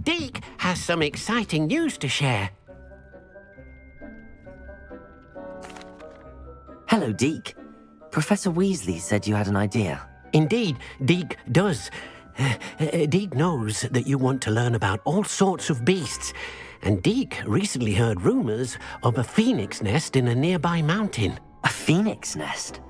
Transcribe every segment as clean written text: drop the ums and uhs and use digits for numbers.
Deke has some exciting news to share. Hello, Deke. Professor Weasley said you had an idea. Indeed, Deke does. Deke knows that you want to learn about all sorts of beasts, and Deke recently heard rumors of a phoenix nest in a nearby mountain. A phoenix nest?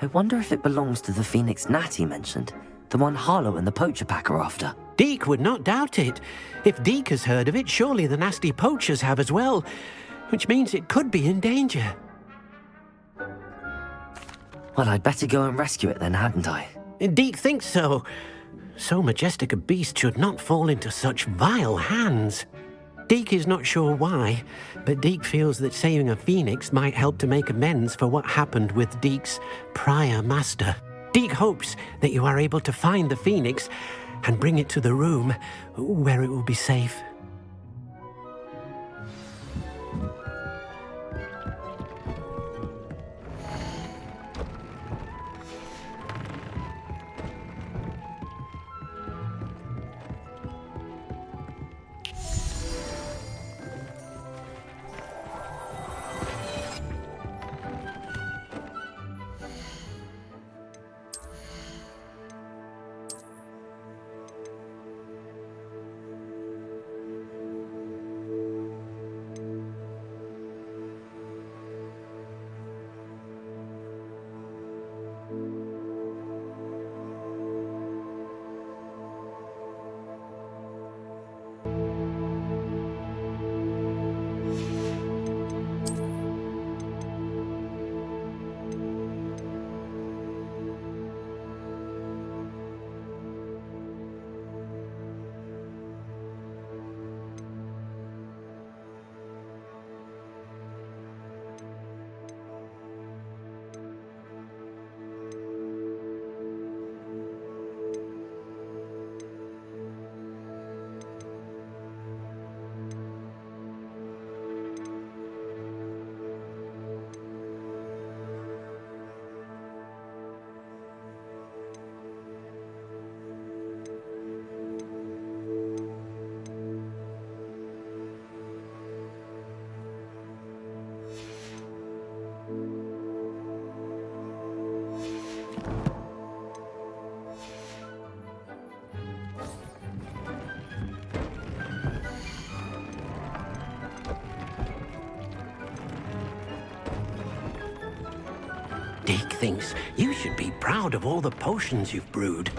I wonder if it belongs to the phoenix gnat he mentioned, the one Harlow and the poacher pack are after. Deke would not doubt it. If Deke has heard of it, surely the nasty poachers have as well, which means it could be in danger. Well, I'd better go and rescue it then, hadn't I? Deke thinks so. So majestic a beast should not fall into such vile hands. Deke is not sure why, but Deke feels that saving a phoenix might help to make amends for what happened with Deke's prior master. Deke hopes that you are able to find the phoenix and bring it to the room where it will be safe. Deke thinks you should be proud of all the potions you've brewed.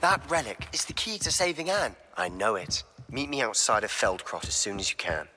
That relic is the key to saving Anne. I know it. Meet me outside of Feldcrot as soon as you can.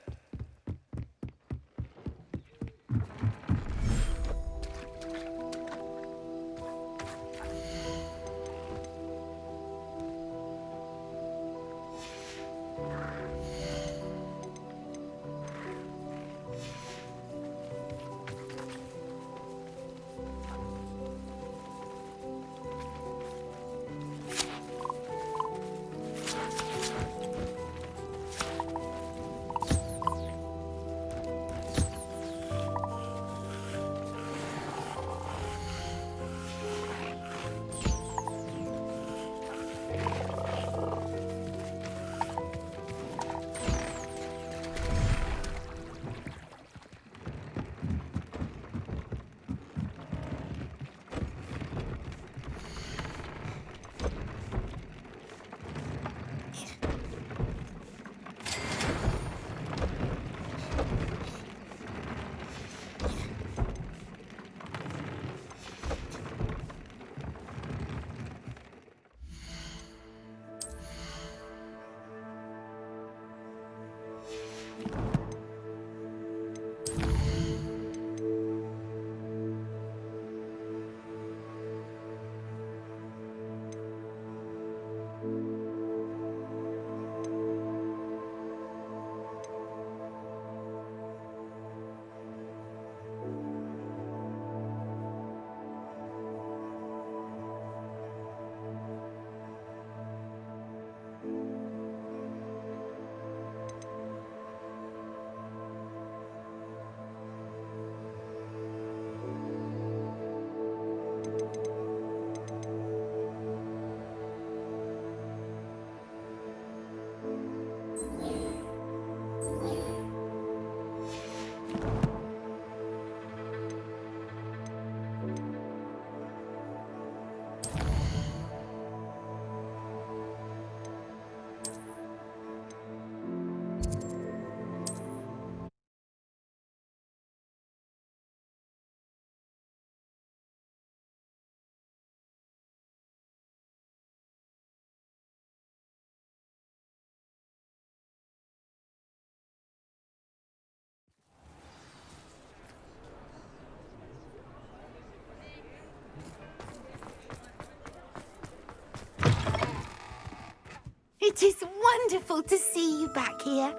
It is wonderful to see you back here.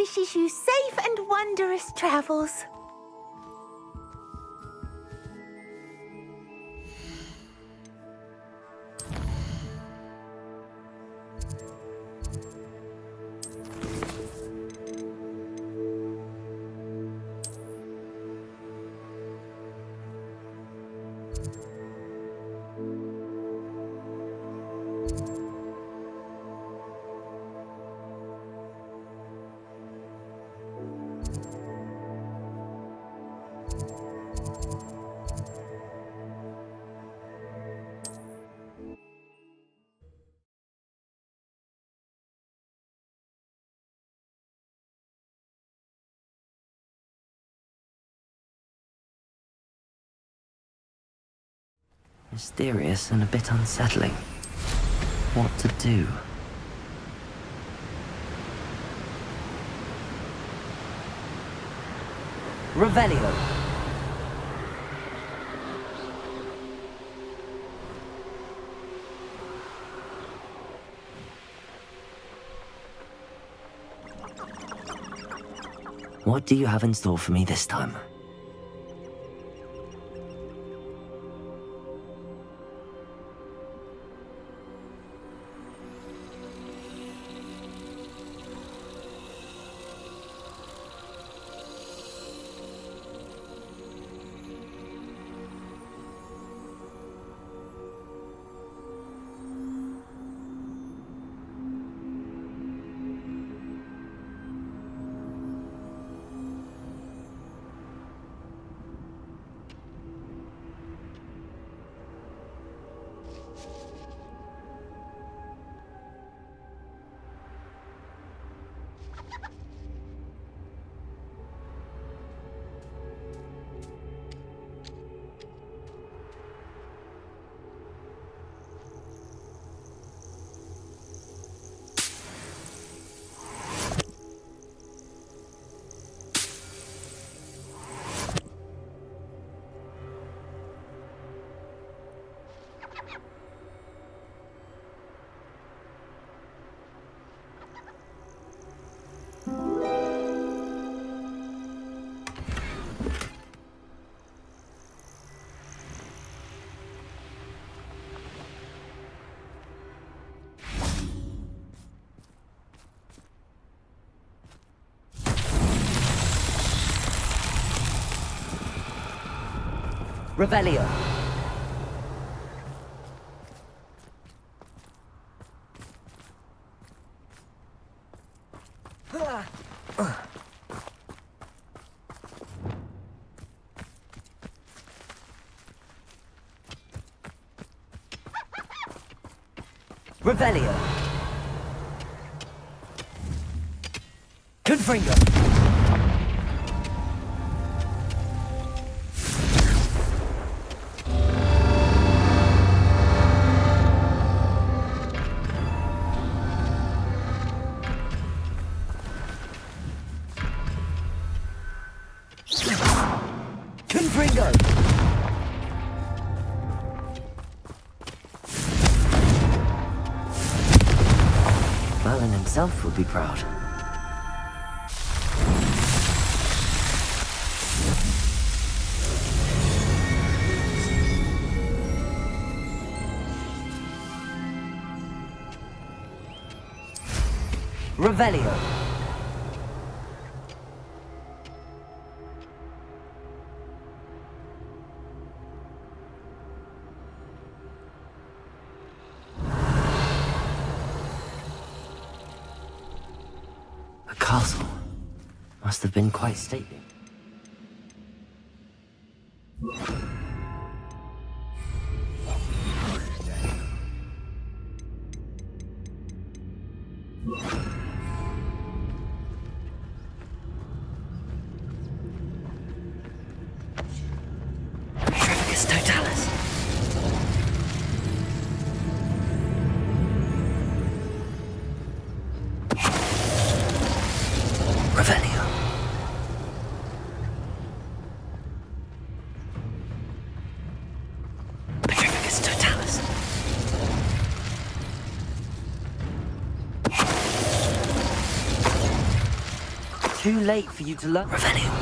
wishes you safe and wondrous travels. Mysterious and a bit unsettling. What to do? Revelio! What do you have in store for me this time? Revelio. Revelio. Confringo. Confringo. Merlin himself would be proud. Revelio. A castle. Must have been quite stately. Totalis. Revelio. too late for you to learn. Revelio.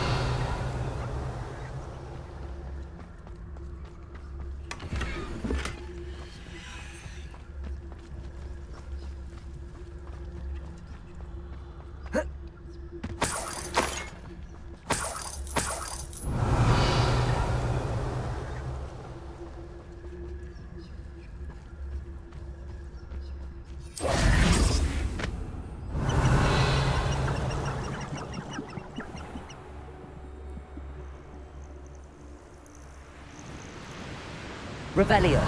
Revelio.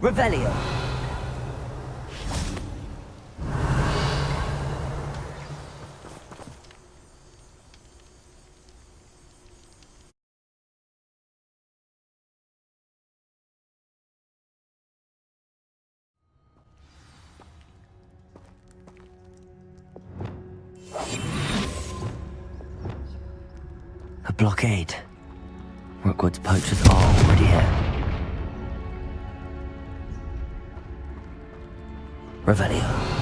Revelio. A blockade. Rookwood's poachers are already here. Revelio.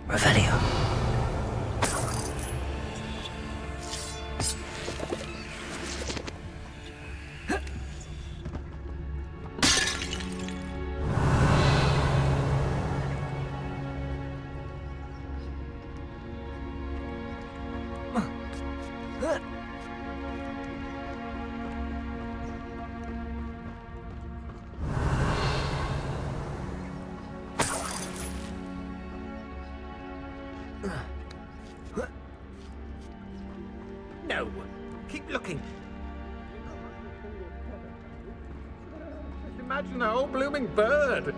Revelio. No! Keep looking! Just imagine a whole blooming bird!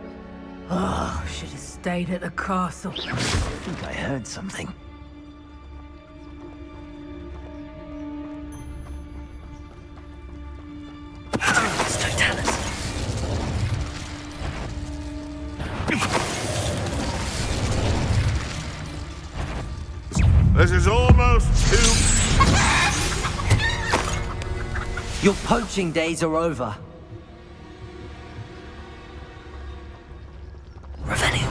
Oh, should have stayed at the castle. I think I heard something. It's Totalis. This is almost too... Your poaching days are over. Revelio.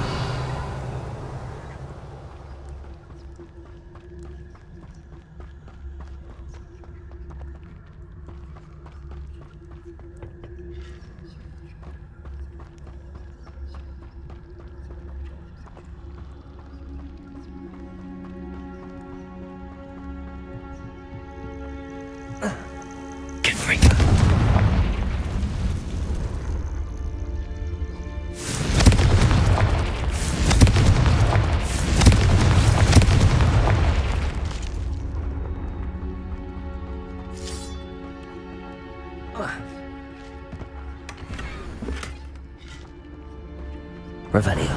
Revelio.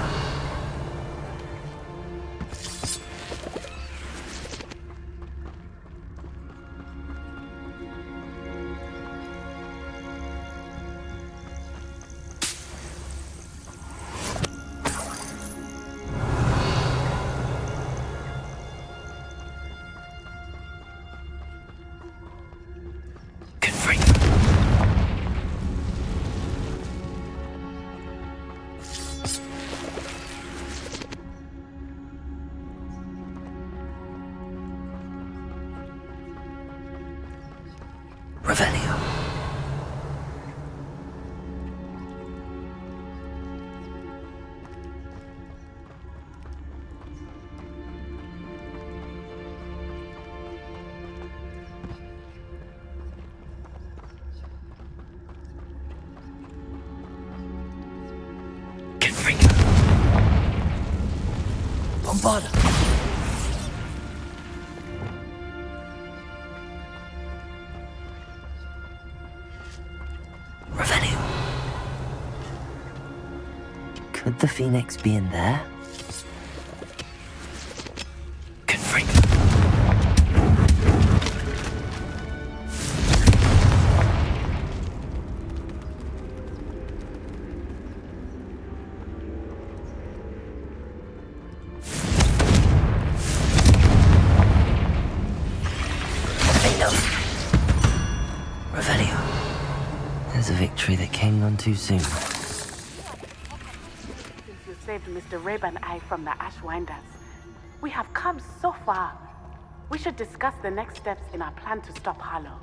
Revelio. Confringo. Bombarda. Revelio. Could the Phoenix be in there? Confringo. Vito. Revelio. There's a victory that came none too soon. Since you saved Mr. Rib and I from the Ashwinders, we have come so far. We should discuss the next steps in our plan to stop Harlow.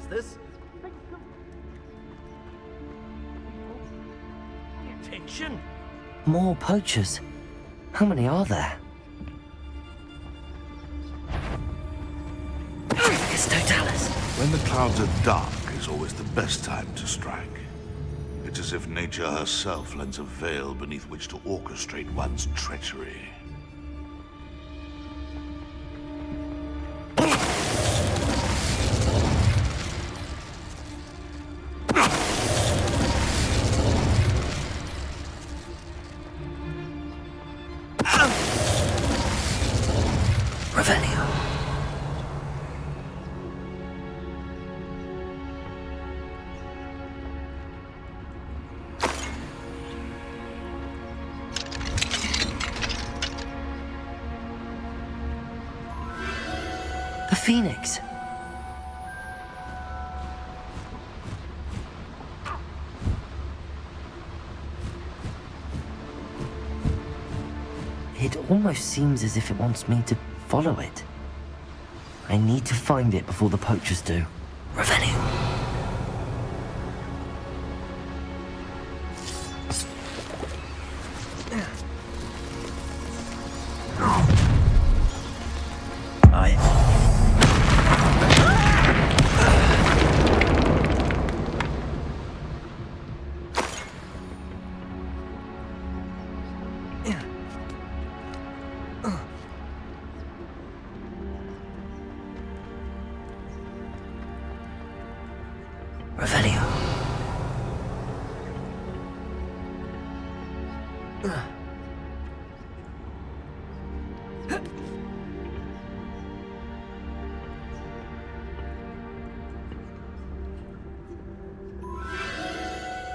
This? Attention! More poachers. How many are there? It's Totalis. When the clouds are dark is always the best time to strike. It's as if nature herself lends a veil beneath which to orchestrate one's treachery. Revelio. The Phoenix. It almost seems as if it wants me to follow it. I need to find it before the poachers do. Revelio. Revelio.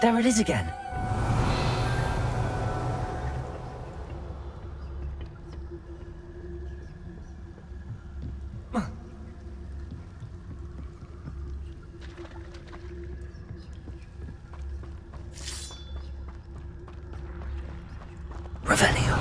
There it is again. Revelio.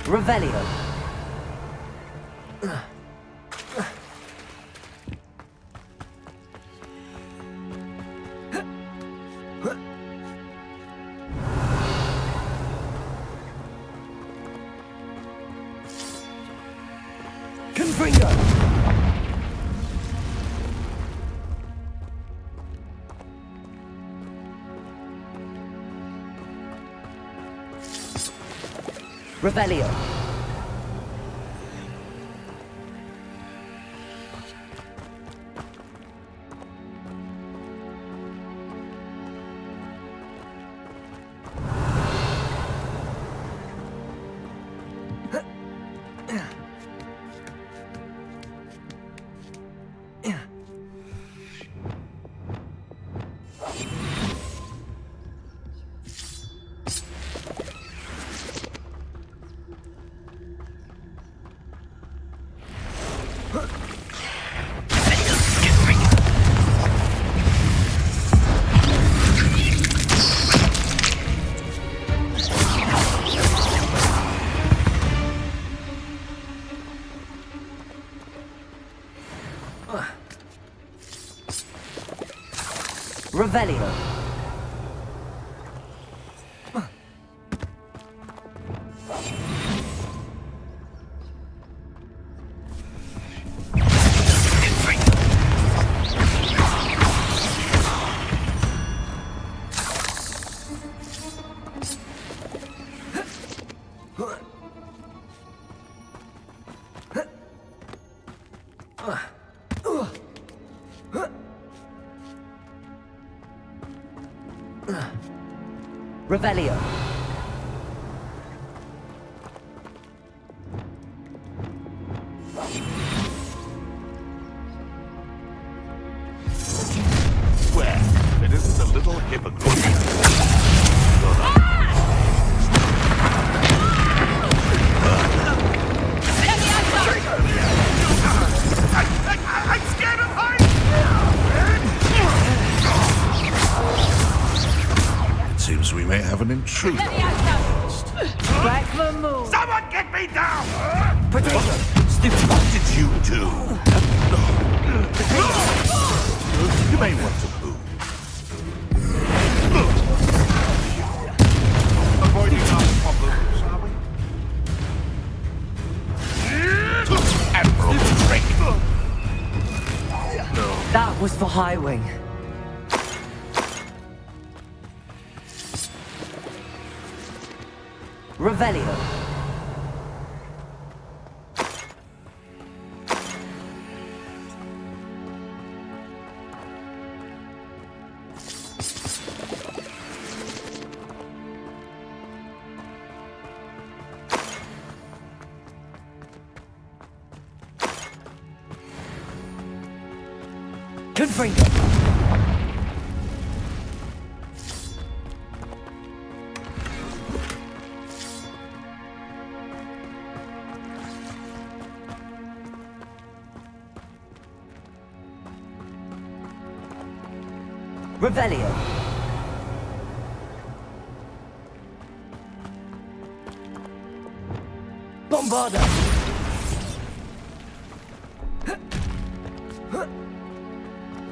Revelio. Confringo. Revelio. Revelio. Revelio. Swear, it isn't a little hypocrite. I'm scared of heights! It seems we may have an intruder. Back the move. Someone get me down! Potato. What did you do? You may want to move. Avoiding our problems, are we? Admirable trick! That was for High Wing. Revelio. Confringo. Revelio. Bombarda.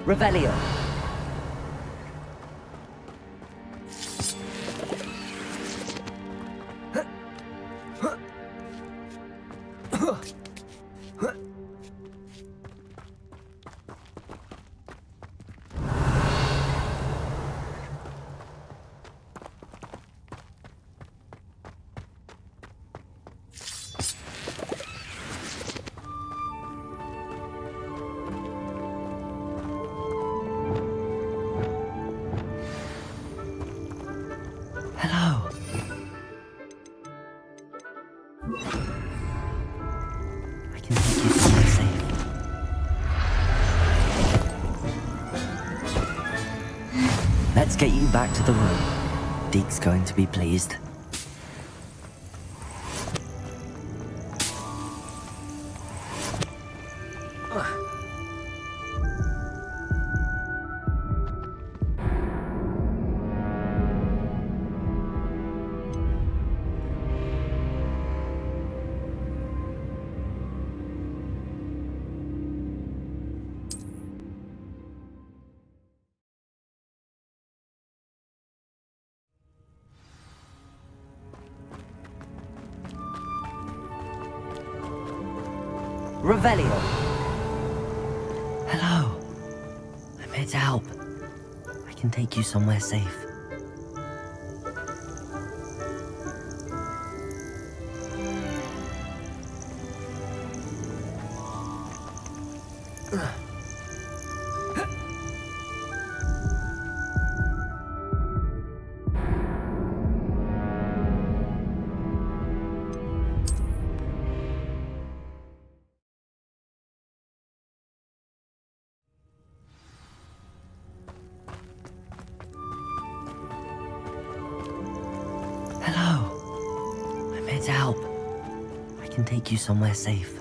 Revelio. Hello. I can take you somewhere safe. Let's get you back to the room. Deke's going to be pleased. Revelio. Hello. I'm here to help. I can take you somewhere safe. Hello. I'm here to help. I can take you somewhere safe.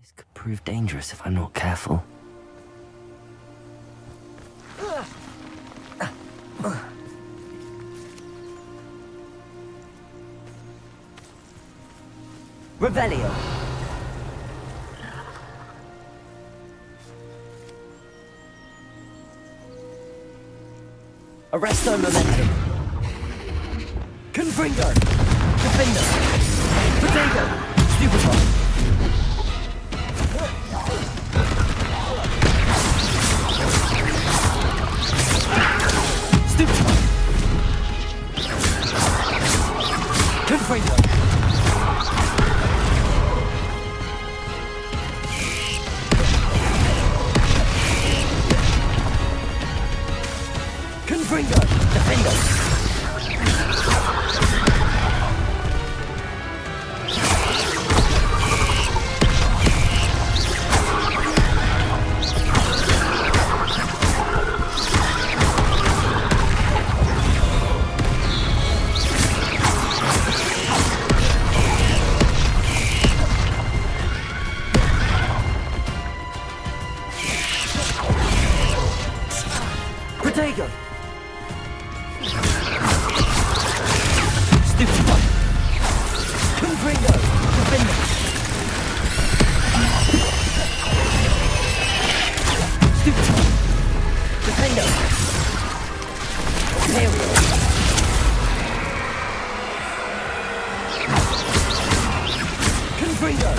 This could prove dangerous if I'm not careful. Revelio. Arresto momentum. Confringo. Defender. Potato. Stupefy. Confringo. Confringo. Defender. Potato. Stupid. Confringo. Defender. Stupid. Defender. Ontario. Confringo.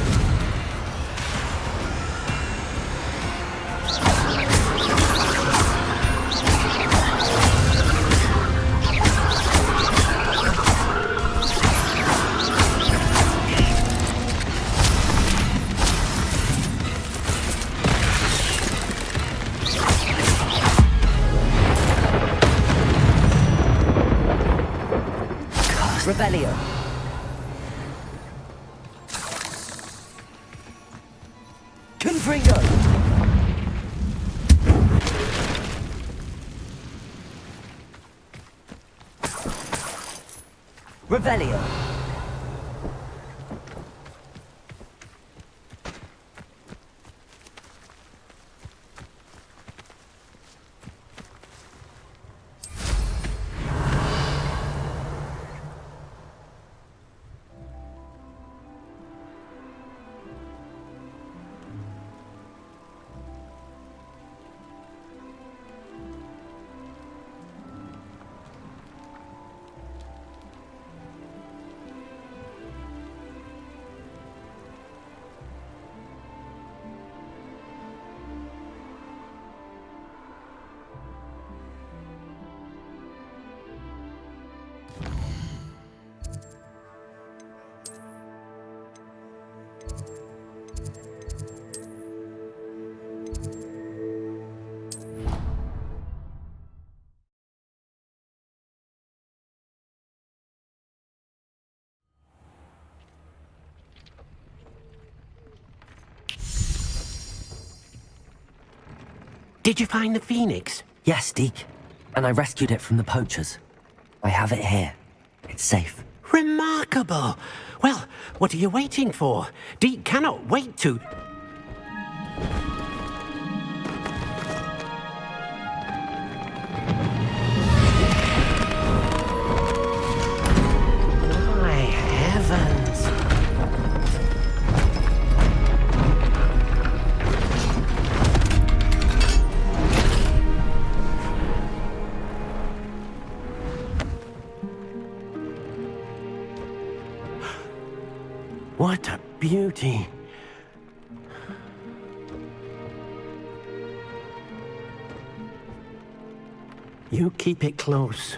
Confringo! Revelio! Did you find the phoenix? Yes, Deke. And I rescued it from the poachers. I have it here. It's safe. Remarkable! Well, what are you waiting for? Deke cannot wait to... My heavens! What a beauty! You keep it close.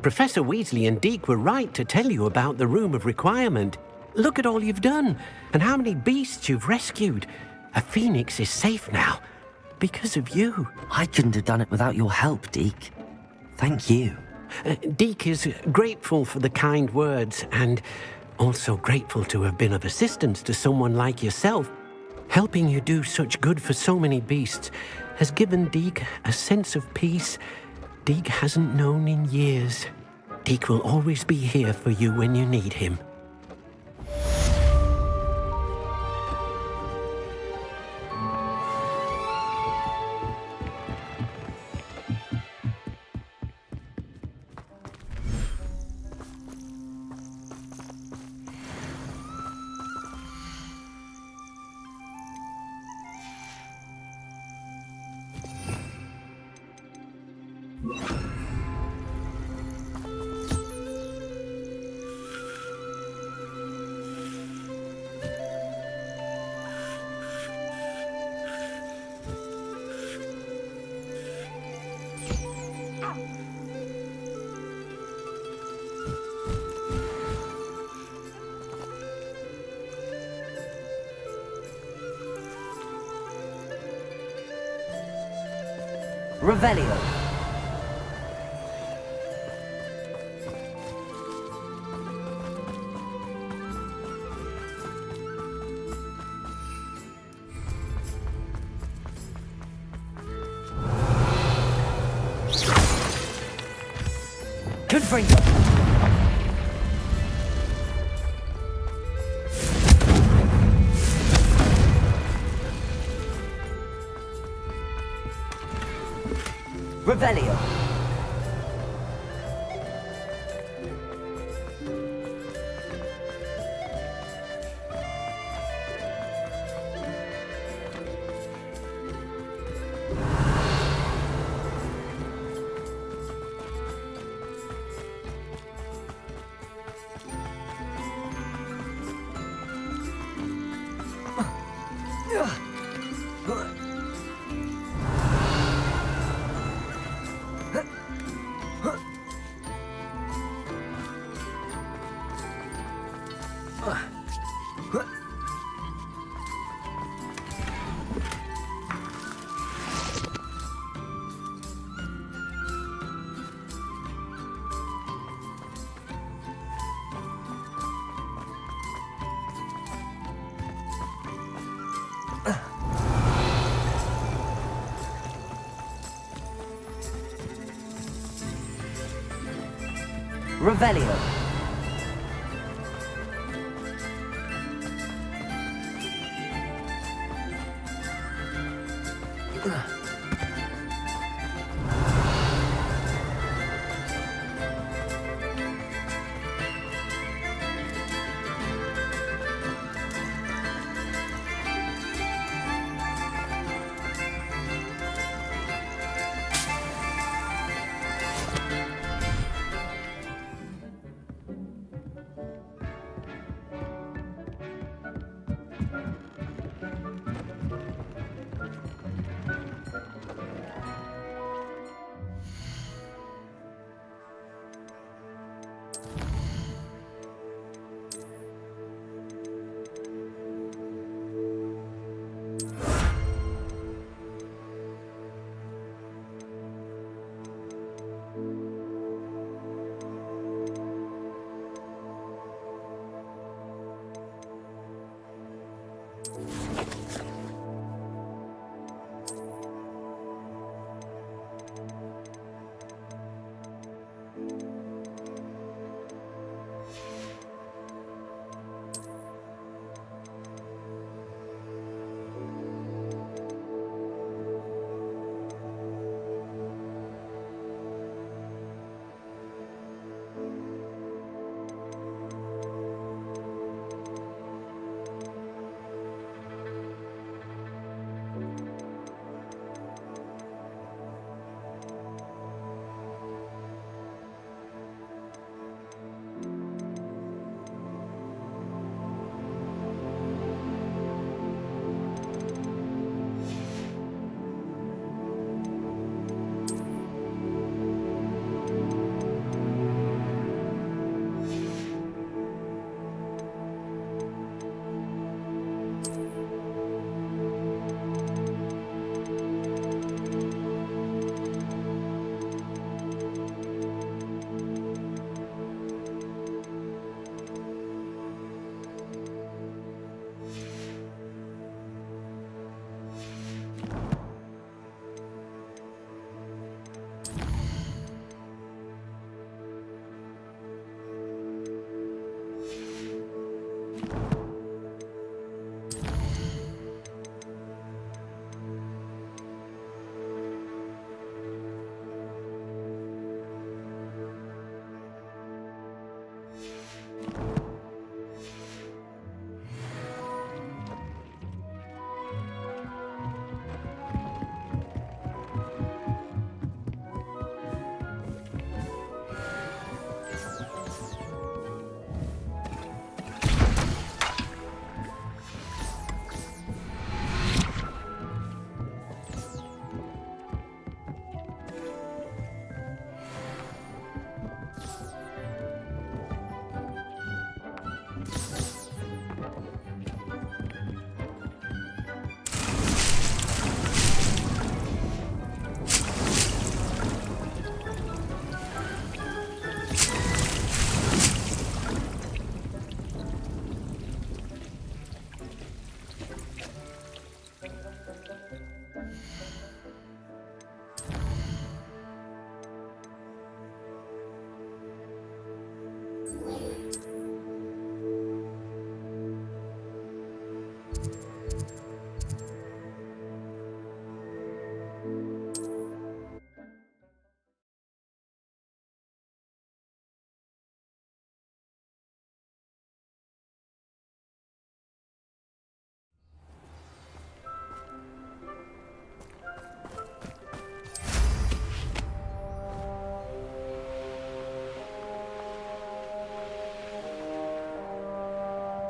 Professor Weasley and Deke were right to tell you about the Room of Requirement. Look at all you've done, and how many beasts you've rescued. A phoenix is safe now, because of you. I couldn't have done it without your help, Deke. Thank you. Deke is grateful for the kind words, and also grateful to have been of assistance to someone like yourself. Helping you do such good for so many beasts has given Deke a sense of peace Deke hasn't known in years. Deke will always be here for you when you need him. Revelio. Confringo. Revelio. Revelio.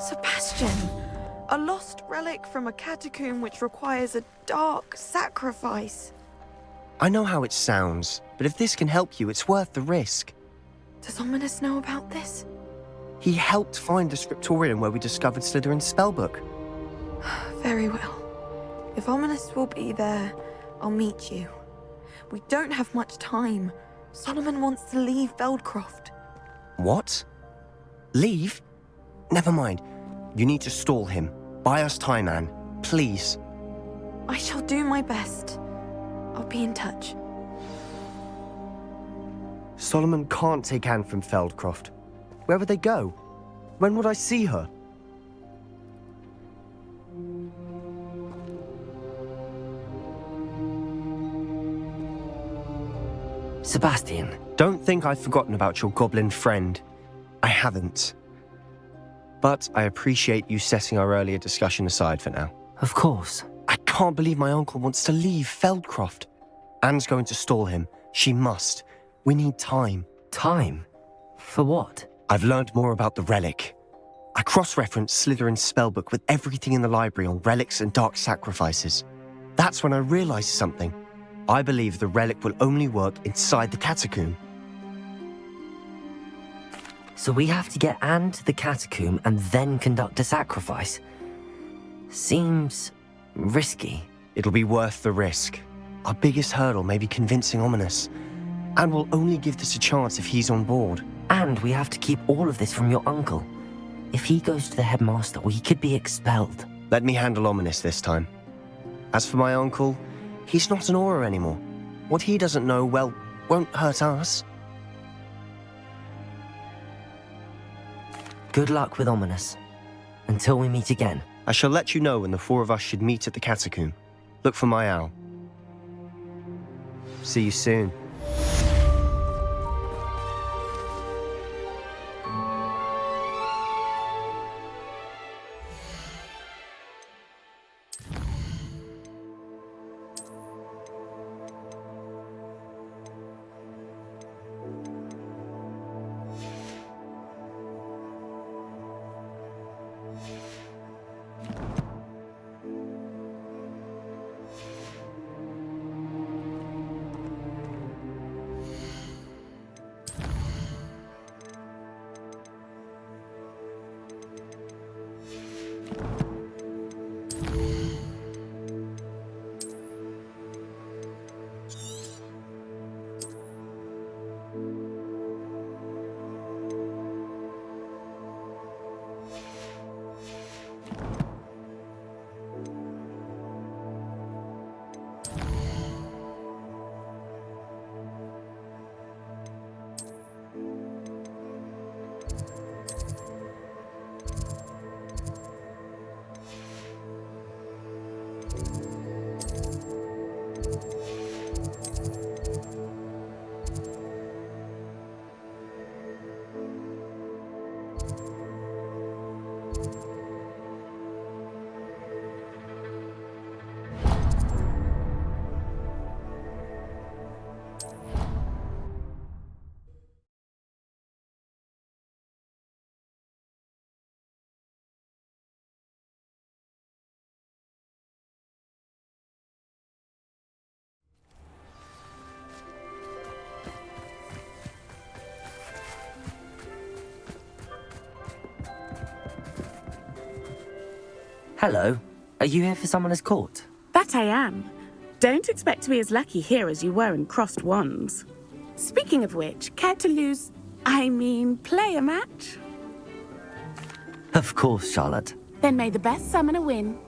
Sebastian! A lost relic from a catacomb which requires a dark sacrifice. I know how it sounds, but if this can help you, it's worth the risk. Does Ominous know about this? He helped find the scriptorium where we discovered Slytherin's spellbook. Very well. If Ominous will be there, I'll meet you. We don't have much time. Solomon wants to leave Veldcroft. What? Leave? Never mind. You need to stall him. Buy us time, Anne. Please. I shall do my best. I'll be in touch. Solomon can't take Anne from Feldcroft. Where would they go? When would I see her? Sebastian. Don't think I've forgotten about your goblin friend. I haven't. But I appreciate you setting our earlier discussion aside for now. Of course. I can't believe my uncle wants to leave Feldcroft. Anne's going to stall him. She must. We need time. Time? For what? I've learned more about the relic. I cross-referenced Slytherin's spellbook with everything in the library on relics and dark sacrifices. That's when I realized something. I believe the relic will only work inside the catacomb. So we have to get Anne to the catacomb and then conduct a sacrifice? Seems risky. It'll be worth the risk. Our biggest hurdle may be convincing Ominous. And we'll only give this a chance if he's on board. And we have to keep all of this from your uncle. If he goes to the headmaster, we could be expelled. Let me handle Ominous this time. As for my uncle, he's not an Auror anymore. What he doesn't know, well, won't hurt us. Good luck with Ominous. Until we meet again. I shall let you know when the four of us should meet at the catacomb. Look for my owl. See you soon. Hello. Are you here for Summoner's Court? That I am. Don't expect to be as lucky here as you were in Crossed Wands. Speaking of which, care to play a match? Of course, Charlotte. Then may the best summoner win.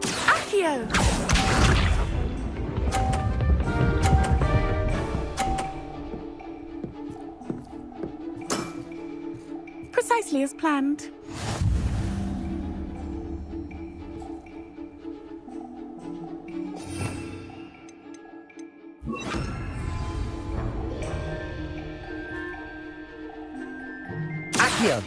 Accio! Precisely as planned. Accio!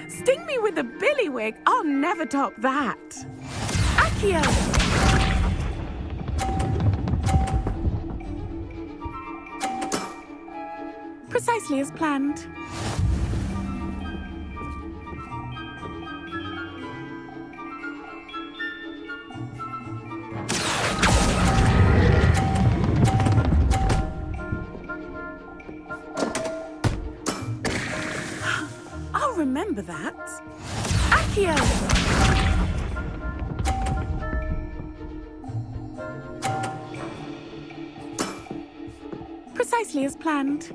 Sting me with a billywig. I'll never top that. Accio! Precisely as planned. I'll remember that. Accio! Precisely as planned.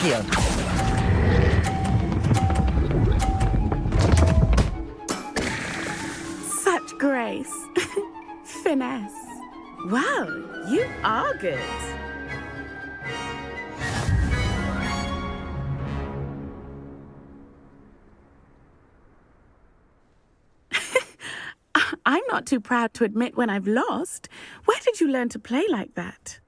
Accio. Such grace. Finesse. Wow, you are good. I'm not too proud to admit when I've lost. Where did you learn to play like that?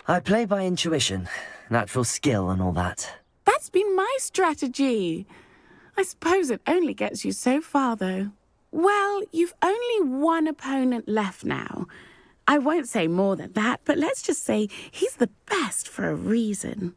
I play by intuition, natural skill and all that. That's been my strategy. I suppose it only gets you so far, though. Well, you've only one opponent left now. I won't say more than that, but let's just say he's the best for a reason.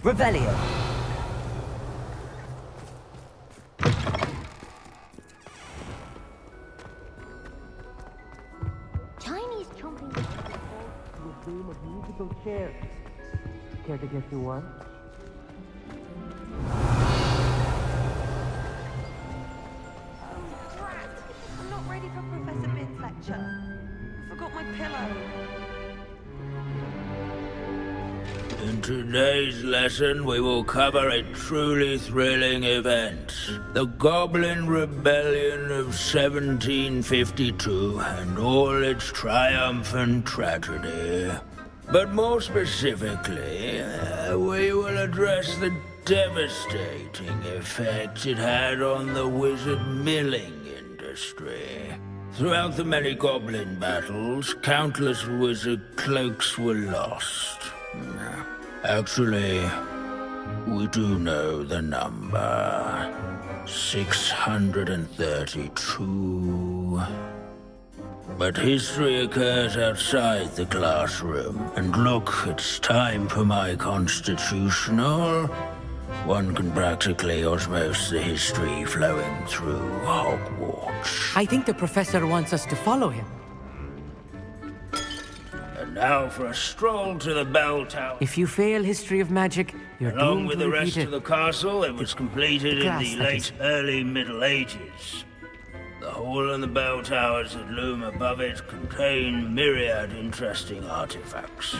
Revelio. Chinese chomping. To a game of musical chairs. Care to guess who won? Drat! I'm not ready for Professor Bin's lecture. I forgot my pillow. In today's lesson, we will cover a truly thrilling event. The Goblin Rebellion of 1752 and all its triumphant tragedy. But more specifically, we will address the devastating effect it had on the wizard milling industry. Throughout the many goblin battles, countless wizard cloaks were lost. Actually, we do know the number. 632. But history occurs outside the classroom. And look, it's time for my constitutional. One can practically osmose the history flowing through Hogwarts. I think the professor wants us to follow him. And now for a stroll to the bell tower. If you fail history of magic, you're Along doomed with to the repeat rest it. of the castle, it was completed in class, the that late, is. early Middle Ages. The hall and the bell towers that loom above it contain myriad interesting artifacts.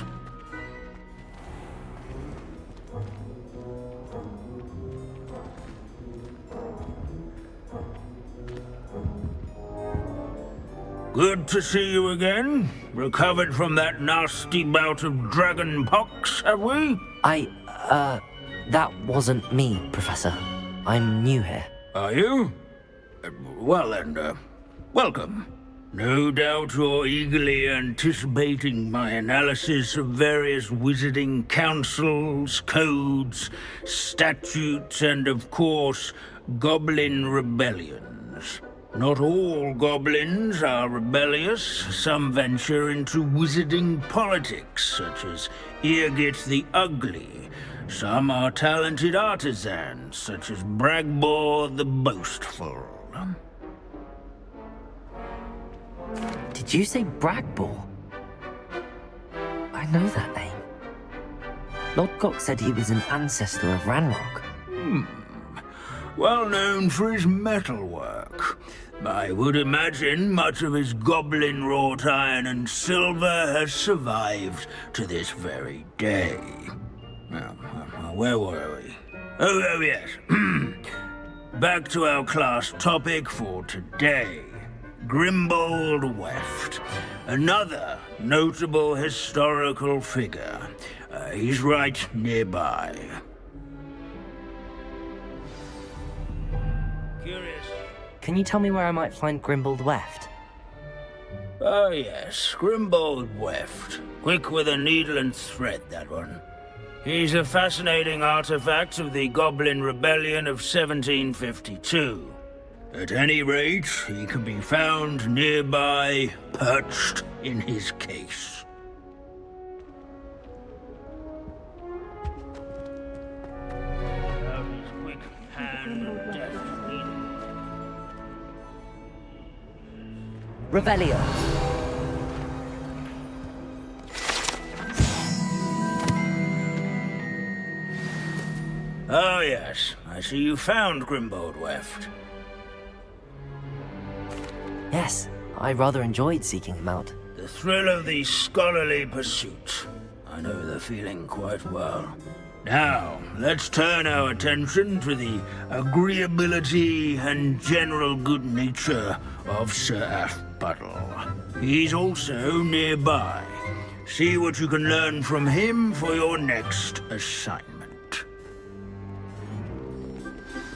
Good to see you again. Recovered from that nasty bout of dragon pox, have we? That wasn't me, Professor. I'm new here. Are you? Well then, welcome. No doubt you're eagerly anticipating my analysis of various wizarding councils, codes, statutes, and of course, goblin rebellions. Not all goblins are rebellious. Some venture into wizarding politics, such as Eargit the Ugly. Some are talented artisans, such as Bragbor the Boastful. Did you say Bragbor? I know that name. Lord Gok said he was an ancestor of Ranrock. Well known for his metalwork. I would imagine much of his goblin-wrought iron and silver has survived to this very day. Now, where were we? Oh yes. Back to our class topic for today. Grimbold Weft. Another notable historical figure. He's right nearby. Curious. Can you tell me where I might find Grimbold Weft? Oh yes, Grimbold Weft. Quick with a needle and thread, that one. He's a fascinating artifact of the Goblin Rebellion of 1752. At any rate, he can be found nearby, perched in his case. Revelio. Oh yes, I see you found Grimbold Weft. Yes, I rather enjoyed seeking him out. The thrill of the scholarly pursuit. I know the feeling quite well. Now, let's turn our attention to the agreeability and general good nature of Sir Athbuddle. He's also nearby. See what you can learn from him for your next assignment.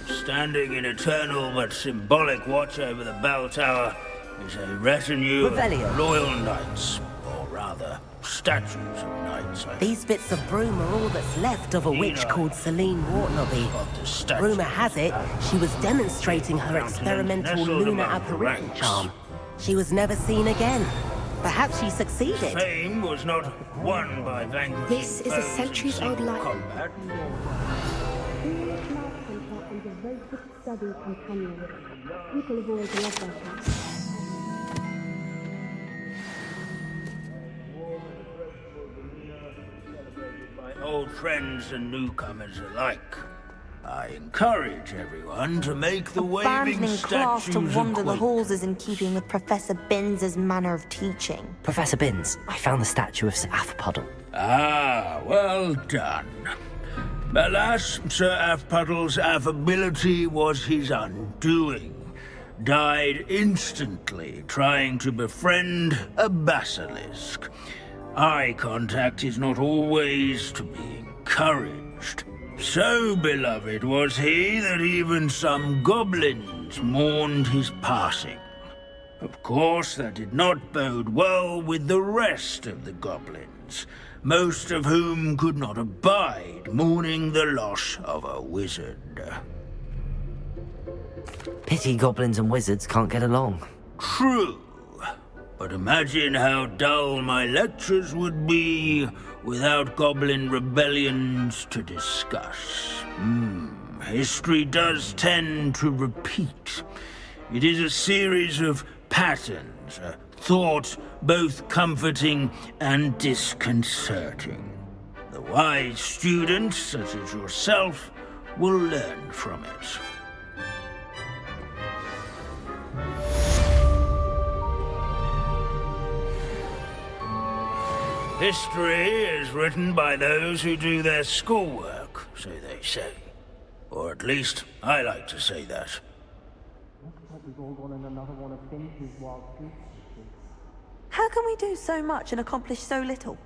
Standing in eternal but symbolic watch over the bell tower is a retinue of loyal knights, or rather, statues of knights. These bits of broom are all that's left of a witch called Celine Wartnaby. Rumour has it, she was demonstrating her experimental lunar apparition charm. She was never seen again. Perhaps she succeeded. Fame was not won by vanquishing. This is a centuries-old light. Combat. People have always loved their cats. Old friends and newcomers alike. I encourage everyone to make the waving Abandoning class statues to wander the acquaint. halls is in keeping with Professor Binns' manner of teaching. Professor Binns, I found the statue of Sir Athbuddle. Ah, well done. Alas, Sir Athbuddle's affability was his undoing. Died instantly trying to befriend a basilisk. Eye contact is not always to be encouraged. So beloved was he that even some goblins mourned his passing. Of course, that did not bode well with the rest of the goblins, most of whom could not abide mourning the loss of a wizard. Pity goblins and wizards can't get along. True. But imagine how dull my lectures would be without goblin rebellions to discuss. History does tend to repeat. It is a series of patterns, a thought both comforting and disconcerting. The wise students, such as yourself, will learn from it. History is written by those who do their schoolwork, so they say. Or at least, I like to say that. How can we do so much and accomplish so little?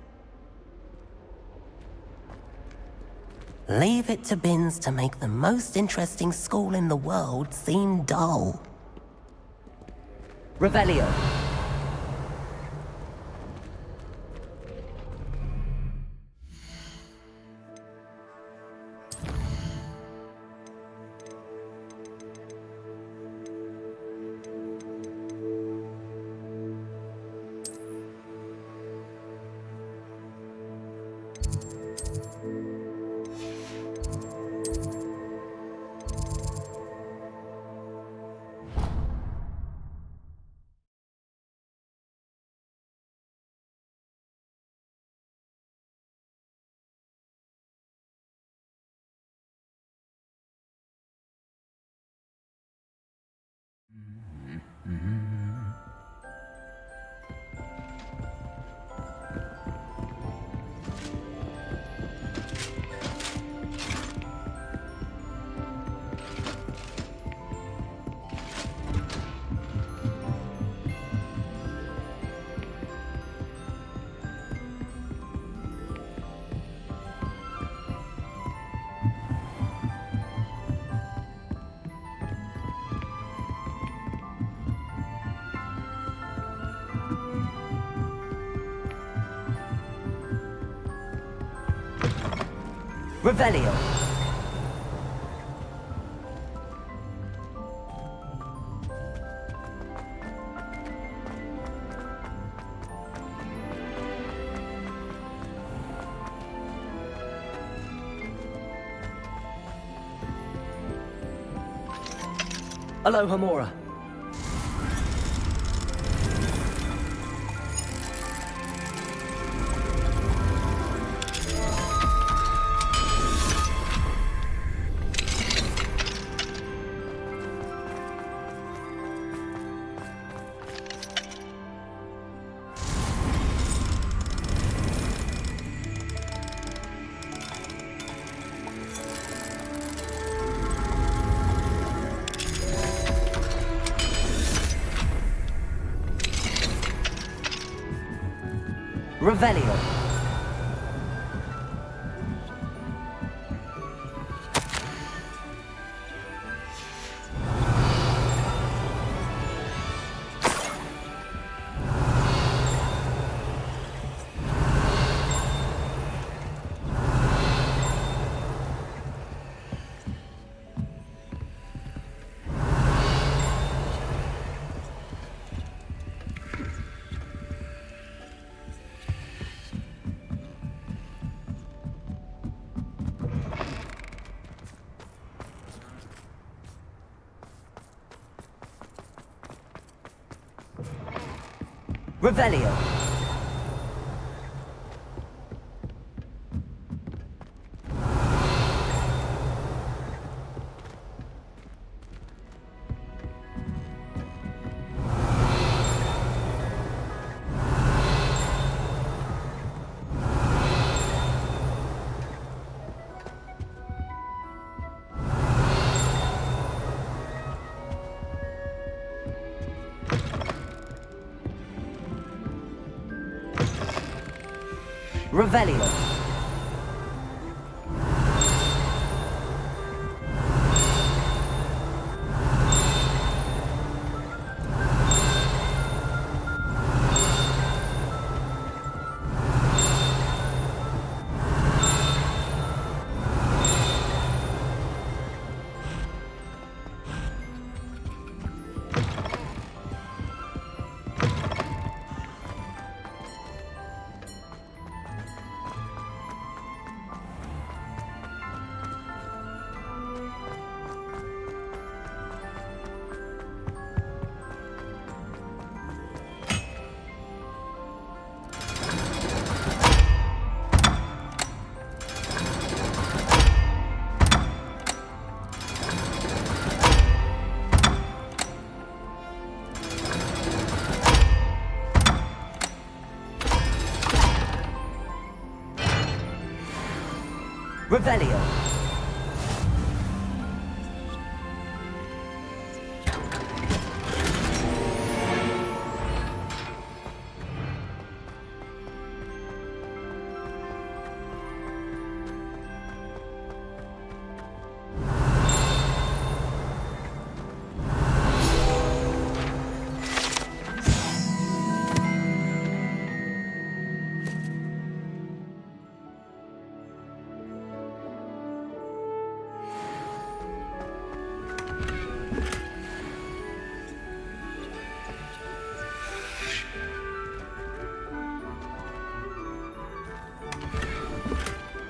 Leave it to Binns to make the most interesting school in the world seem dull. Revelio. Revelio. Aloha Mora. Revelio. Revelio. Revelio. Revelio.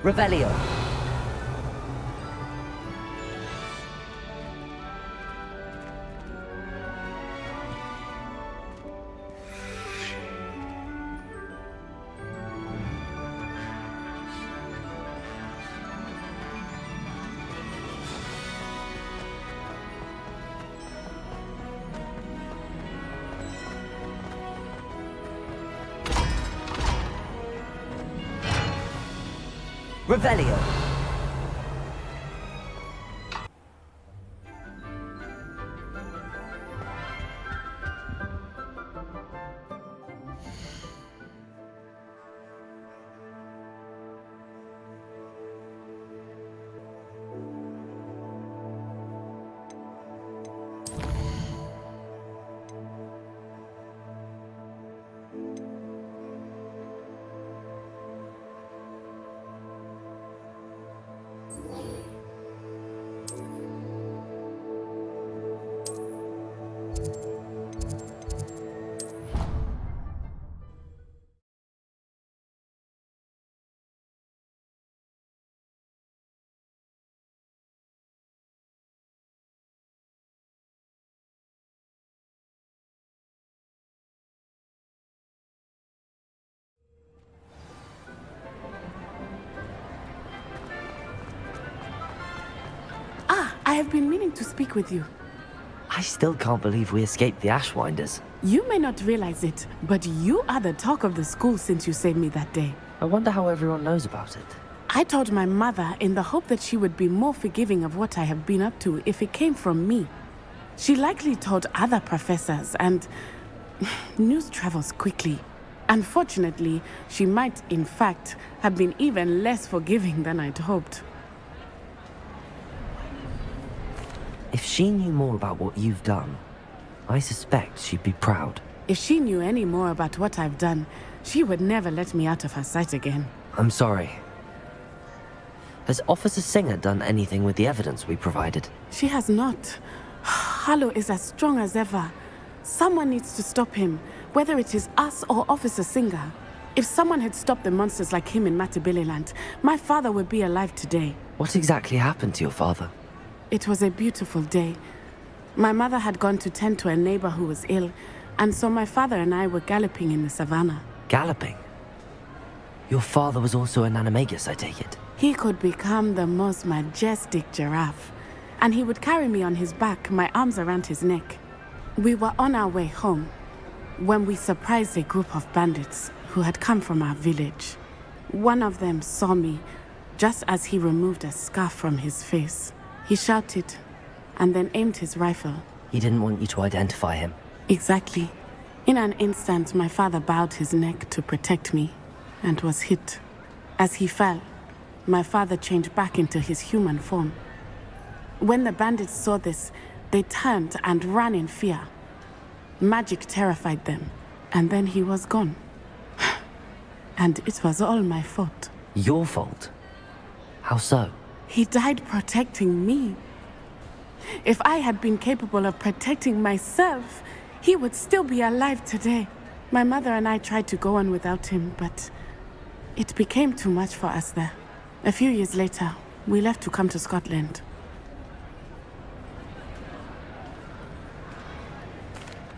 Revelio. Revelio. I have been meaning to speak with you. I still can't believe we escaped the Ashwinders. You may not realize it, but you are the talk of the school since you saved me that day. I wonder how everyone knows about it. I told my mother in the hope that she would be more forgiving of what I have been up to if it came from me. She likely told other professors, and news travels quickly. Unfortunately, she might, in fact, have been even less forgiving than I'd hoped. If she knew more about what you've done, I suspect she'd be proud. If she knew any more about what I've done, she would never let me out of her sight again. I'm sorry. Has Officer Singer done anything with the evidence we provided? She has not. Harlow is as strong as ever. Someone needs to stop him, whether it is us or Officer Singer. If someone had stopped the monsters like him in Matabeleland, my father would be alive today. What exactly happened to your father? It was a beautiful day. My mother had gone to tend to a neighbor who was ill, and so my father and I were galloping in the savannah. Galloping? Your father was also an animagus, I take it? He could become the most majestic giraffe, and he would carry me on his back, my arms around his neck. We were on our way home when we surprised a group of bandits who had come from our village. One of them saw me just as he removed a scarf from his face. He shouted and then aimed his rifle. He didn't want you to identify him. Exactly. In an instant, my father bowed his neck to protect me and was hit. As he fell, my father changed back into his human form. When the bandits saw this, they turned and ran in fear. Magic terrified them, and then he was gone. And it was all my fault. Your fault? How so? He died protecting me. If I had been capable of protecting myself, he would still be alive today. My mother and I tried to go on without him, but it became too much for us there. A few years later, we left to come to Scotland.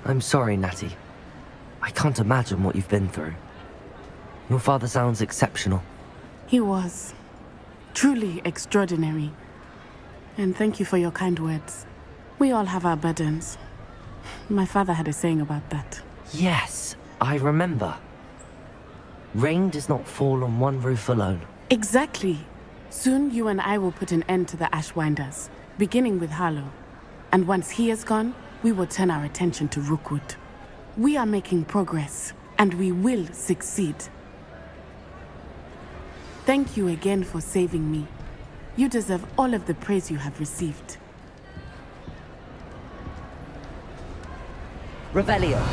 I'm sorry, Natty. I can't imagine what you've been through. Your father sounds exceptional. He was. Truly extraordinary. And thank you for your kind words. We all have our burdens. My father had a saying about that. Yes, I remember. Rain does not fall on one roof alone. Exactly. Soon you and I will put an end to the Ashwinders, beginning with Harlow. And once he is gone, we will turn our attention to Rookwood. We are making progress, and we will succeed. Thank you again for saving me. You deserve all of the praise you have received. Revelio.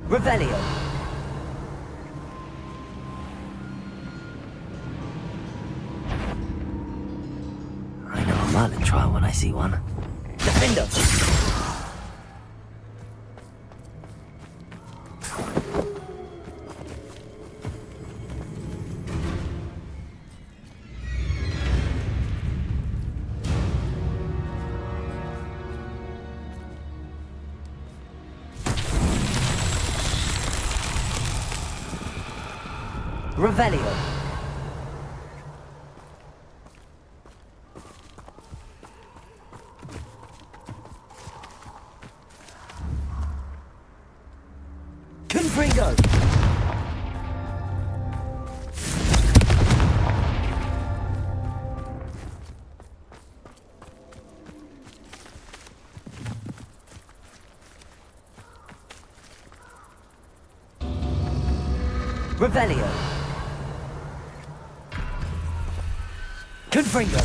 Revelio. I know a Merlin trial when I see one. Defender! Revelio. Confringo. Revelio. Confringo.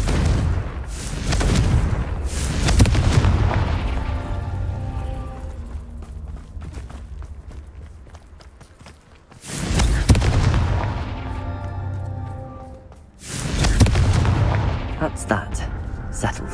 That's that. Settled.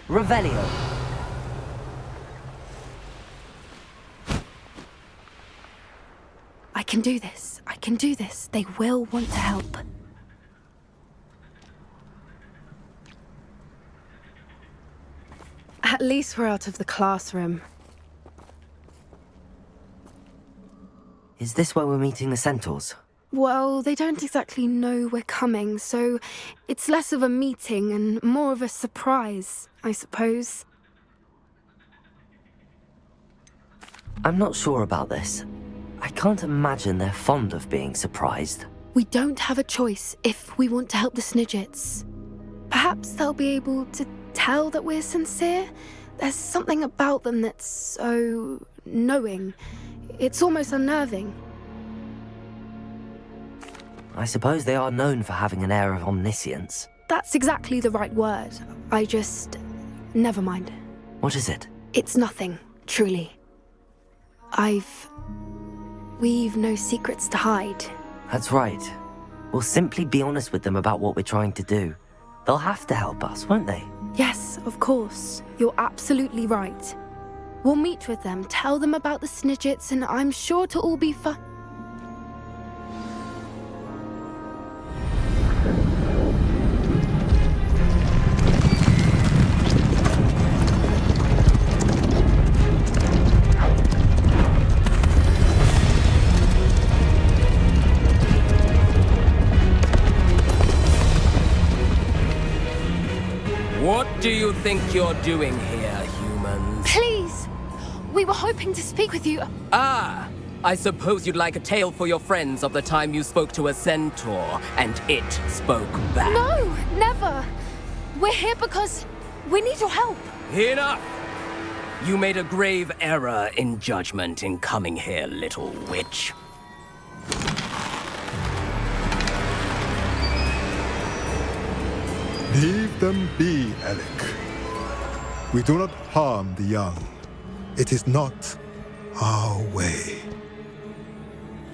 Revelio. I can do this. I can do this. They will want to help. At least we're out of the classroom. Is this where we're meeting the Centaurs? Well, they don't exactly know we're coming, so it's less of a meeting and more of a surprise, I suppose. I'm not sure about this. I can't imagine they're fond of being surprised. We don't have a choice if we want to help the Snidgets. Perhaps they'll be able to tell that we're sincere. There's something about them that's so knowing. It's almost unnerving. I suppose they are known for having an air of omniscience. That's exactly the right word. Never mind. What is it? It's nothing, truly. We've no secrets to hide. That's right. We'll simply be honest with them about what we're trying to do. They'll have to help us, won't they? Yes, of course. You're absolutely right. We'll meet with them, tell them about the Snidgets, and I'm sure it'll all be fun. What do you think you're doing here, humans? Please! We were hoping to speak with you. Ah! I suppose you'd like a tale for your friends of the time you spoke to a centaur, and it spoke back. No, never! We're here because we need your help. Enough! You made a grave error in judgment in coming here, little witch. Leave them be, Alec. We do not harm the young. It is not our way.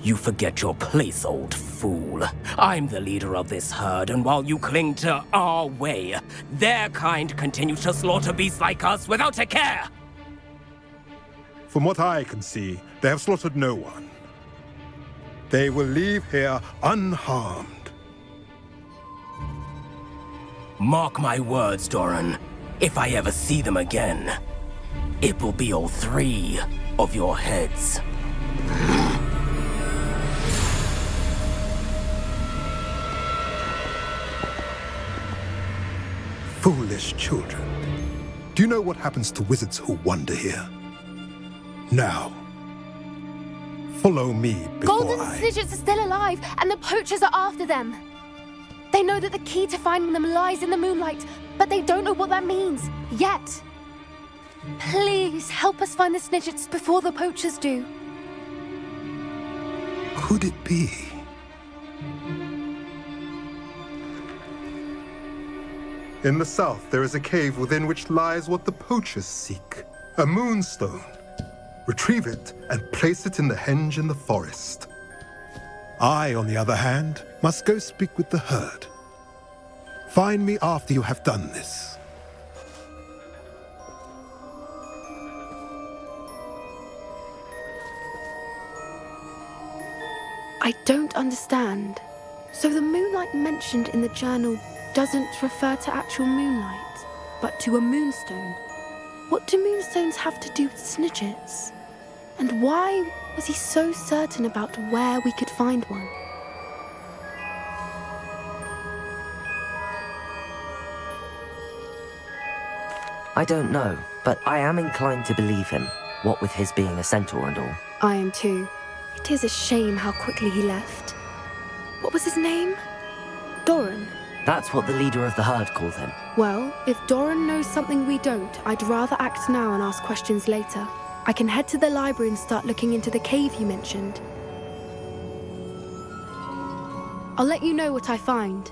You forget your place, old fool. I'm the leader of this herd, and while you cling to our way, their kind continue to slaughter beasts like us without a care! From what I can see, they have slaughtered no one. They will leave here unharmed. Mark my words, Doran. If I ever see them again, it will be all 3 of your heads. Foolish children. Do you know what happens to wizards who wander here? Now, follow me before Golden Snidgets are still alive, and the poachers are after them. They know that the key to finding them lies in the moonlight, but they don't know what that means, yet. Please, help us find the Snidgets before the poachers do. Could it be? In the south, there is a cave within which lies what the poachers seek. A moonstone. Retrieve it and place it in the henge in the forest. I, on the other hand, must go speak with the herd. Find me after you have done this. I don't understand. So the moonlight mentioned in the journal doesn't refer to actual moonlight, but to a moonstone. What do moonstones have to do with snidgets? And why was he so certain about where we could find one? I don't know, but I am inclined to believe him, what with his being a centaur and all. I am too. It is a shame how quickly he left. What was his name? Doran. That's what the leader of the herd called him. Well, if Doran knows something we don't, I'd rather act now and ask questions later. I can head to the library and start looking into the cave you mentioned. I'll let you know what I find.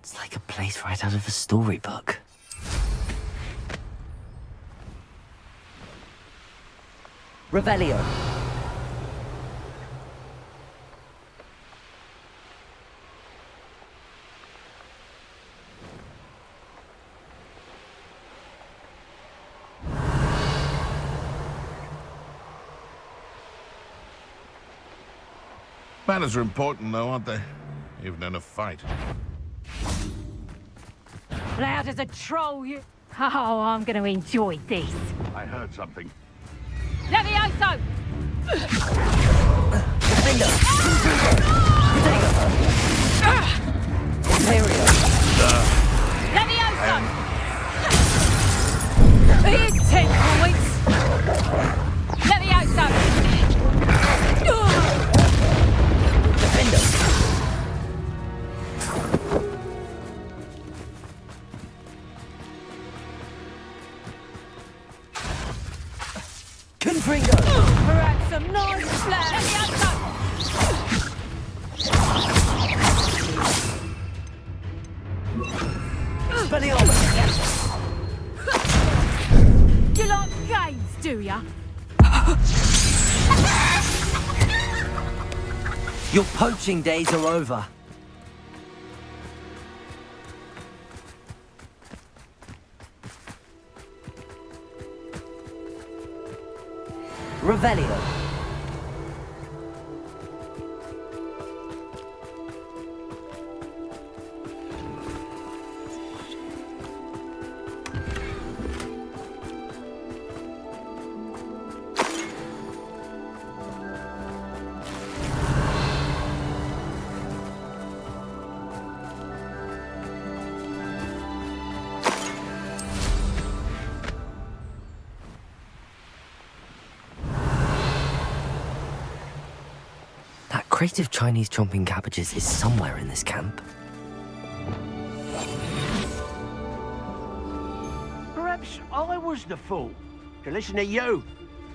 It's like a place right out of a storybook. Revelio. Manners are important, though, aren't they? Even in a fight. Loud as a troll, you... Oh, I'm going to enjoy this. I heard something. Levioso! Levioso! Here's 10 points! Levioso! Confringo! Perhaps some nice flash! You like games, do ya? Your poaching days are over. Revelio. Crate of Chinese chomping cabbages is somewhere in this camp. Perhaps I was the fool to listen to you.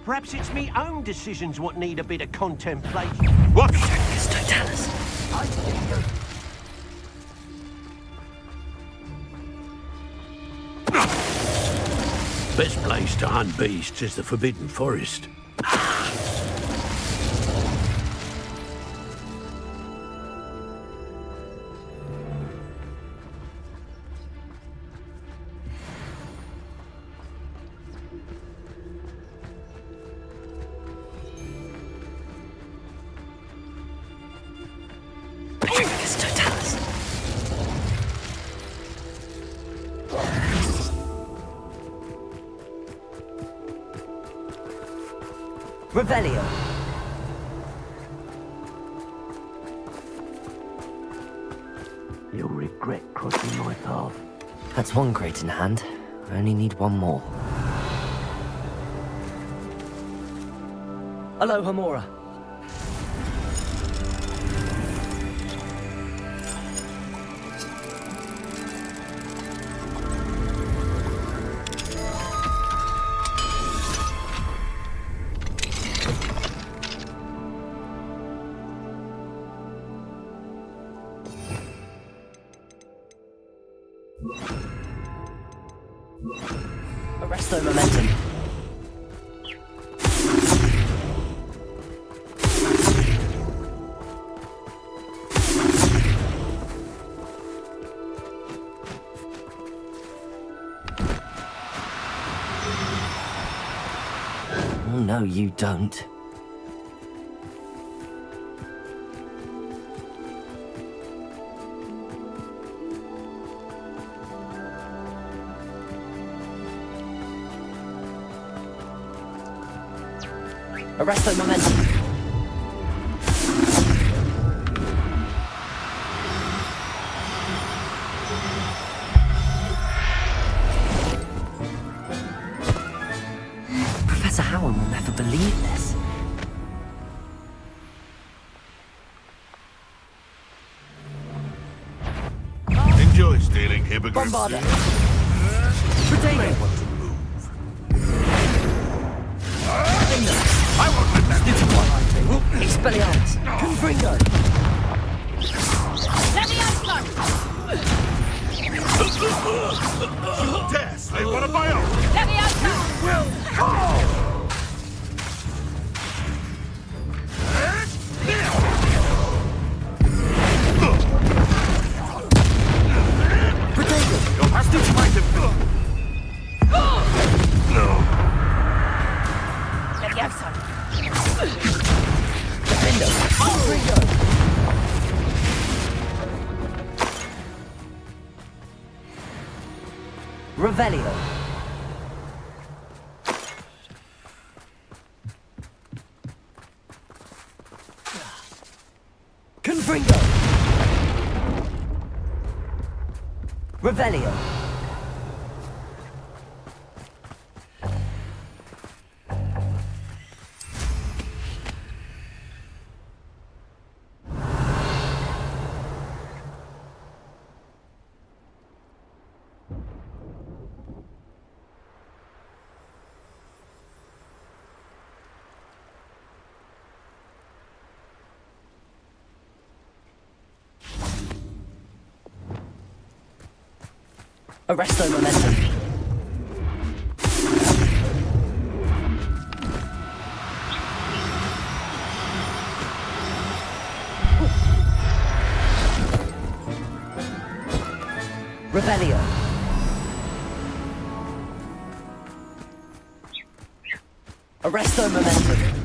Perhaps it's me own decisions what need a bit of contemplation. What? Totalis. Best place to hunt beasts is the Forbidden Forest. Totalis. Revelio. You'll regret crossing my path. That's one crate in hand. I only need one more. Aloha Mora. Arresto momentum. Oh, no, you don't. Arresto momentum. Professor Howard will never believe this. Enjoy stealing hippogriffs. Bombarda. Potato. I won't let that Expelliarmus. Confringo. dare slay one of my own. You will fall. You'll have to fight him. Revelio. Confringo. Revelio. Arresto momentum. Revelio. Arresto momentum.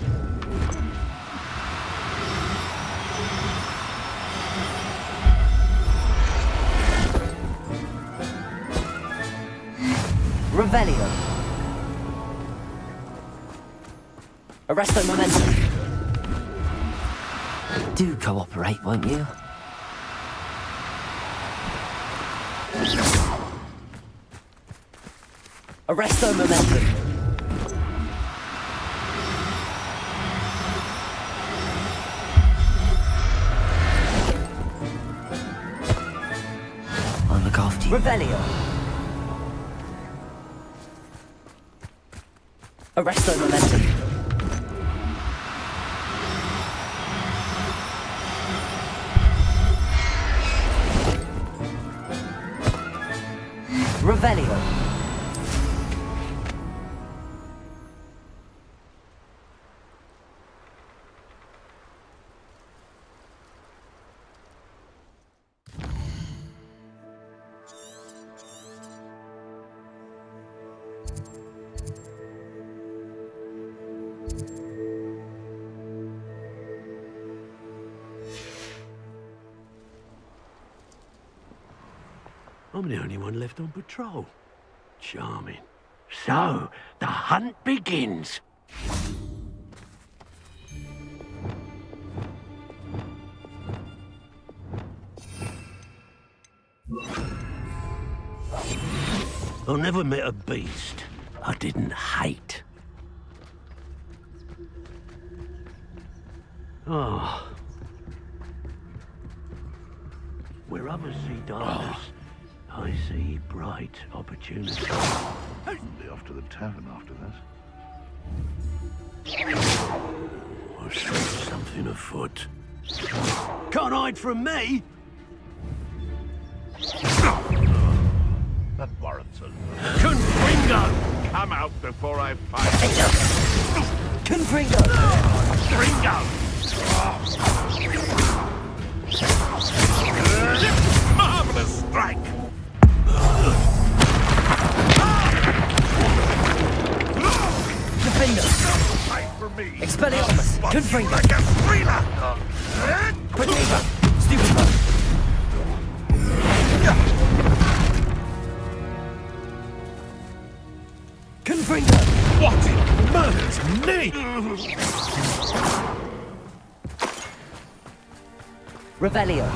Revelio. Arresto momentum. Do cooperate, won't you? Arresto momentum. I'll look after you. Revelio. Arresto momentum. Revelio. I'm the only one left on patrol. Charming. So, the hunt begins. I never met a beast I didn't hate. Oh. Where others see darkness, I see bright opportunity. I'll be off to the tavern after that. I sense something afoot. Can't hide from me! That warrants a Confringo! Come out before I fight. Confringo! Confringo! Marvelous strike! Defender! Fight for me! Expelliarmus! Confringo! Like a thriller! Protego! Stupid bug! Confringo! What in murder's name? Revelio.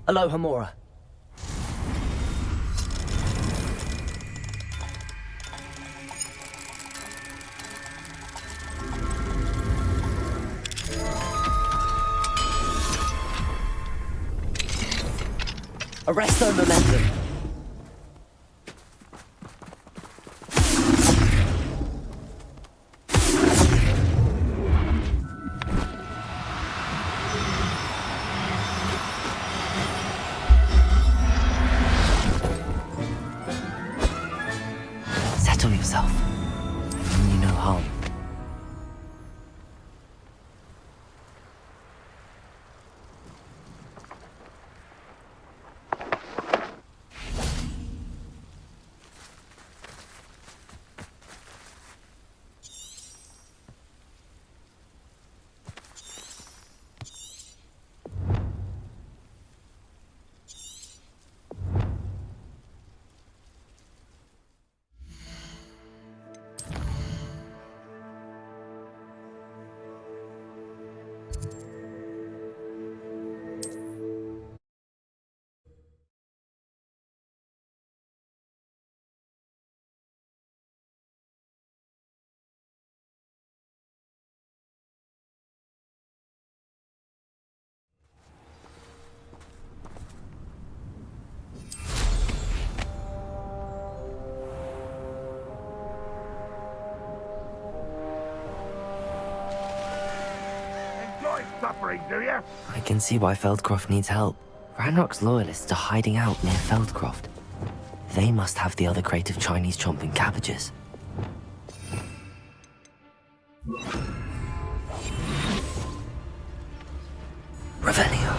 Aloha Mora. Arresto momentum. Settle yourself. I mean you no harm. Suffering, do you? I can see why Feldcroft needs help. Ranrock's loyalists are hiding out near Feldcroft. They must have the other crate of Chinese chomping cabbages. Revelio.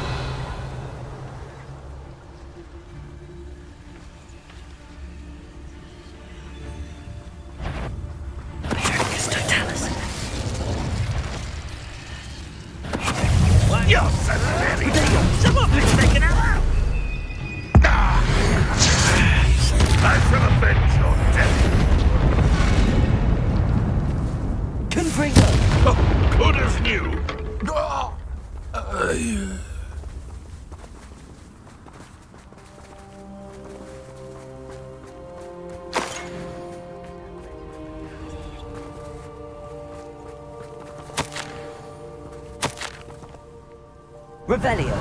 You're so very... Someone has taken out! I shall avenge your death! Revelio.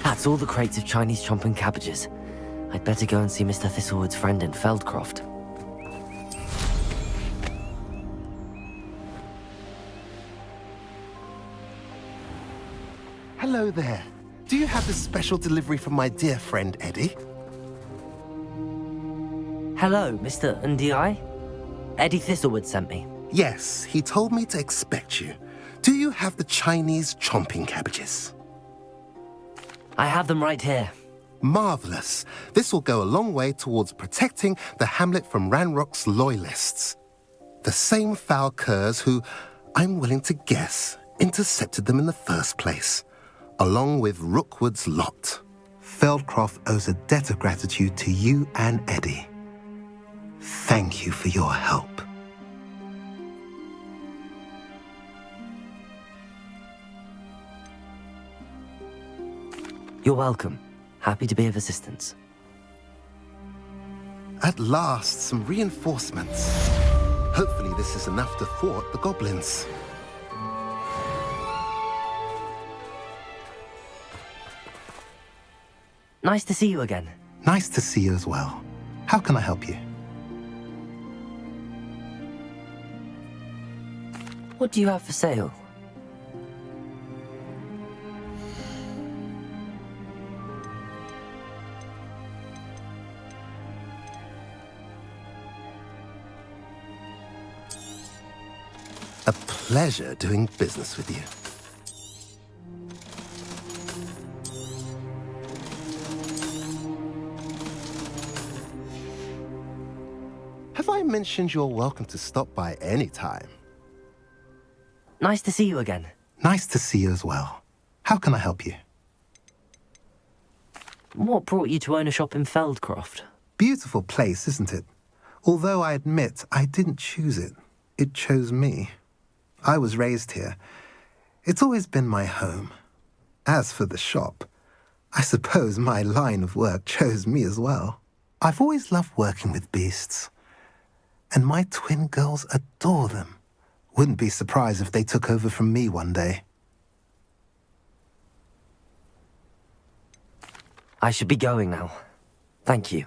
That's all the crates of Chinese chomping cabbages. I'd better go and see Mr. Thistlewood's friend in Feldcroft. Hello there. Do you have this special delivery from my dear friend Eddie? Hello, Mr. Ndi. Eddie Thistlewood sent me. Yes, he told me to expect you. Do you have the Chinese chomping cabbages? I have them right here. Marvelous. This will go a long way towards protecting the hamlet from Ranrock's loyalists. The same foul curs who, I'm willing to guess, intercepted them in the first place, along with Rookwood's lot. Feldcroft owes a debt of gratitude to you and Eddie. Thank you for your help. You're welcome. Happy to be of assistance. At last, some reinforcements. Hopefully this is enough to thwart the goblins. Nice to see you again. Nice to see you as well. How can I help you? What do you have for sale? A pleasure doing business with you. Have I mentioned you're welcome to stop by any time? Nice to see you again. Nice to see you as well. How can I help you? What brought you to own a shop in Feldcroft? Beautiful place, isn't it? Although I admit I didn't choose it. It chose me. I was raised here. It's always been my home. As for the shop, I suppose my line of work chose me as well. I've always loved working with beasts. And my twin girls adore them. Wouldn't be surprised if they took over from me one day. I should be going now. Thank you.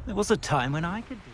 There was a time when I could do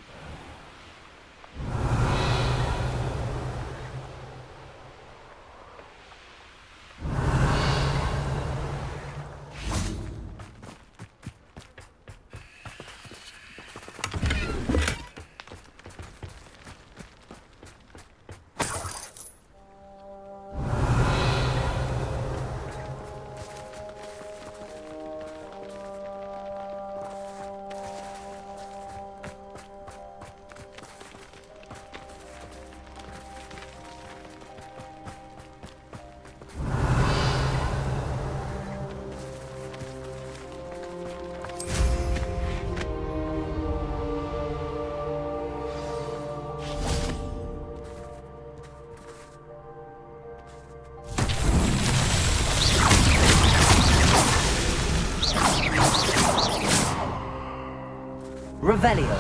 Revelio.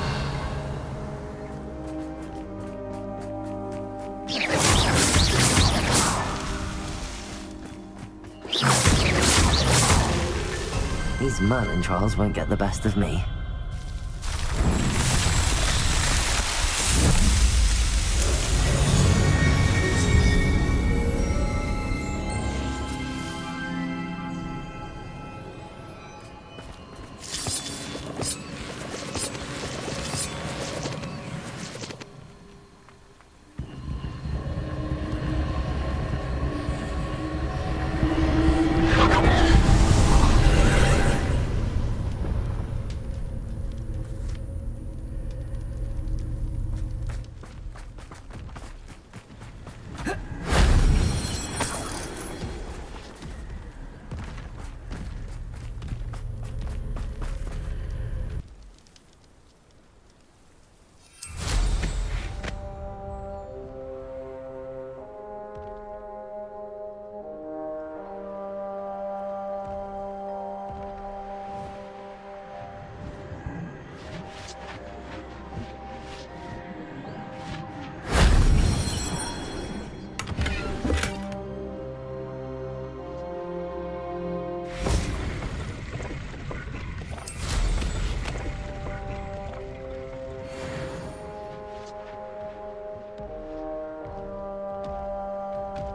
These Merlin trials won't get the best of me.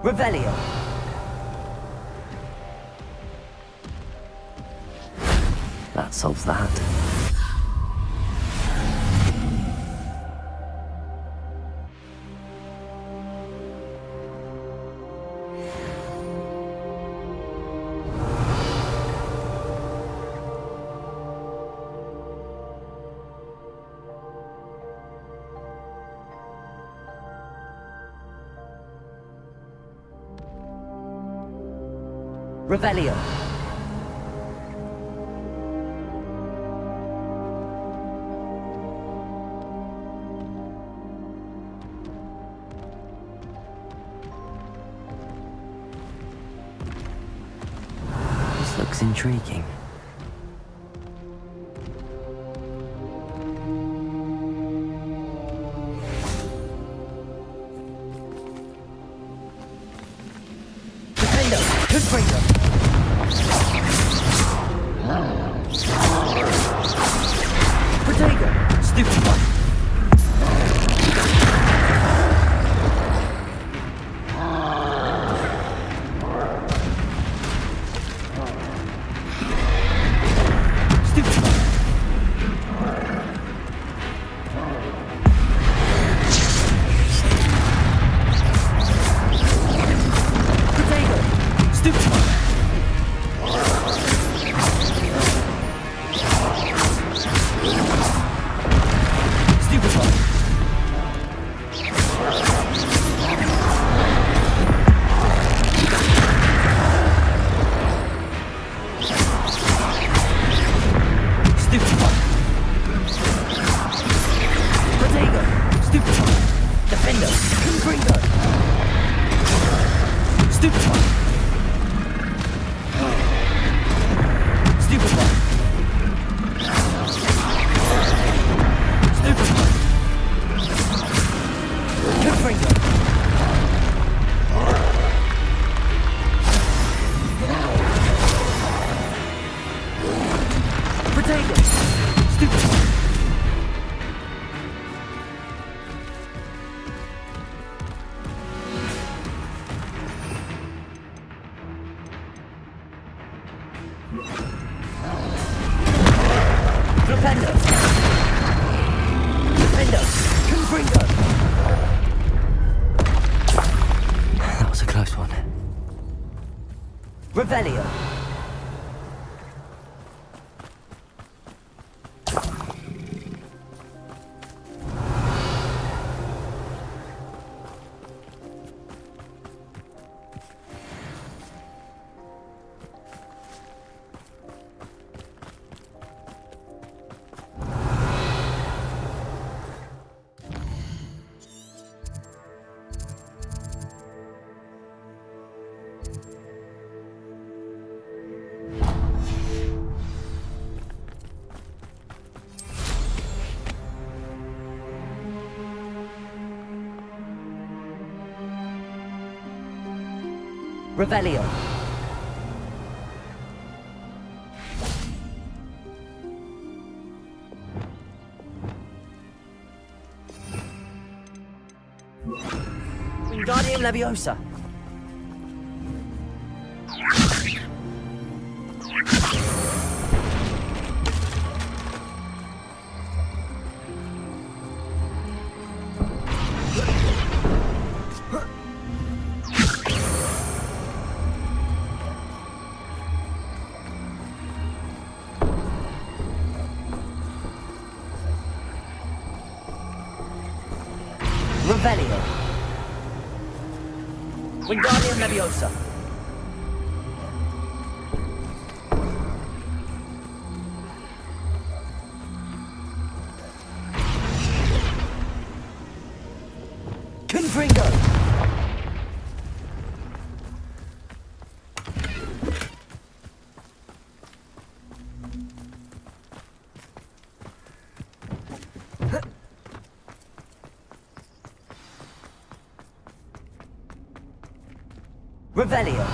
Revelio. That solves that. Revelio. This looks intriguing. That was a close one. Revelio. Revelio. Wingardium Leviosa. Revelio. Wingardium Leviosa. Confringo. Revelio.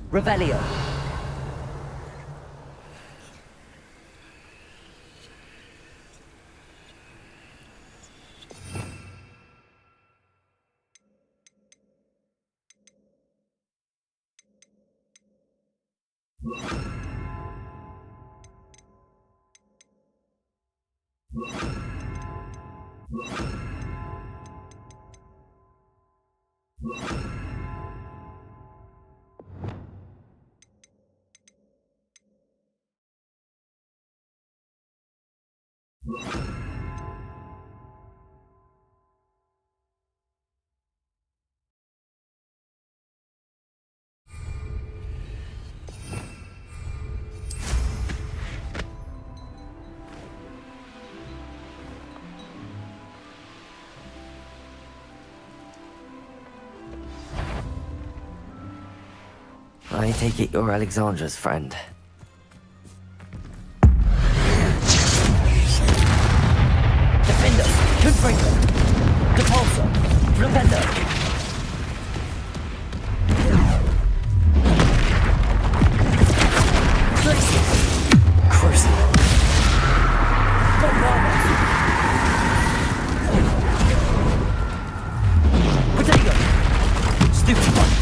Revelio. I take it you're Alexandra's friend. Defender, Confringo, Depulsor, Flipendo. Crucible. Potato. Stupid one.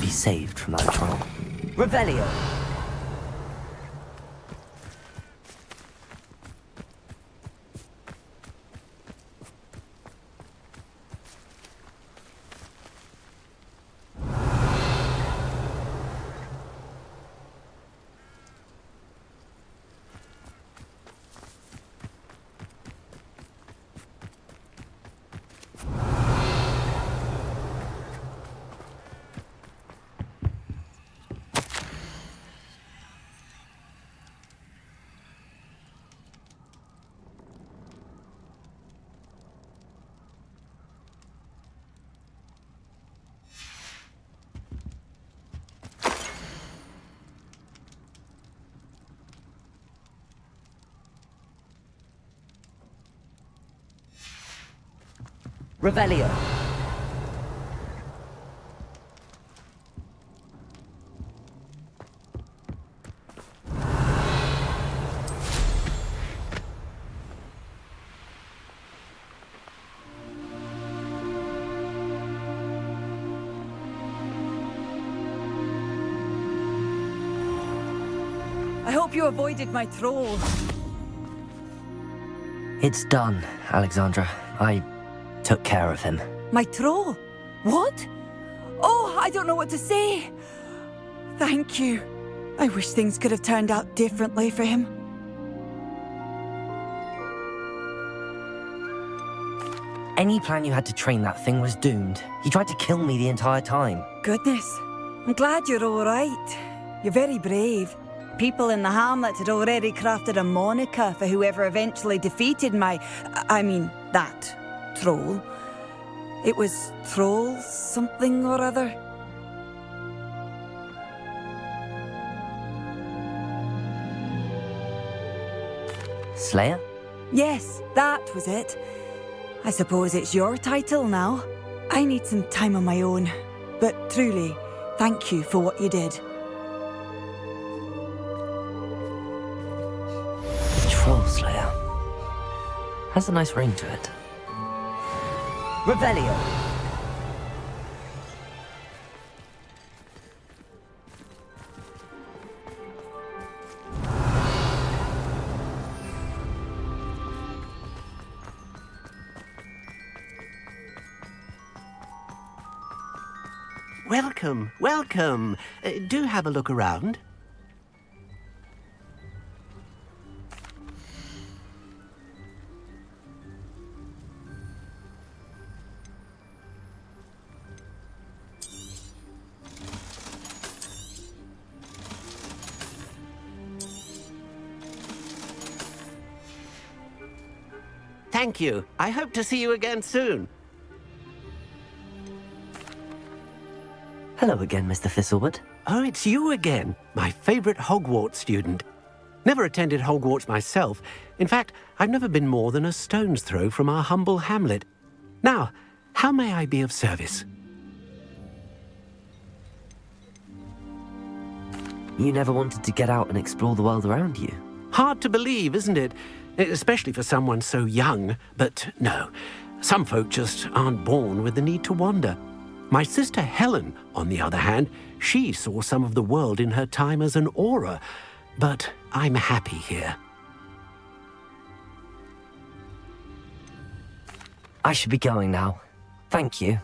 Saved from that troll. Revelio. Revelio. I hope you avoided my troll. It's done, Alexandra. I took care of him. My troll? What? Oh, I don't know what to say. Thank you. I wish things could have turned out differently for him. Any plan you had to train that thing was doomed. He tried to kill me the entire time. Goodness. I'm glad you're all right. You're very brave. People in the hamlet had already crafted a moniker for whoever eventually defeated that troll. It was Troll something or other. Slayer? Yes, that was it. I suppose it's your title now. I need some time on my own. But truly, thank you for what you did. Troll Slayer. Has a nice ring to it. Revelio. Welcome, welcome. Do have a look around. Thank you. I hope to see you again soon. Hello again, Mr. Thistlewood. Oh, it's you again, my favorite Hogwarts student. Never attended Hogwarts myself. In fact, I've never been more than a stone's throw from our humble hamlet. Now, how may I be of service? You never wanted to get out and explore the world around you? Hard to believe, isn't it? Especially for someone so young. But no, some folk just aren't born with the need to wander. My sister Helen, on the other hand, she saw some of the world in her time as an auror. But I'm happy here. I should be going now. Thank you.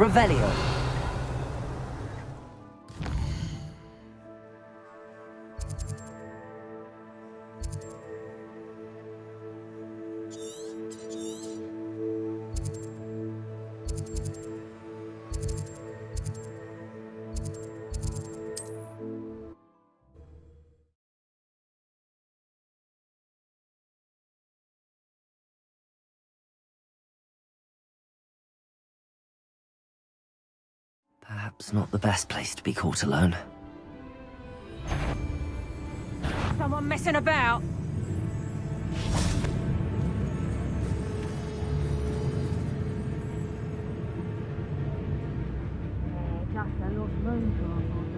Revelio. Perhaps not the best place to be caught alone. Someone messing about? Just a lost moon drop on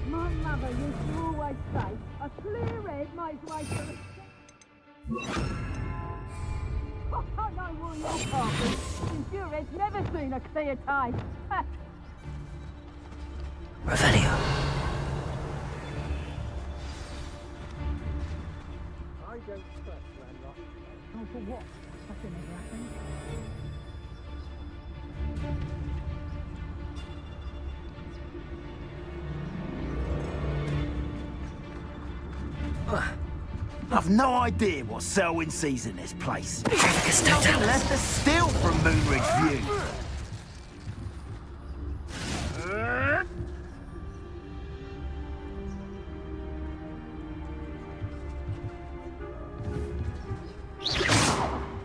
My mother used to always say, a clear head makes way for a... I know all your parties, since your head's never seen a clear taste. Revelio. I don't trust Landlocked. Oh, for what? Nothing ever happened. I've no idea what Selwyn sees in this place. Nothing left to steal from Moonridge View.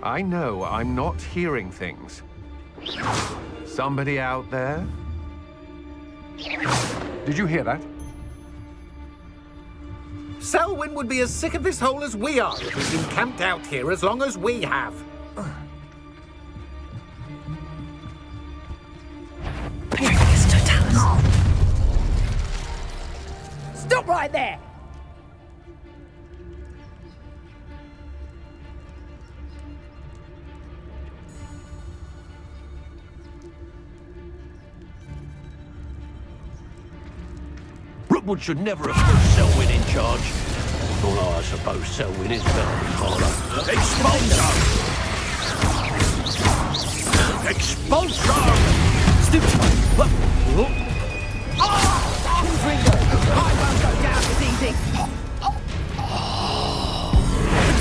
I know I'm not hearing things. Somebody out there? Did you hear that? Selwyn would be as sick of this hole as we are if he's been camped out here as long as we have. Stop right there! Rookwood should never have put Selwyn in charge. Although I suppose Selwyn is better than Carter. Expulsor! Expulsor! Stupid! What? I won't go down as easy.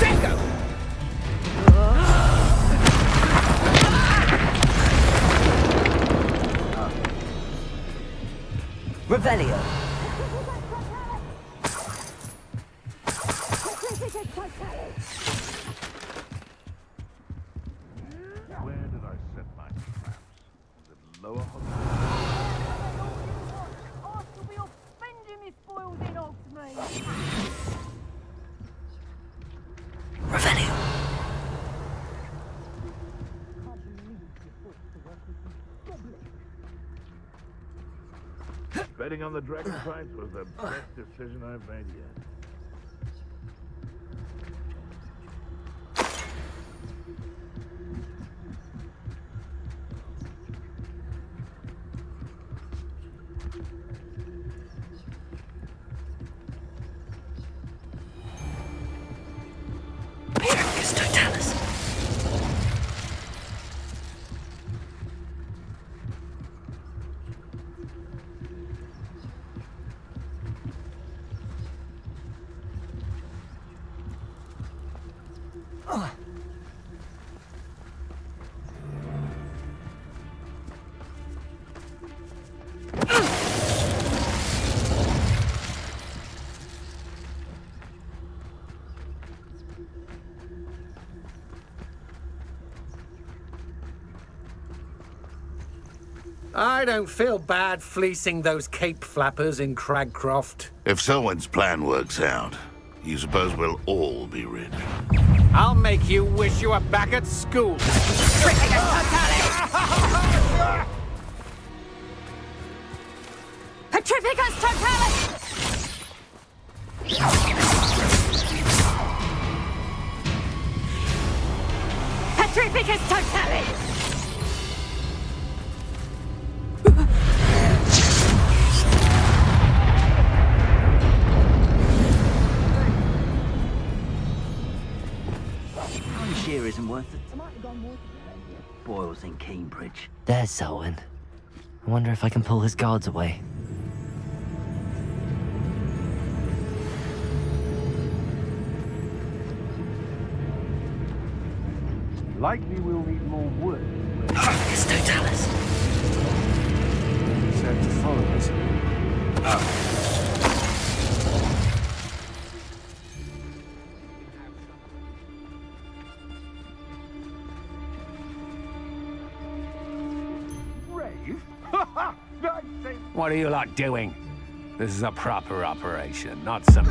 Potato! Revelio. Where did I set my traps? Was it lower Hogwarts? I shall be offending this spoiled in of me. Revelio. Betting on the dragon fight was the best decision I've made yet. I don't feel bad fleecing those cape flappers in Cragcroft. If Selwyn's plan works out, you suppose we'll all be rich? I'll make you wish you were back at school. Petrificus Totalis! Petrificus Totalis! Sheer isn't worth it. Boyle's in Cambridge. There's Selwyn. I wonder if I can pull his guards away. Likely we'll need more wood. It's Totalis. Said to follow us. What are you lot doing? This is a proper operation, not some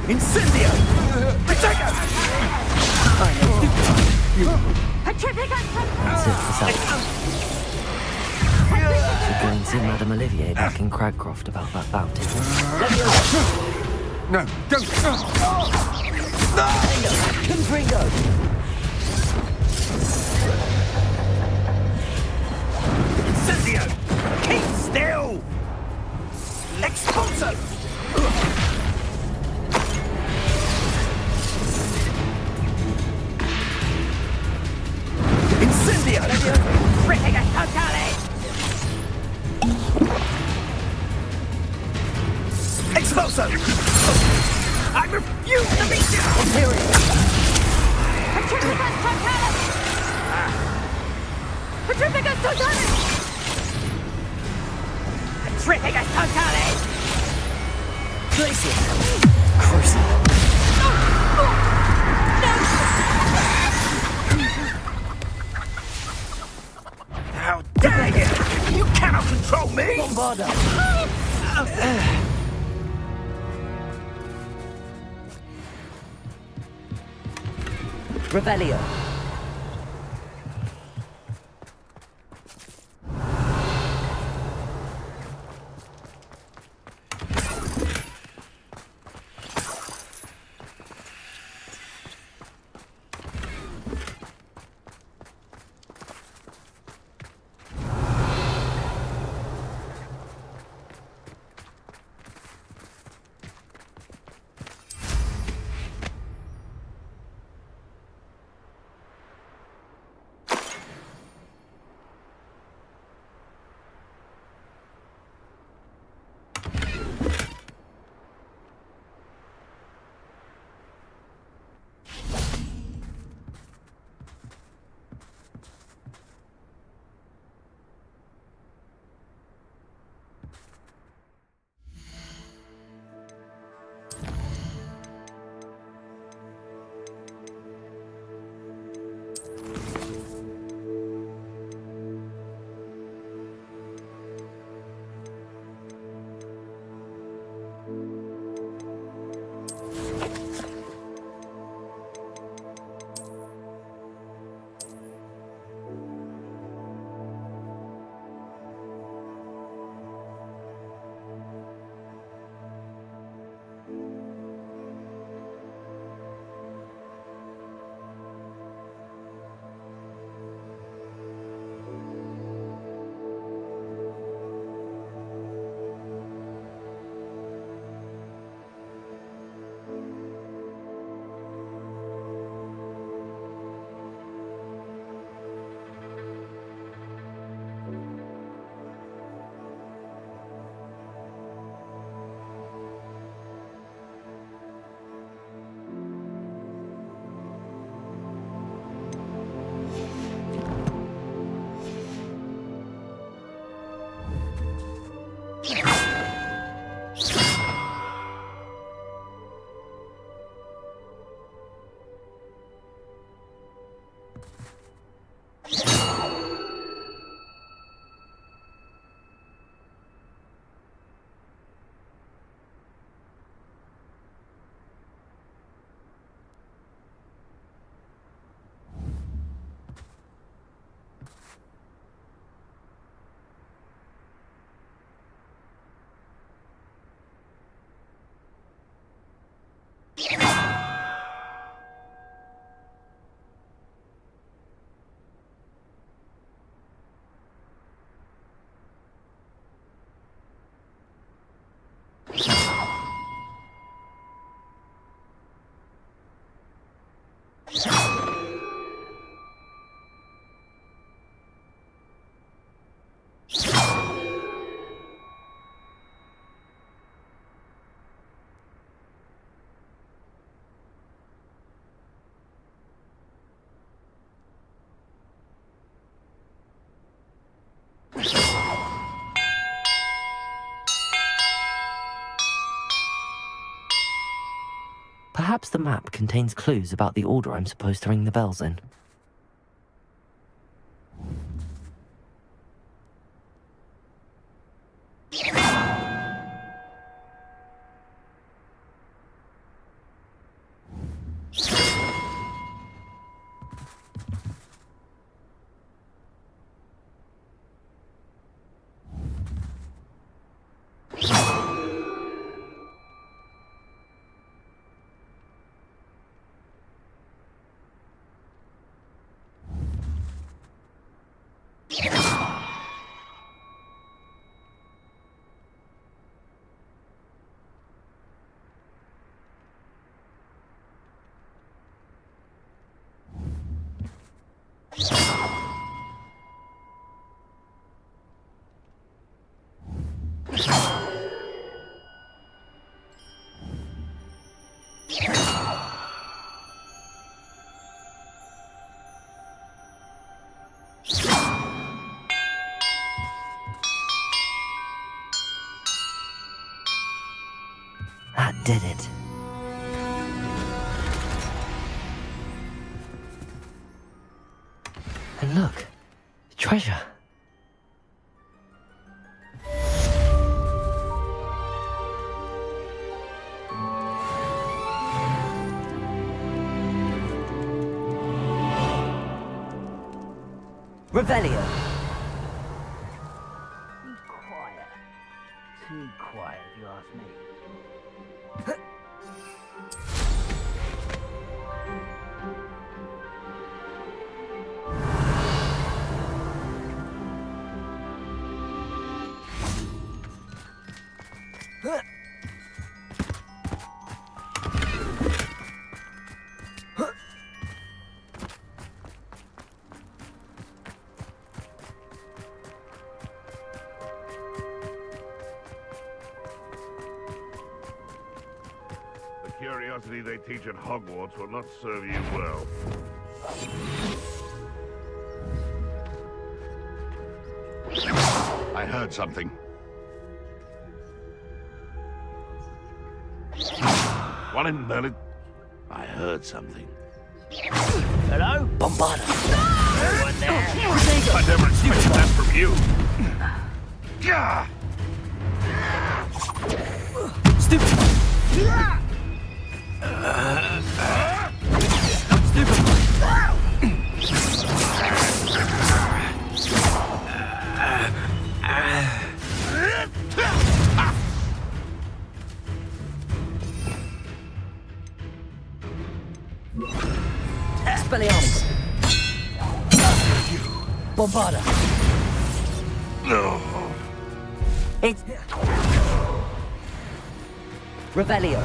Incendio! Protect us! That's it for Selwyn. Should go and see Madame Olivier back in Cragcroft about that bounty. No, don't! Confringo! Incendio! Keep still! Expulso! Incendio! Rifiga Totale! Expulso! I refuse to be down! Imperial! Petrificus Totalis! Petrificus Totalis! Petrificus Totalis! Glacier! Crucible! How dare you! You cannot control me! Bombarda! Revelio. Perhaps the map contains clues about the order I'm supposed to ring the bells in. That did it. And look, treasure. Revelio. Quiet. Too quiet, if you ask me. The curiosity they teach at Hogwarts will not serve you well. I heard something. One in Merlin. I heard something. Hello? Bombarda. Anyone there? I never expected that from you. Gah! Stupid. Expelliarmus. Bombarda. No. It's Revelio.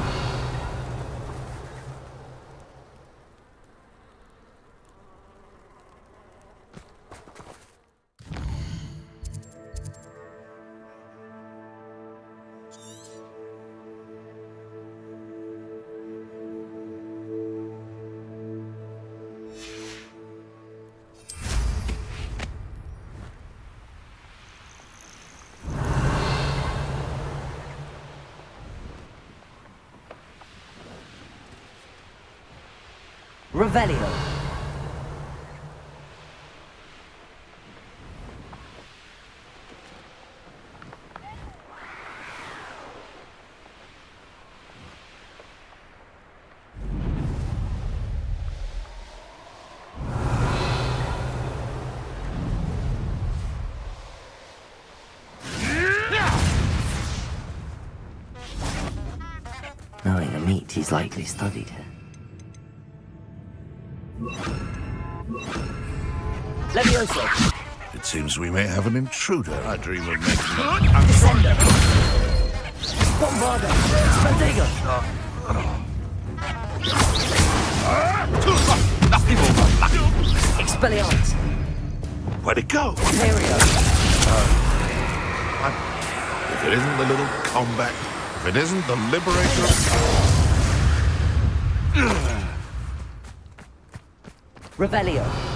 Revelio. Knowing the meat, he's likely studied it. Levioso! It seems we may have an intruder. I dream of making Descender! Bombarda! Stratego! Expelliarmus! Where'd it go? Imperio! If it isn't the little combat, if it isn't the liberator Revelio.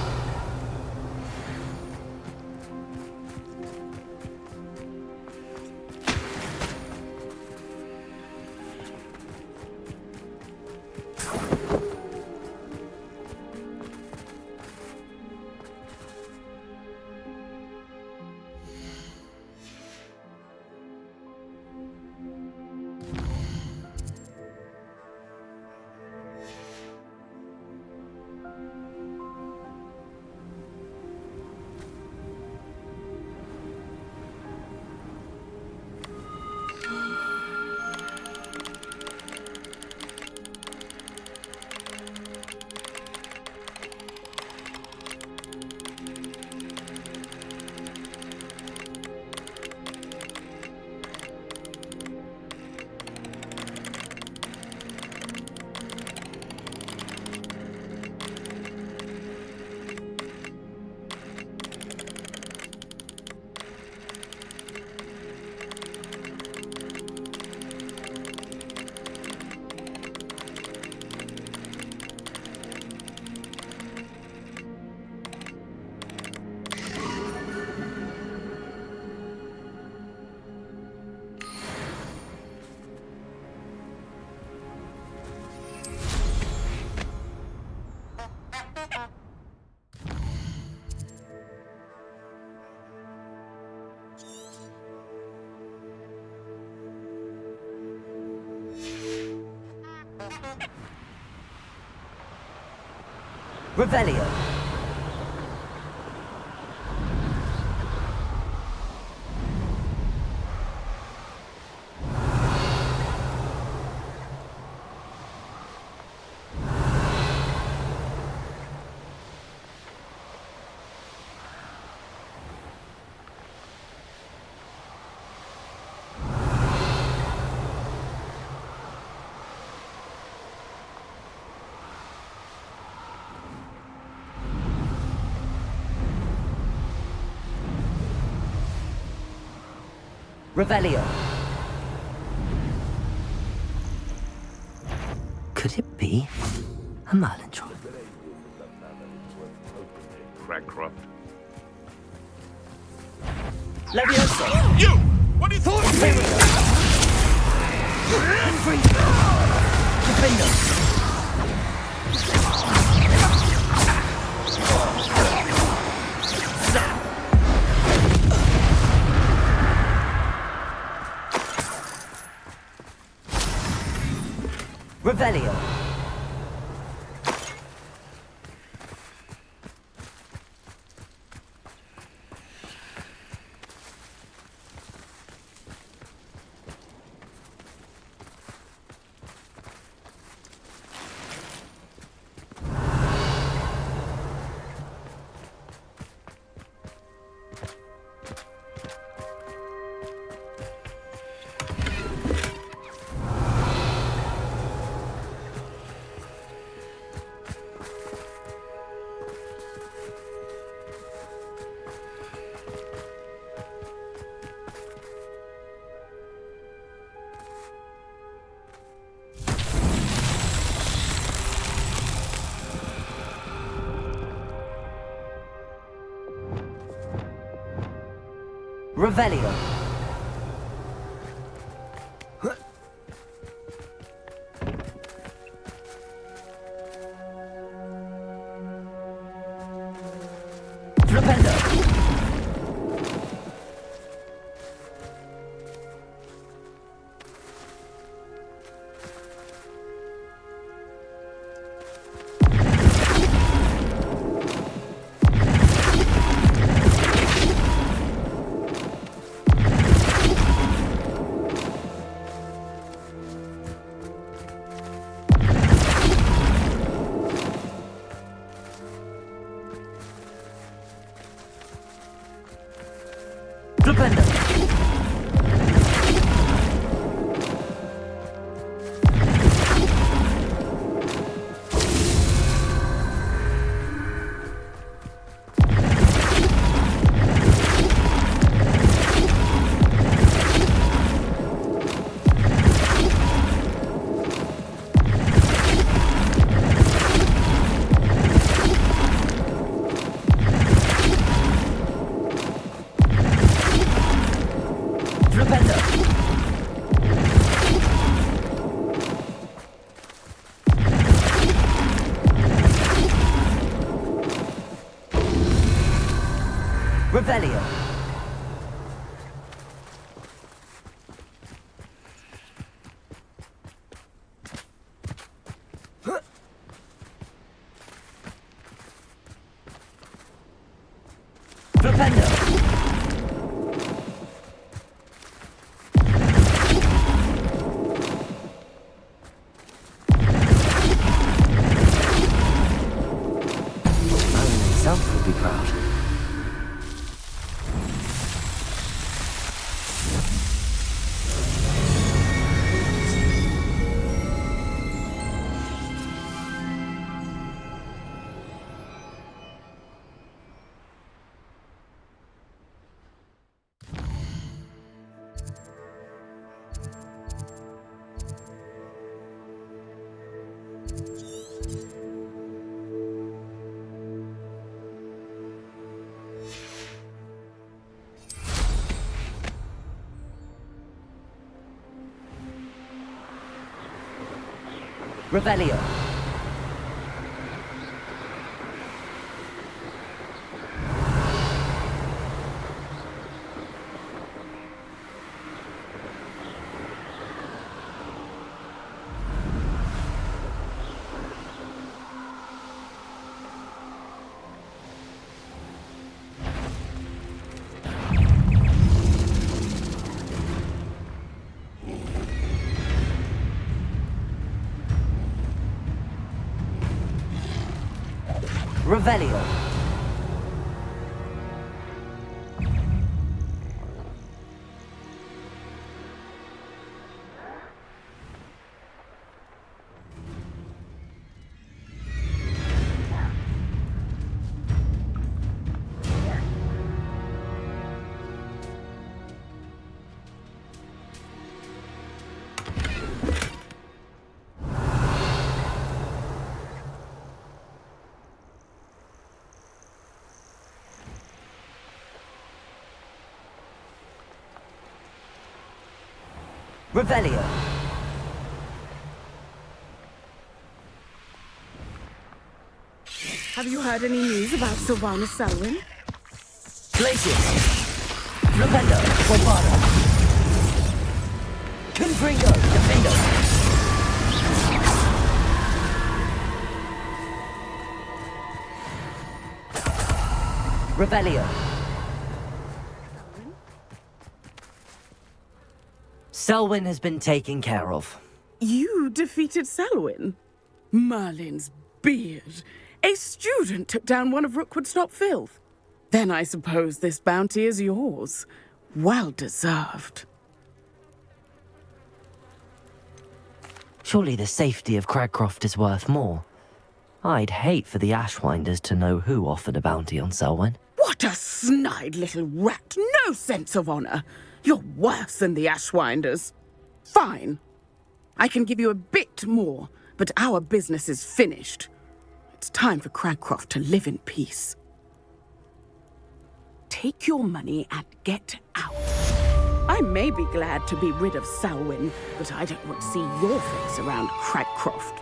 Revelio. Revelio. Could it be a Malintron? Crackcroft. Levioso! You! What do you think? Defender! Revelio. Revelio. Revelio. Revelio. Revelio. Revelio. Have you heard any news about Sylvanas Selwyn? Glacius. Flipendo. Bombado. Confringo. Defendo. Revelio. Selwyn has been taken care of. You defeated Selwyn? Merlin's beard. A student took down one of Rookwood's top filth. Then I suppose this bounty is yours. Well deserved. Surely the safety of Cragcroft is worth more. I'd hate for the Ashwinders to know who offered a bounty on Selwyn. What a snide little rat! No sense of honor! You're worse than the Ashwinders. Fine. I can give you a bit more, but our business is finished. It's time for Cragcroft to live in peace. Take your money and get out. I may be glad to be rid of Selwyn, but I don't want to see your face around Cragcroft.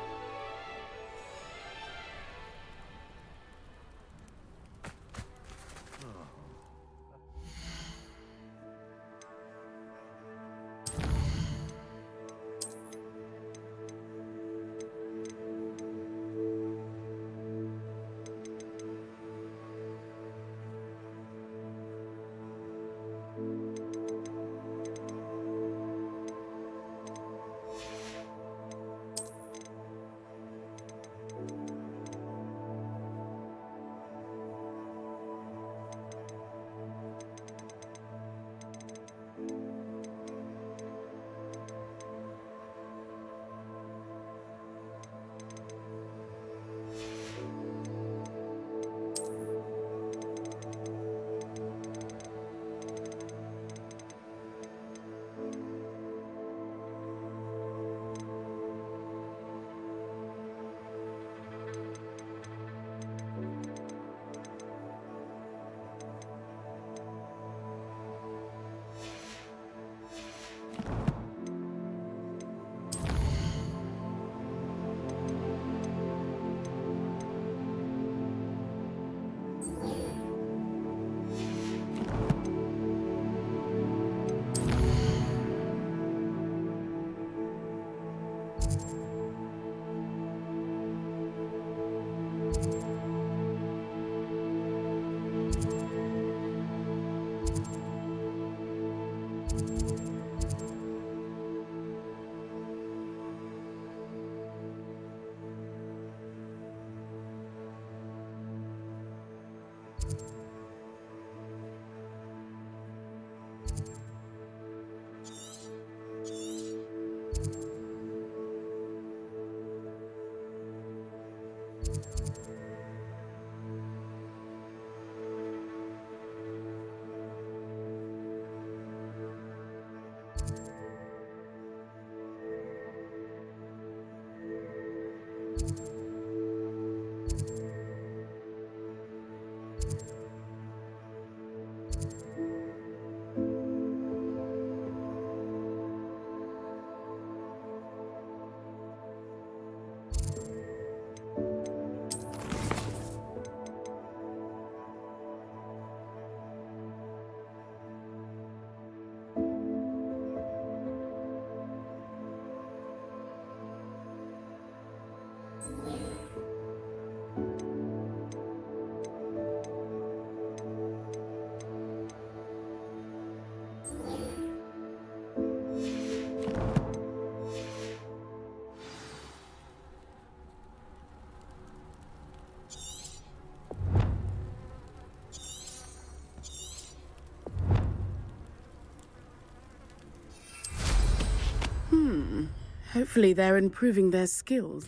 Hopefully they're improving their skills.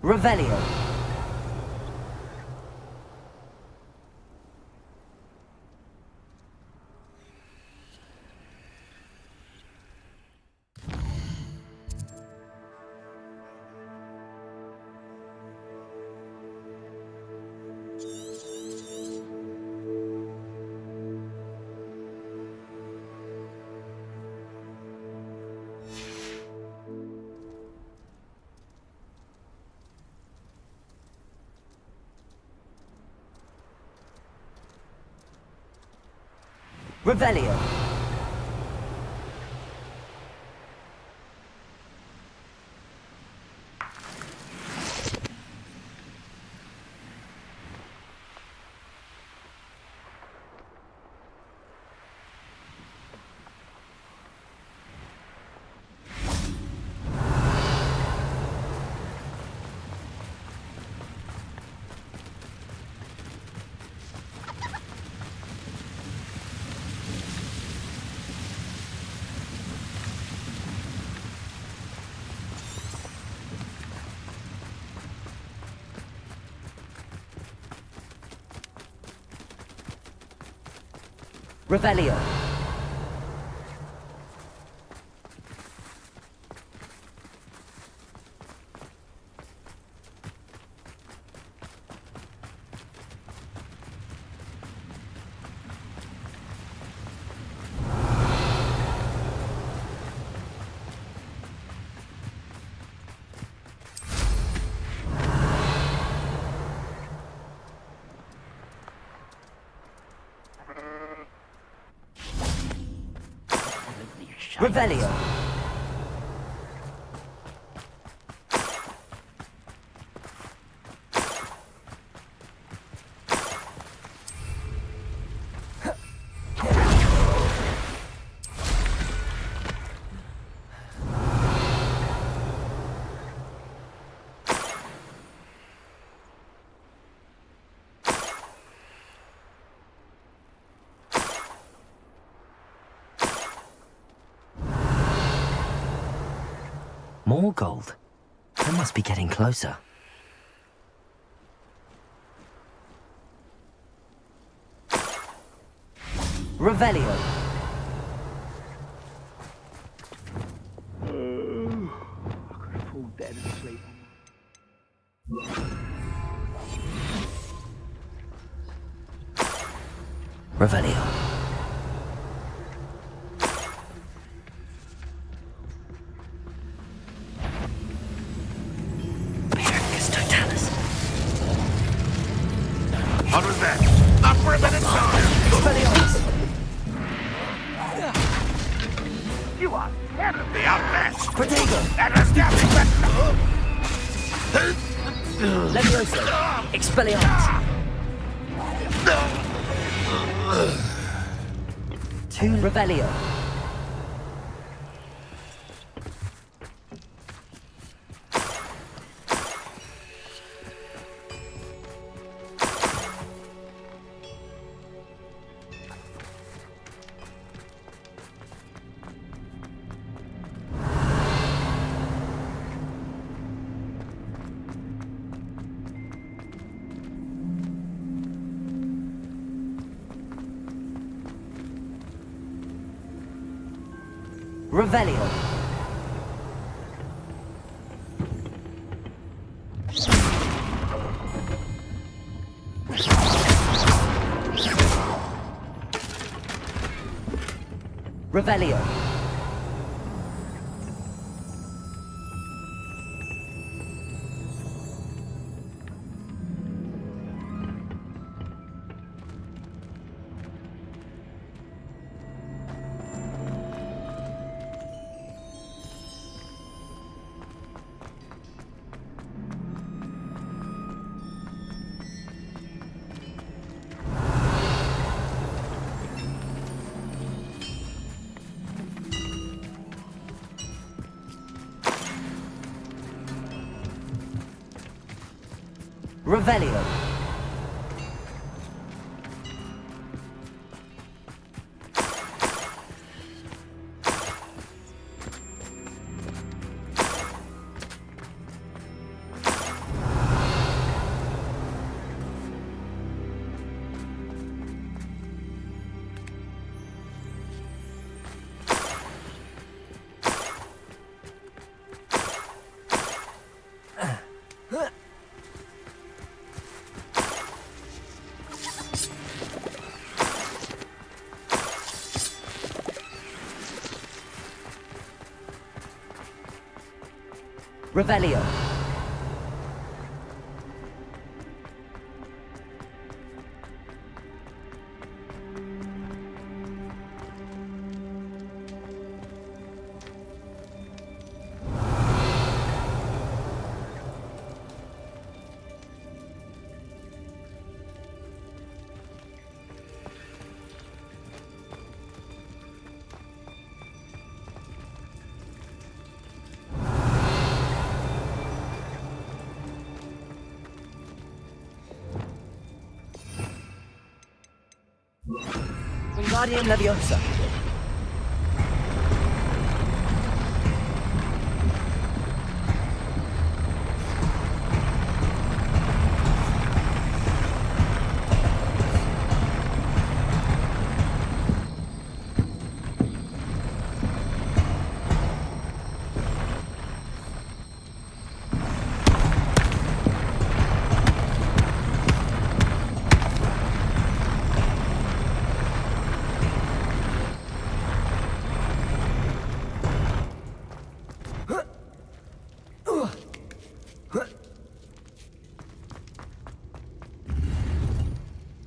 Revelio. Revelio. Revelio. Revelio. More gold? They must be getting closer. Revelio. I could fall dead asleep. Revelio. On with that! Up for a minute, You are terribly outmatched! Protego! And a stabbing Levioso! Expelliarmus! Two Revelio. Revelio. Revelio. Revelio. Revelio. Wingardium Leviosa.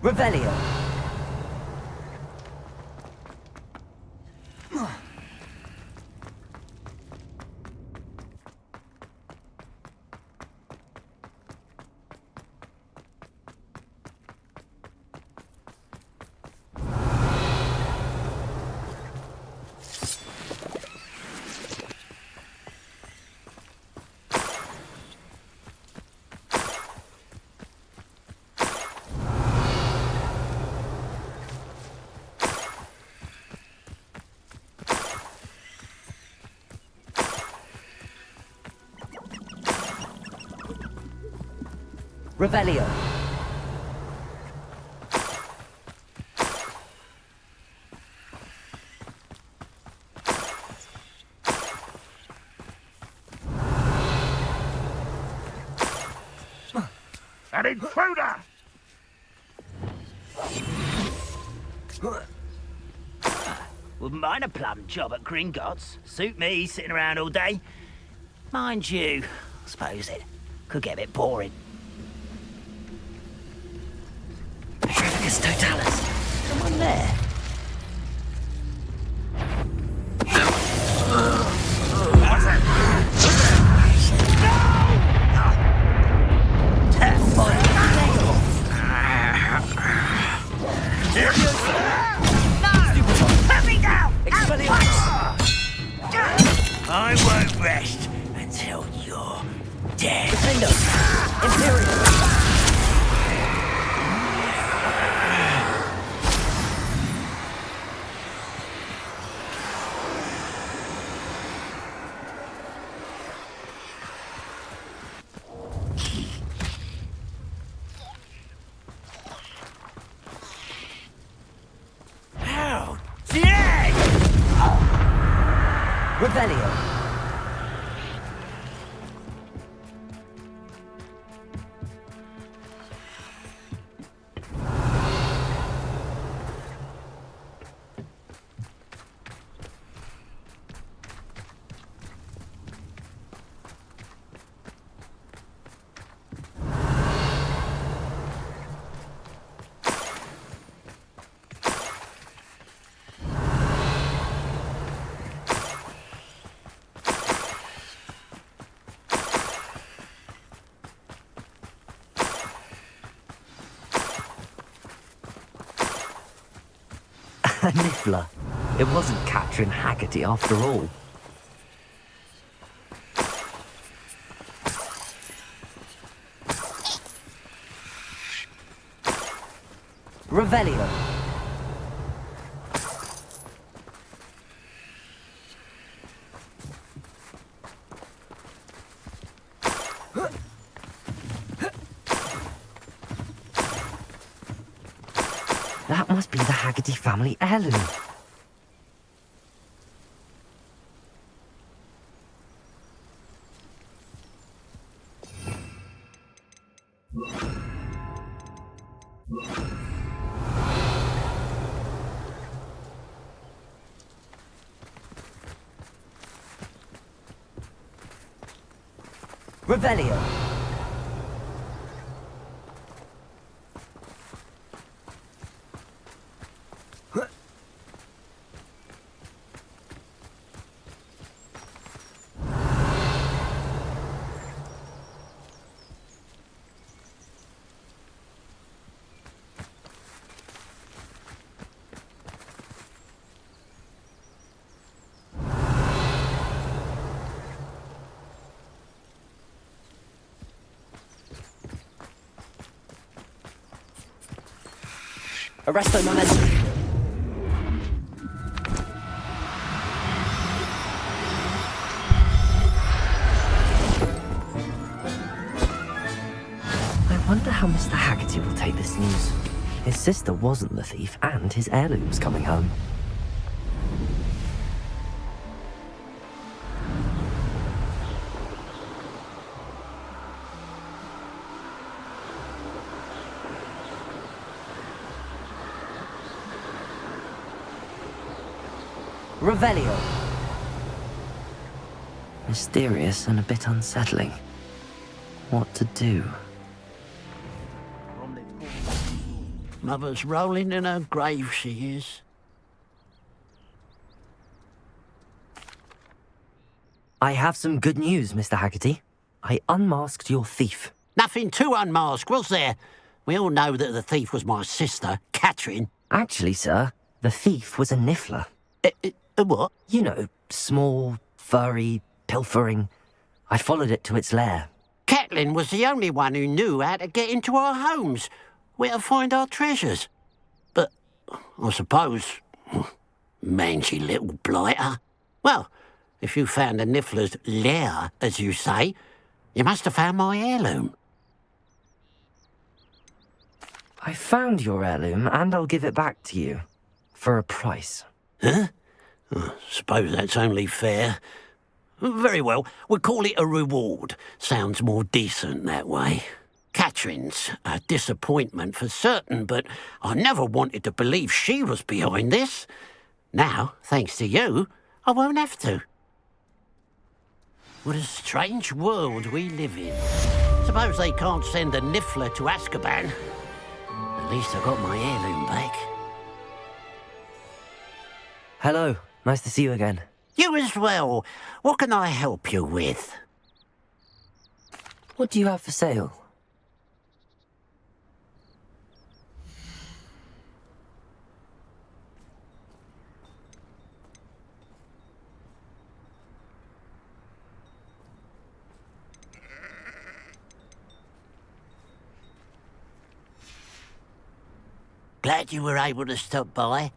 Revelio. Revelio. An intruder! Wouldn't mind a plum job at Gringotts. Suit me, sitting around all day. Mind you, I suppose it could get a bit boring. Petrificus Totalis. Someone there? I won't rest until you're dead. Revelio. A niffler. It wasn't Catherine Haggerty after all. Revelio. That must be the Haggerty family heirloom. Revelio. Arresto momentum. I wonder how Mr. Haggerty will take this news. His sister wasn't the thief, and his heirloom's coming home. Revelio. Mysterious and a bit unsettling. What to do? Mother's rolling in her grave, she is. I have some good news, Mr. Haggerty. I unmasked your thief. Nothing to unmask, was there? We all know that the thief was my sister, Catherine. Actually, sir, the thief was a niffler. What? You know, small, furry, pilfering. I followed it to its lair. Catelyn was the only one who knew how to get into our homes, where to find our treasures. But, I suppose, mangy little blighter. Well, if you found the niffler's lair, as you say, you must have found my heirloom. I found your heirloom, and I'll give it back to you. For a price. Huh? I suppose that's only fair. Very well, we'll call it a reward. Sounds more decent that way. Catherine's a disappointment for certain, but I never wanted to believe she was behind this. Now, thanks to you, I won't have to. What a strange world we live in. Suppose they can't send a niffler to Azkaban. At least I got my heirloom back. Hello. Nice to see you again. You as well. What can I help you with? What do you have for sale? Glad you were able to stop by.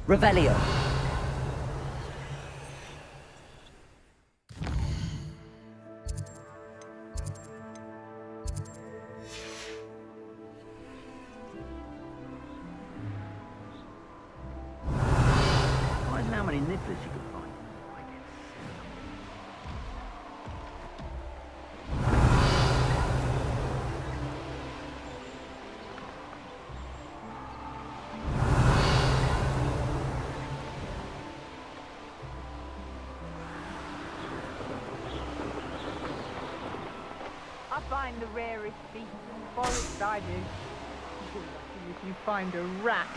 Revelio. Imagine how many nippers you could find. I find the rarest beasts in the forest, I do. You're lucky if you find a rat.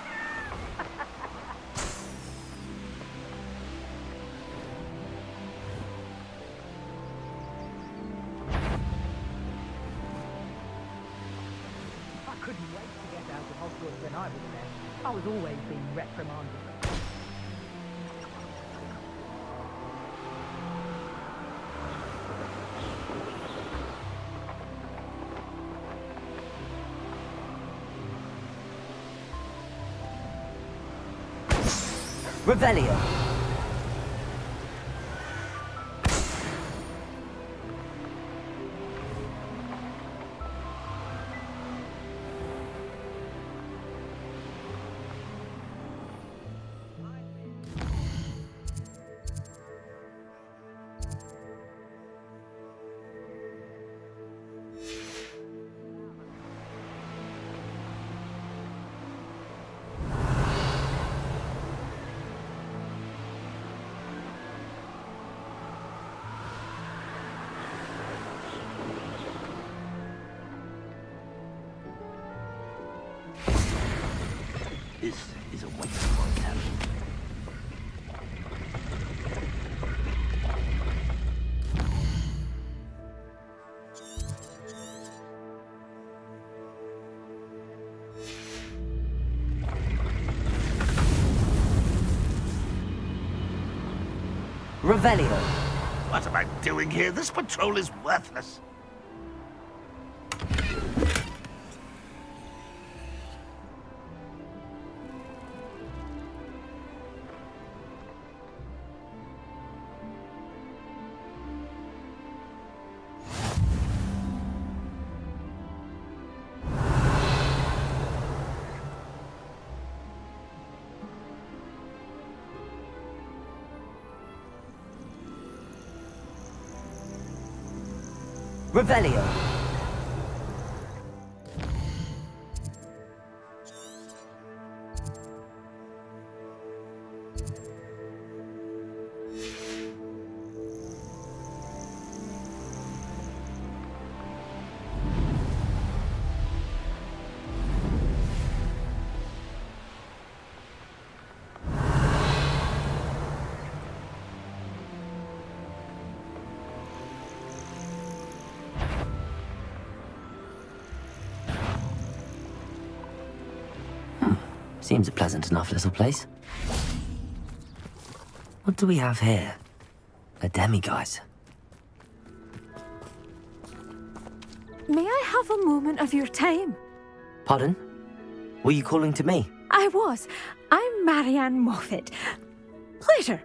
I couldn't wait to get out of Hogwarts when I was there. I was always being reprimanded. Revelio. This is a waste of my talent. Revelio. What am I doing here? This patrol is worthless. Revelio. Seems a pleasant enough little place. What do we have here? A demiguise. May I have a moment of your time? Pardon? Were you calling to me? I was. I'm Marianne Moffat. Pleasure.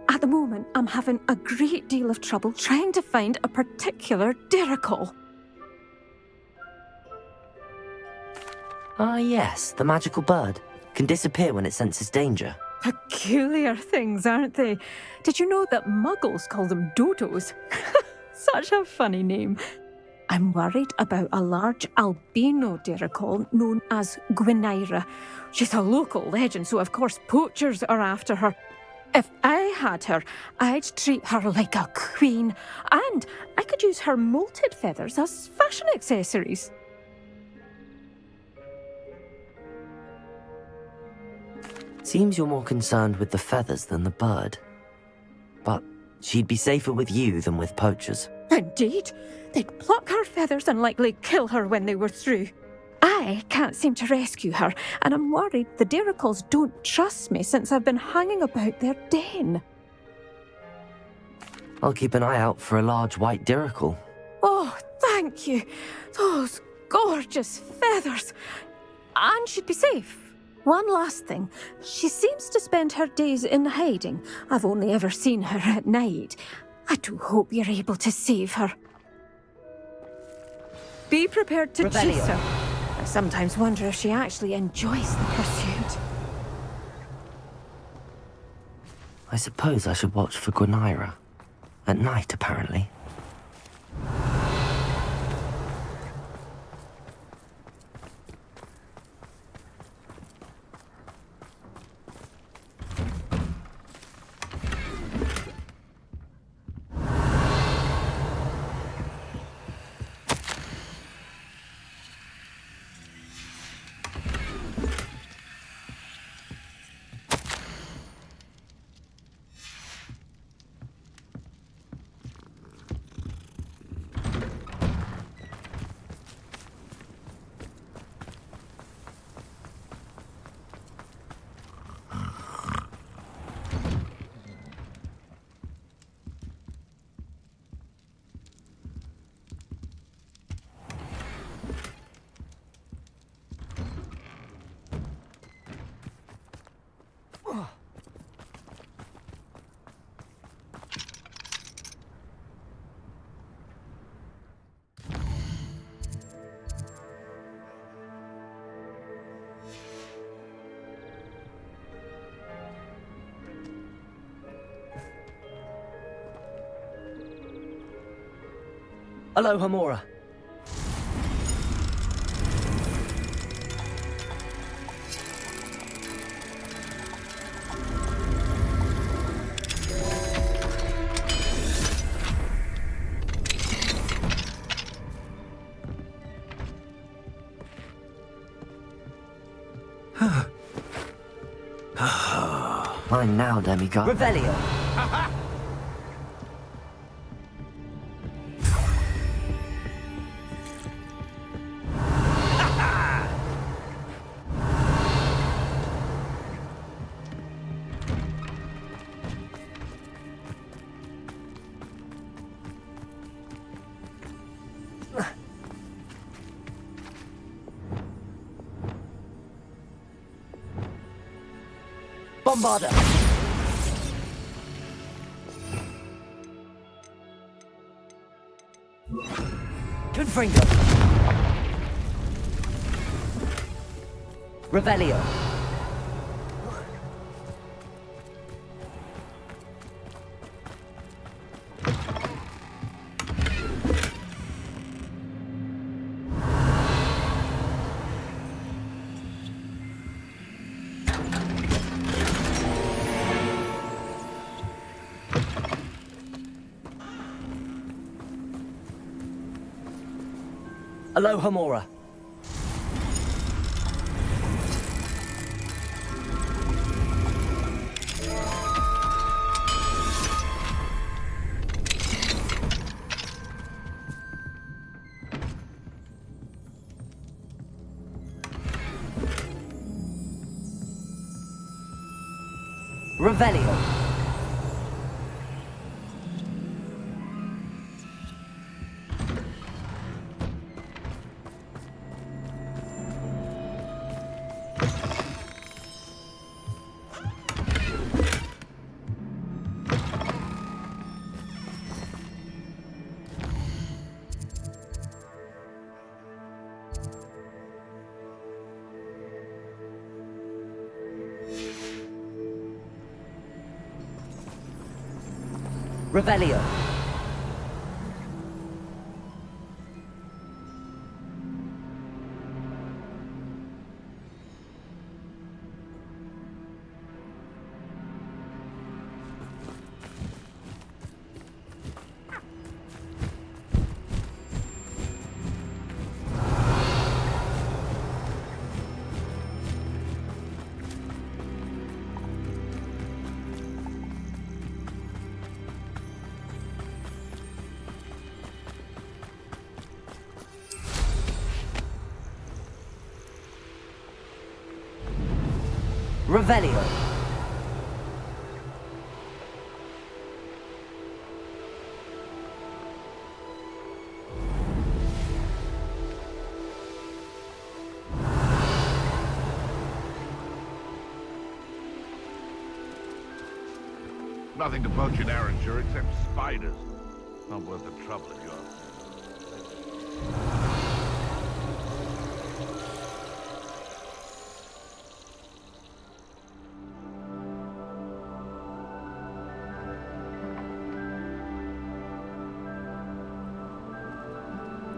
At the moment, I'm having a great deal of trouble trying to find a particular dirical. Ah, yes, the magical bird. Can disappear when it senses danger. Peculiar things, aren't they? Did you know that muggles call them dodos? Such a funny name. I'm worried about a large albino dirical known as Gwynaira. She's a local legend, so of course poachers are after her. If I had her, I'd treat her like a queen, and I could use her molted feathers as fashion accessories. Seems you're more concerned with the feathers than the bird. But she'd be safer with you than with poachers. Indeed. They'd pluck her feathers and likely kill her when they were through. I can't seem to rescue her, and I'm worried the Diricles don't trust me since I've been hanging about their den. I'll keep an eye out for a large white Diricle. Oh, thank you. Those gorgeous feathers. And she'd be safe. One last thing. She seems to spend her days in hiding. I've only ever seen her at night. I do hope you're able to save her. Be prepared to chase her. I sometimes wonder if she actually enjoys the pursuit. I suppose I should watch for Gwynaira. At night, apparently. Hello, Hamora. Mine now, demigod. Revelio. Bombarder. Confringo. Revelio. Hello, Hamora. Revelio. Revelio. Revelio. Nothing to poach in Arranger except spiders. Not worth the trouble if you ask me.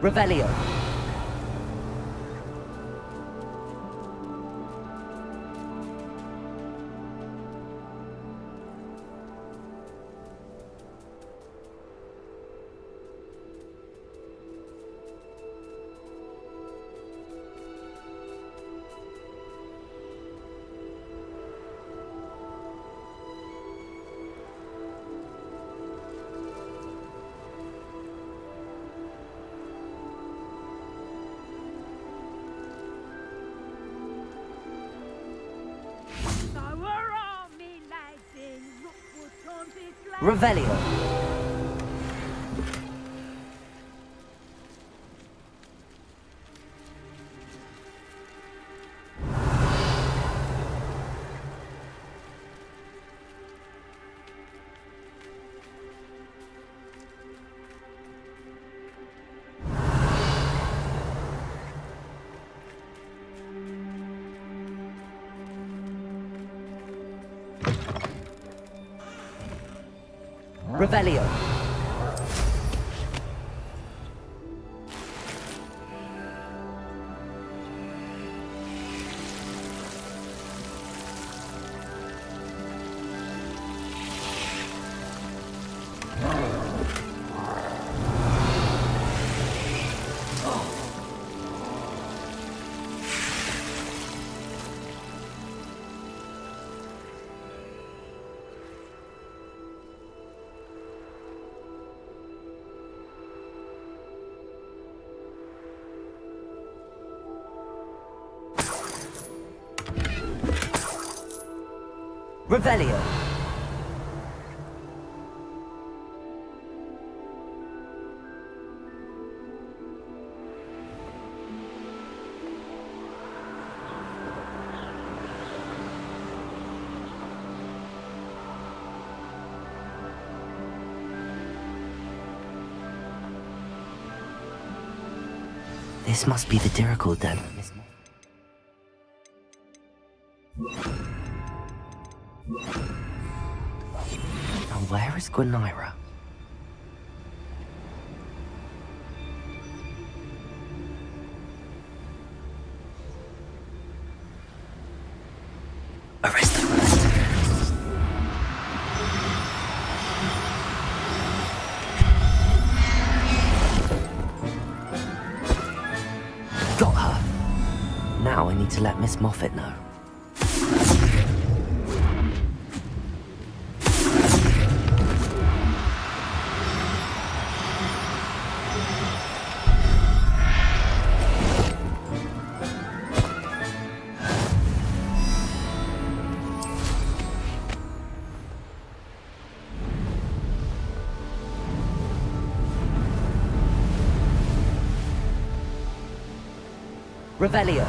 Revelio. Revelio. Revelio. Revelio. This must be the Dirical Den. And where is Gwenira? Arrest the rest. Got her. Now I need to let Miss Moffat know. Revelio.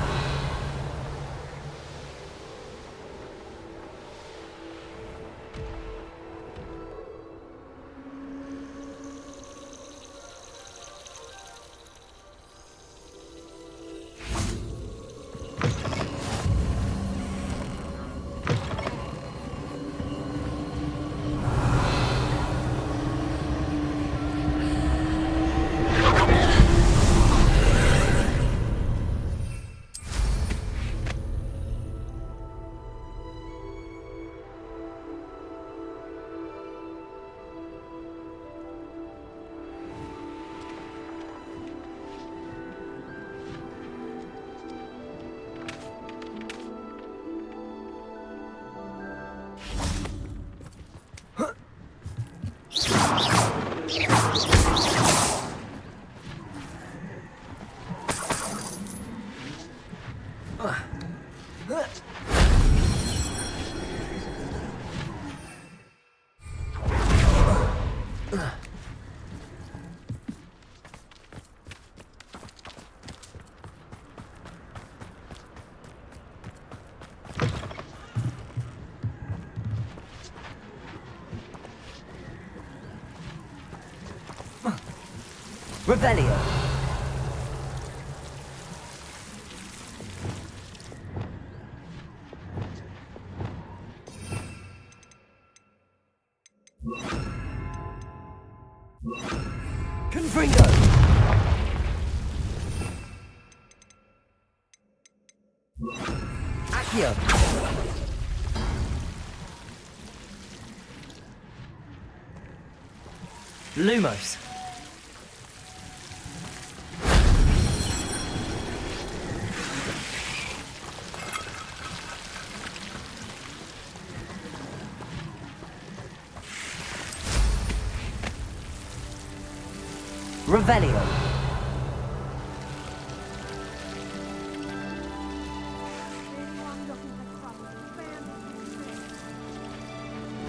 Revelio. Confringo. Accio. Lumos. Revelio.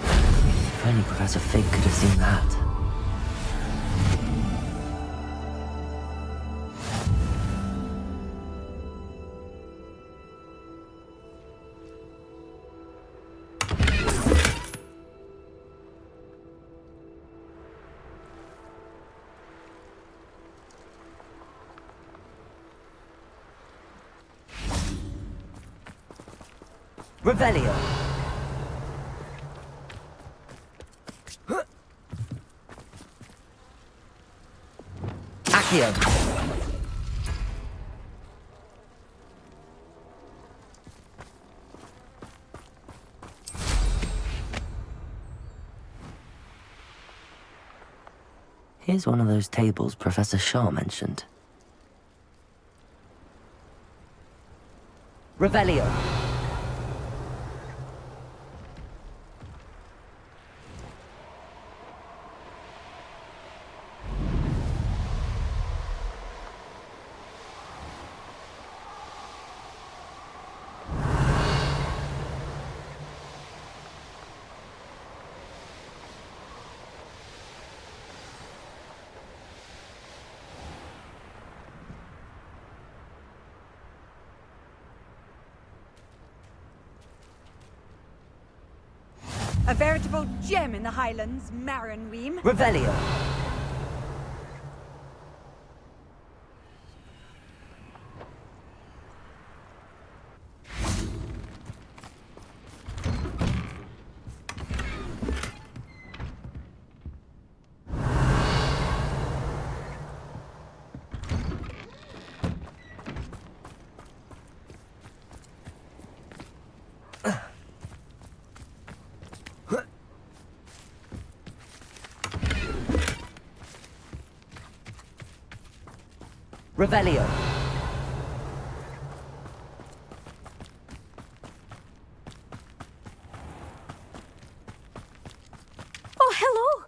If only Professor Fig could have seen that. Revelio. Accio. Here's one of those tables Professor Shaw mentioned. Revelio. A veritable gem in the Highlands, Marinweem. Revelio. Revelio. Oh, hello.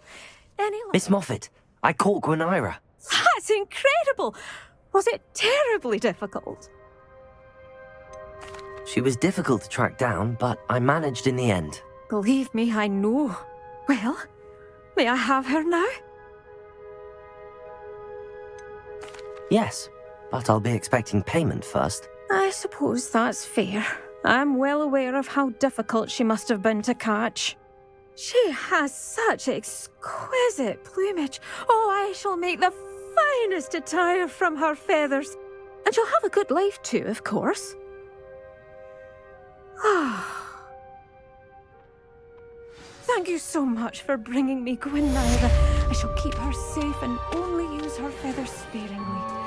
Any luck? Miss Moffat, I caught Gwenira. That's incredible. Was it terribly difficult? She was difficult to track down, but I managed in the end. Believe me, I know. Well, may I have her now? Yes, but I'll be expecting payment first. I suppose that's fair. I'm well aware of how difficult she must have been to catch. She has such exquisite plumage. Oh, I shall make the finest attire from her feathers. And she'll have a good life too, of course. Ah. Thank you so much for bringing me Gwenira. I shall keep her safe and only use her feathers sparingly.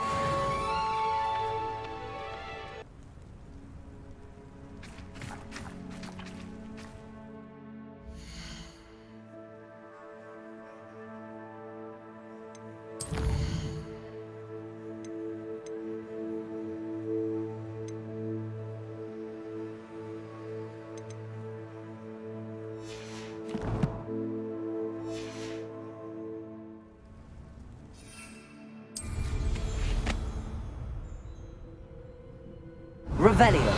Revelio.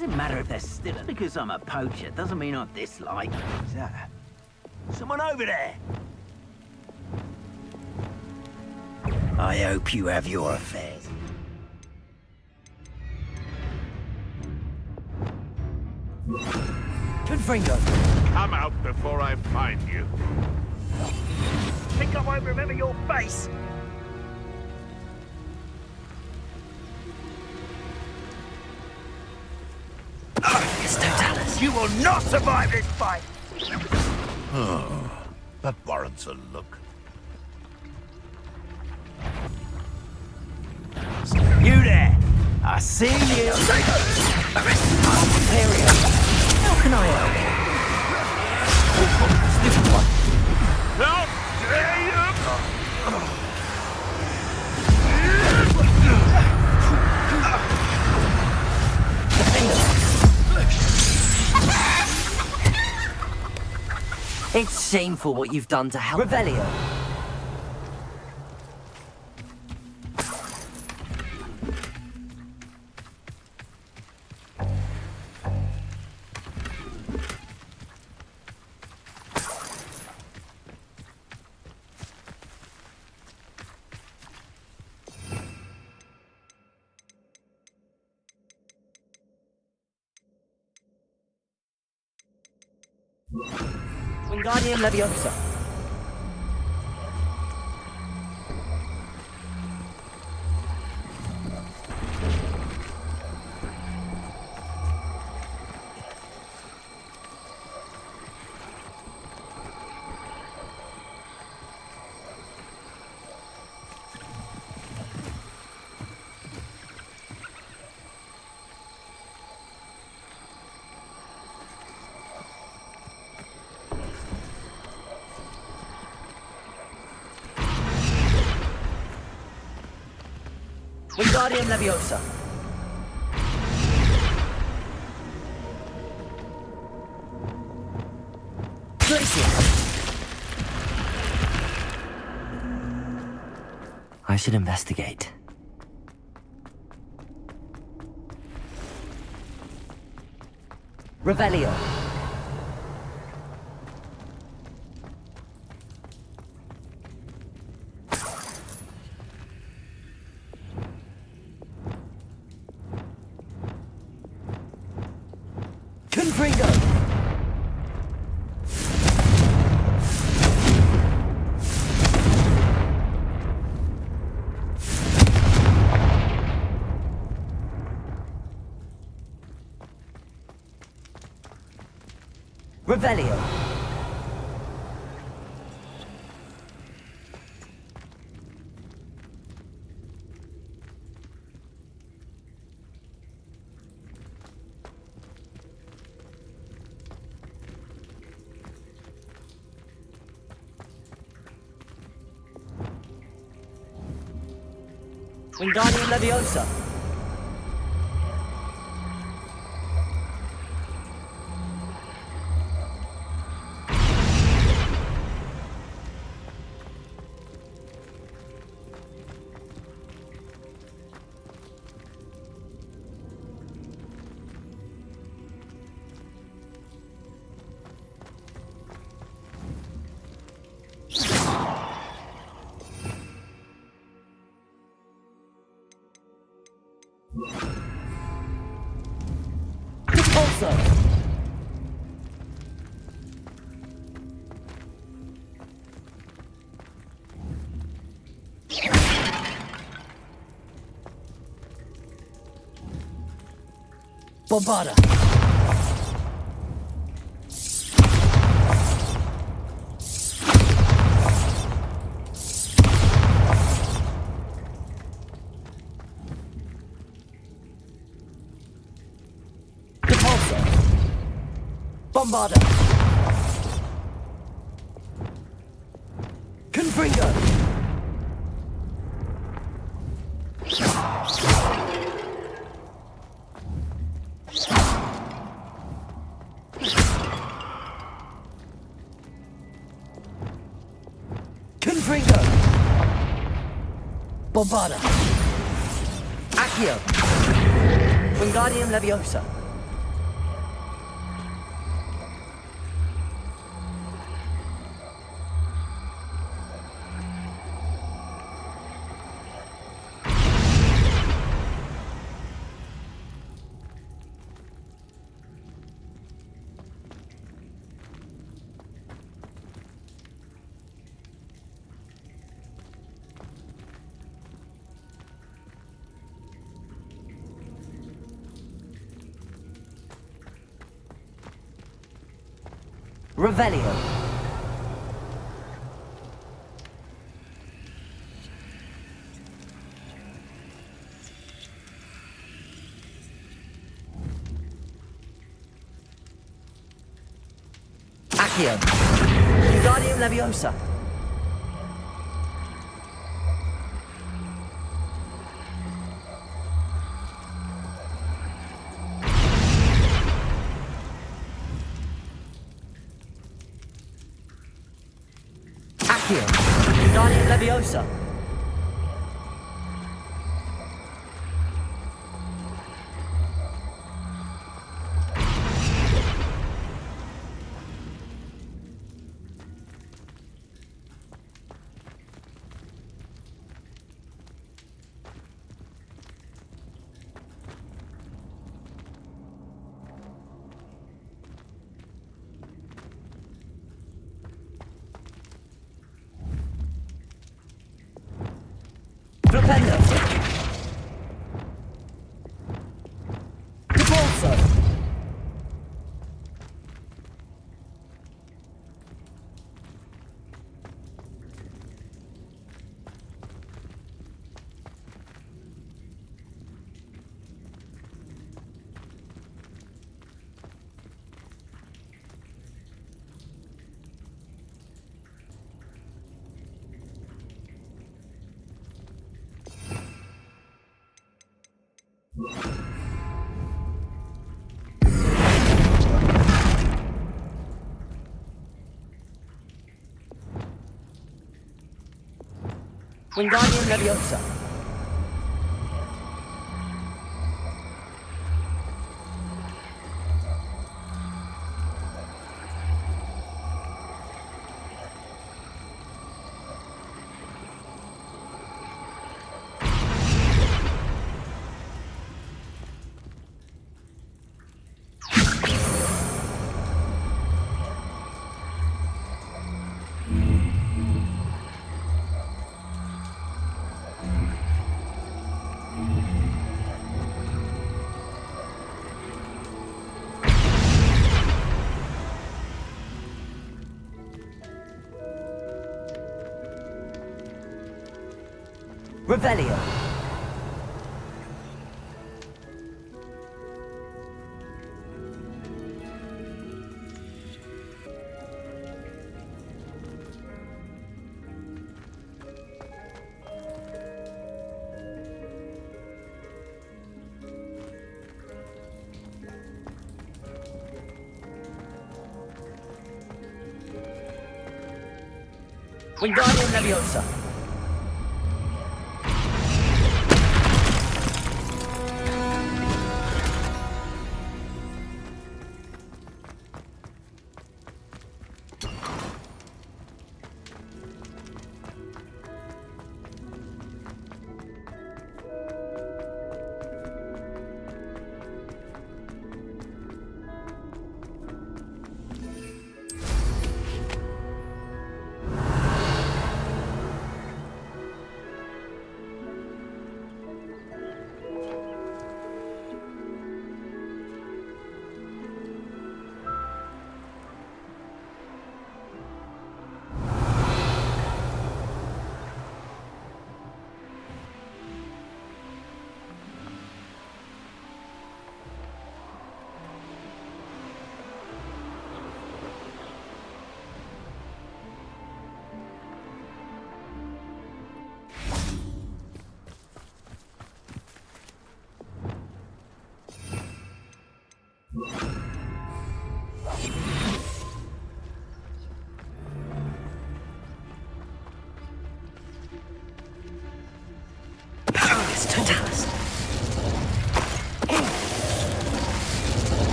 Doesn't matter if they're still... Because I'm a poacher doesn't mean I dislike... Who's that? Someone over there! I hope you have your affairs. Confringo! Come out before I find you. Think I won't remember your face! You will not survive this fight! Oh, that warrants a look. You there! I see you! How can I help? Stupid one. How dare you! It's shameful what you've done to help. Revelio. Wingardium Leviosa. Wingardium Leviosa. I should investigate. Revelio. Revelio. Wingardium Leviosa. Bombarda. Bombarda. Confringo. Confringo. Bombarda. Accio. Wingardium Leviosa. Revelio. Accio. Wingardium Leviosa. Accio. Wingardium Leviosa. Flipendo. Depulso. Wingardium Leviosa. Revelio. Wingardium Leviosa.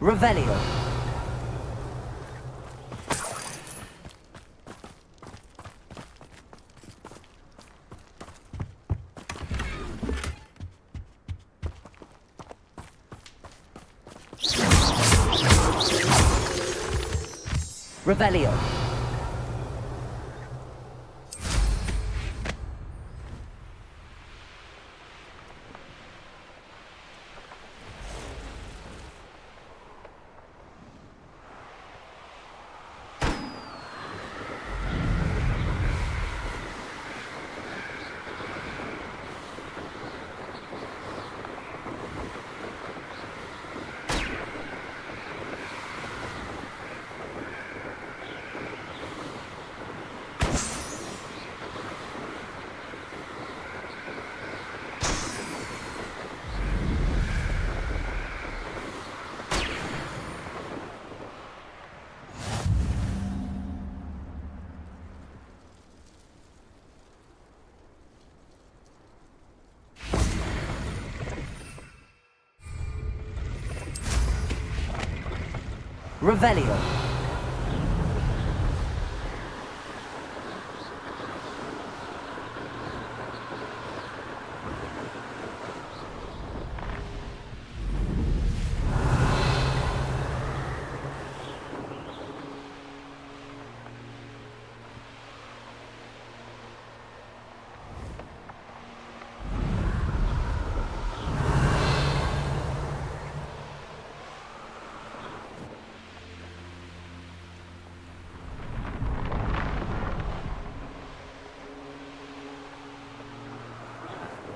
Revelio. Revelio. Revelio.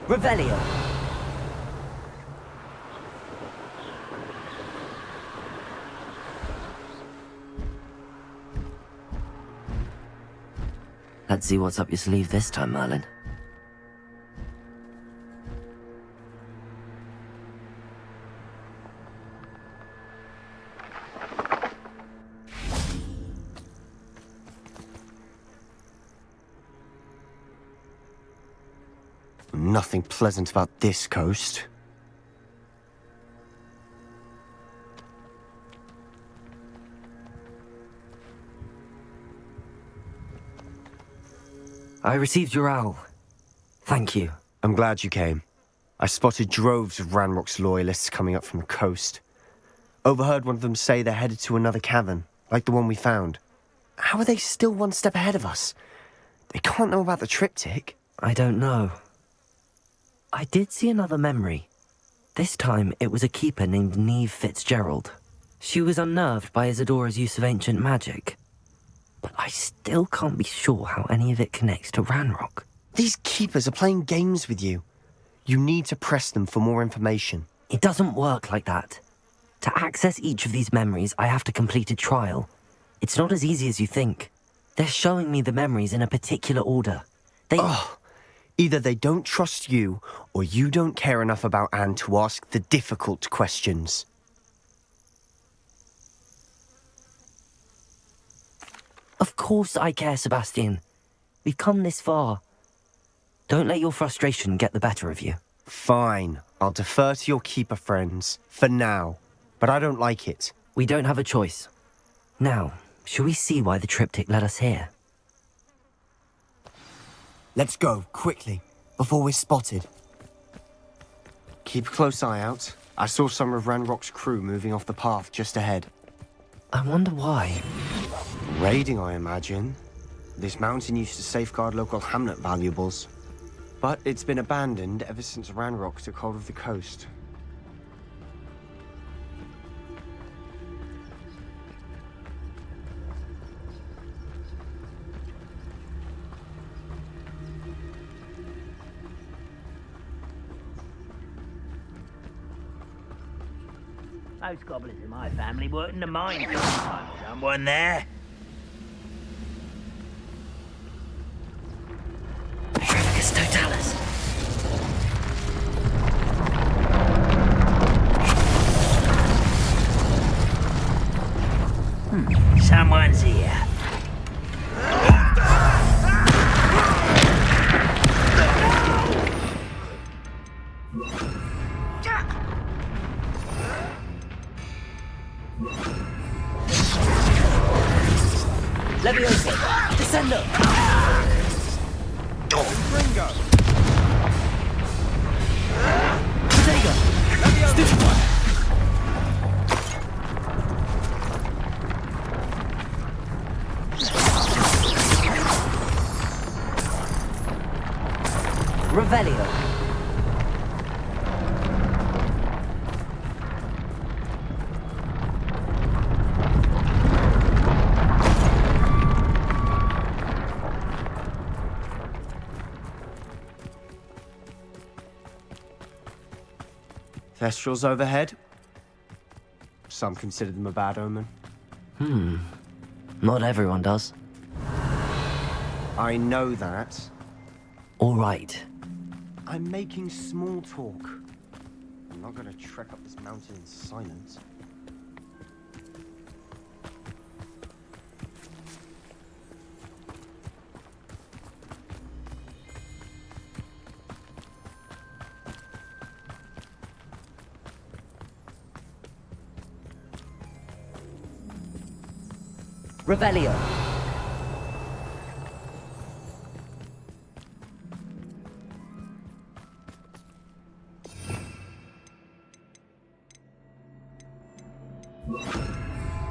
Revelio. Let's see what's up your sleeve this time, Merlin. Nothing pleasant about this coast. I received your owl. Thank you. I'm glad you came. I spotted droves of Ranrock's loyalists coming up from the coast. Overheard one of them say they're headed to another cavern, like the one we found. How are they still one step ahead of us? They can't know about the triptych. I don't know. I did see another memory. This time, it was a keeper named Neve Fitzgerald. She was unnerved by Isadora's use of ancient magic. But I still can't be sure how any of it connects to Ranrock. These keepers are playing games with you. You need to press them for more information. It doesn't work like that. To access each of these memories, I have to complete a trial. It's not as easy as you think. They're showing me the memories in a particular order. Either they don't trust you, or you don't care enough about Anne to ask the difficult questions. Of course I care, Sebastian. We've come this far. Don't let your frustration get the better of you. Fine. I'll defer to your keeper friends, for now. But I don't like it. We don't have a choice. Now, shall we see why the triptych led us here? Let's go, quickly, before we're spotted. Keep a close eye out. I saw some of Ranrock's crew moving off the path just ahead. I wonder why. Raiding, I imagine. This mountain used to safeguard local hamlet valuables. But it's been abandoned ever since Ranrock took hold of the coast. Most goblins in my family worked in the mines. Someone there? Totalis. Someone's here. Leviosa! Descendo! Ringo! Potato! Stupefy! Revelio. Thestrals overhead. Some consider them a bad omen. Not everyone does. I know that. All right. I'm making small talk. I'm not going to trek up this mountain in silence. Revelio.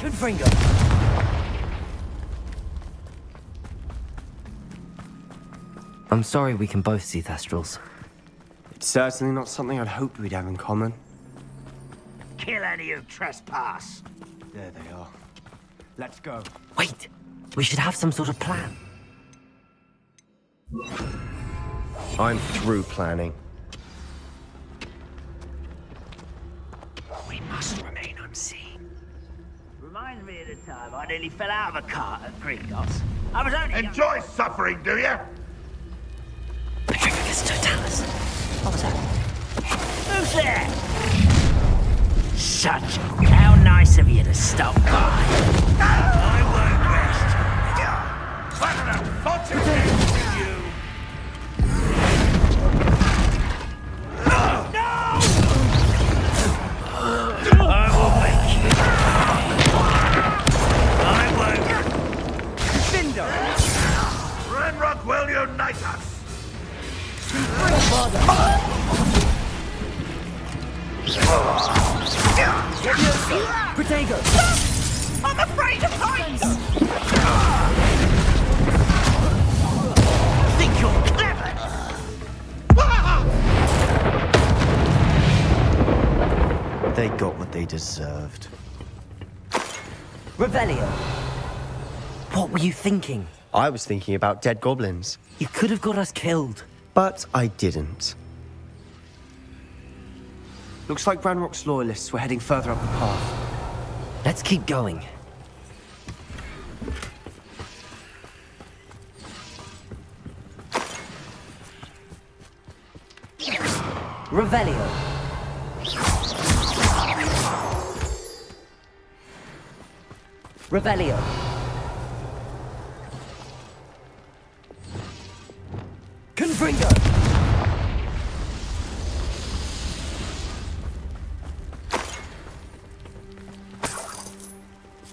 Confringo. I'm sorry we can both see Thestrals. It's certainly not something I'd hoped we'd have in common. Kill any who trespass. There they are. Let's go. Wait! We should have some sort of plan. I'm through planning. We must remain unseen. Reminds me of the time I nearly fell out of a cart at Gringotts. I was only... Enjoy suffering, do you? Petrificus totalis. What was that? Who's there? Such... How nice of you to stop by. I won't rest. What an unfortunate with you! No! I will make you. I won't. Cinder! Renrock will unite us! Protego! I'm afraid of heights! Think you're clever? They got what they deserved. Revelio. What were you thinking? I was thinking about dead goblins. You could have got us killed. But I didn't. Looks like Ranrock's loyalists were heading further up the path. Let's keep going. Revelio. Revelio. Confringo.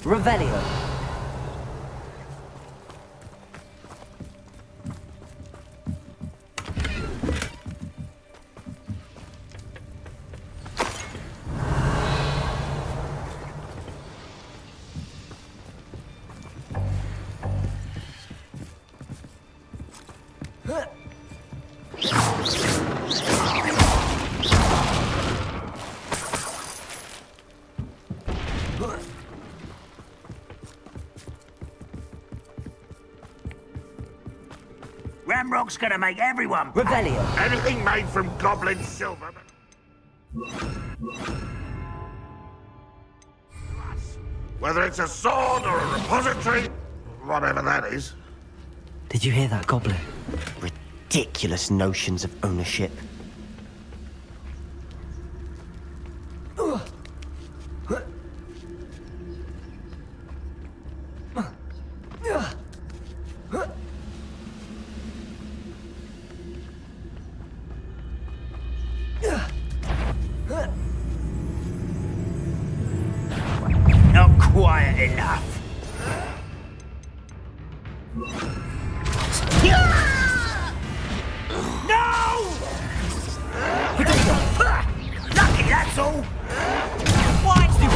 Revelio. Ramrock's gonna make everyone pay. Revelio. Anything made from goblin silver. Whether it's a sword or a repository, whatever that is. Did you hear that, Goblin? Ridiculous notions of ownership. Not quiet enough. No! Lucky, that's all. Why's the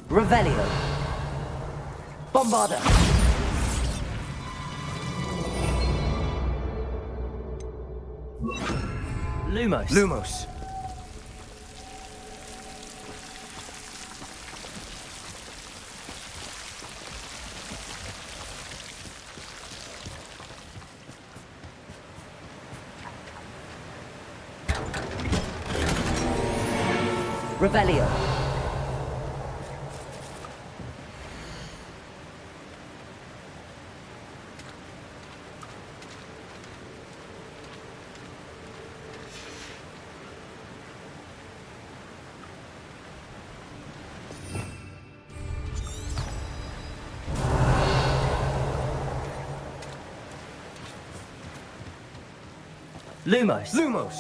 Revelio. Bombarda. Lumos. Lumos. Revelio. Lumos. Lumos!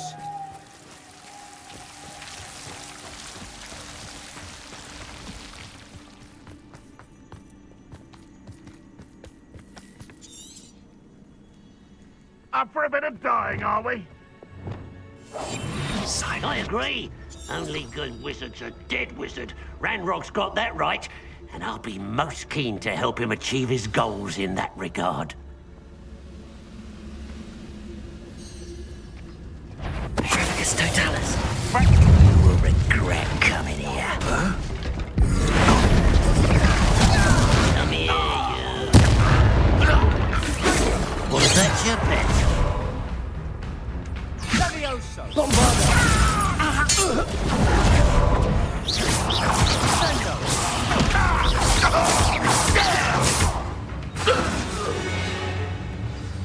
Up for a bit of dying, are we? I agree. Only good wizard's a dead wizard. Ranrock's got that right, and I'll be most keen to help him achieve his goals in that regard. It's Totalis. You will regret coming here. Come here, you. Was that your bet?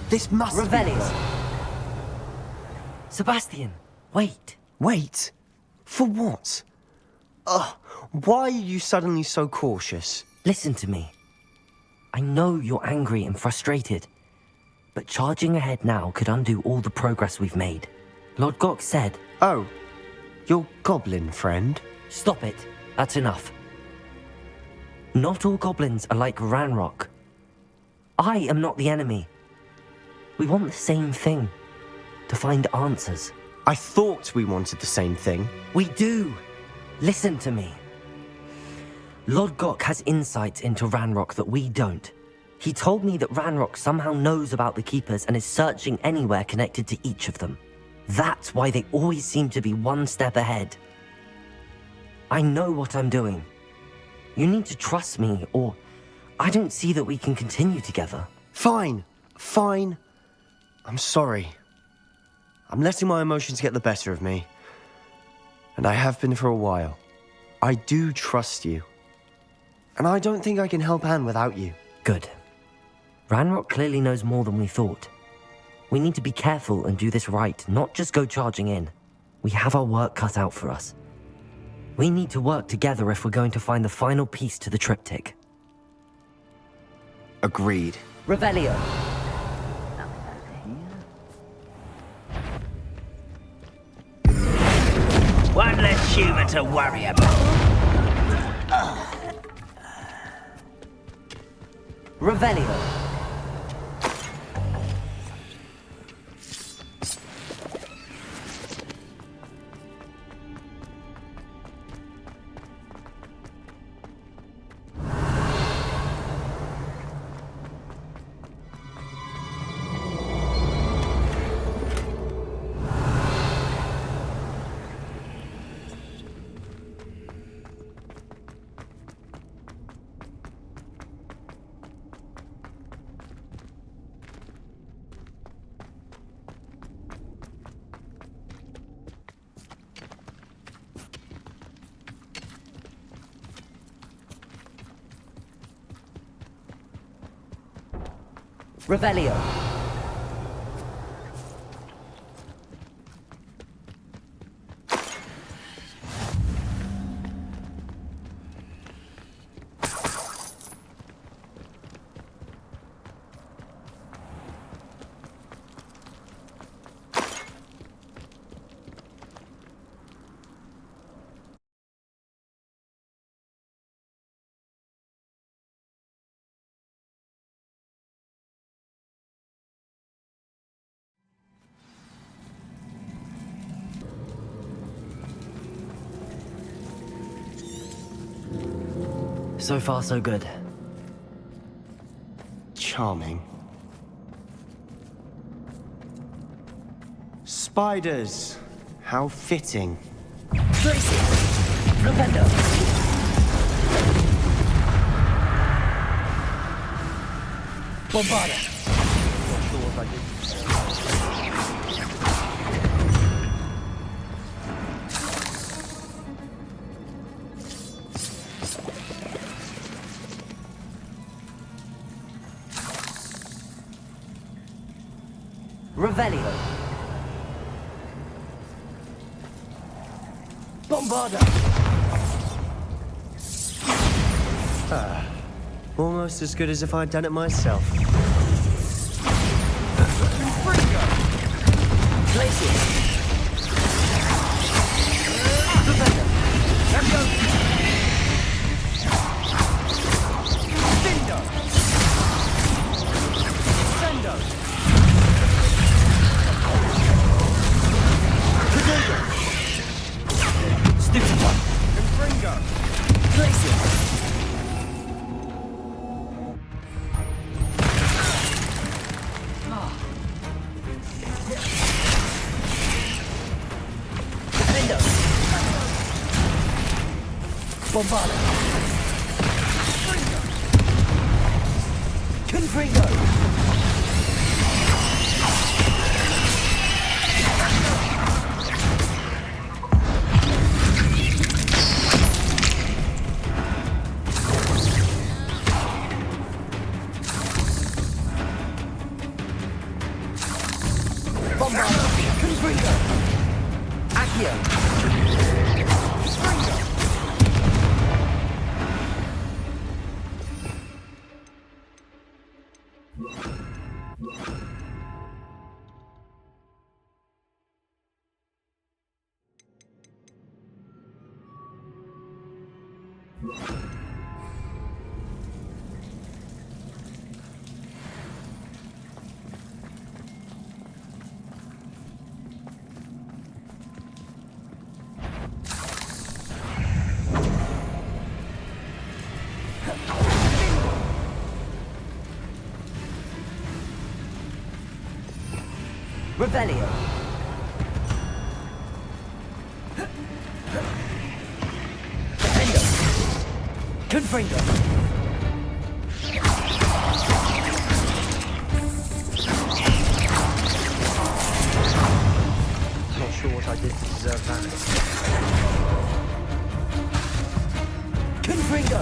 This must Revelio. Sebastian, wait. Wait? For what? Why are you suddenly so cautious? Listen to me. I know you're angry and frustrated, but charging ahead now could undo all the progress we've made. Lord Gok said... Oh, your goblin friend? Stop it. That's enough. Not all goblins are like Ranrock. I am not the enemy. We want the same thing. To find answers. I thought we wanted the same thing. We do. Listen to me. Lord Gok has insights into Ranrock that we don't. He told me that Ranrock somehow knows about the Keepers and is searching anywhere connected to each of them. That's why they always seem to be one step ahead. I know what I'm doing. You need to trust me, or I don't see that we can continue together. Fine. I'm sorry. I'm letting my emotions get the better of me. And I have been for a while. I do trust you. And I don't think I can help Anne without you. Good. Ranrock clearly knows more than we thought. We need to be careful and do this right, not just go charging in. We have our work cut out for us. We need to work together if we're going to find the final piece to the triptych. Agreed. Revelio. One less human to worry about. Revelio. Revelio. So far, so good. Charming. Spiders. How fitting. Tracy! Flupendo! Bombarda! Not sure what I did. Revelio. Bombarda. Almost as good as if I'd done it myself. Place it. Defender. Leviosa. Dindo. Sendo. Cadego. Stupefy. Confringo. Place it. Defender. Bombardo. Confringo. Bombardo. Confringo. Accio. Confringo. Revelio. Defendo. Confringo. Not sure what I did to deserve that. Confringo.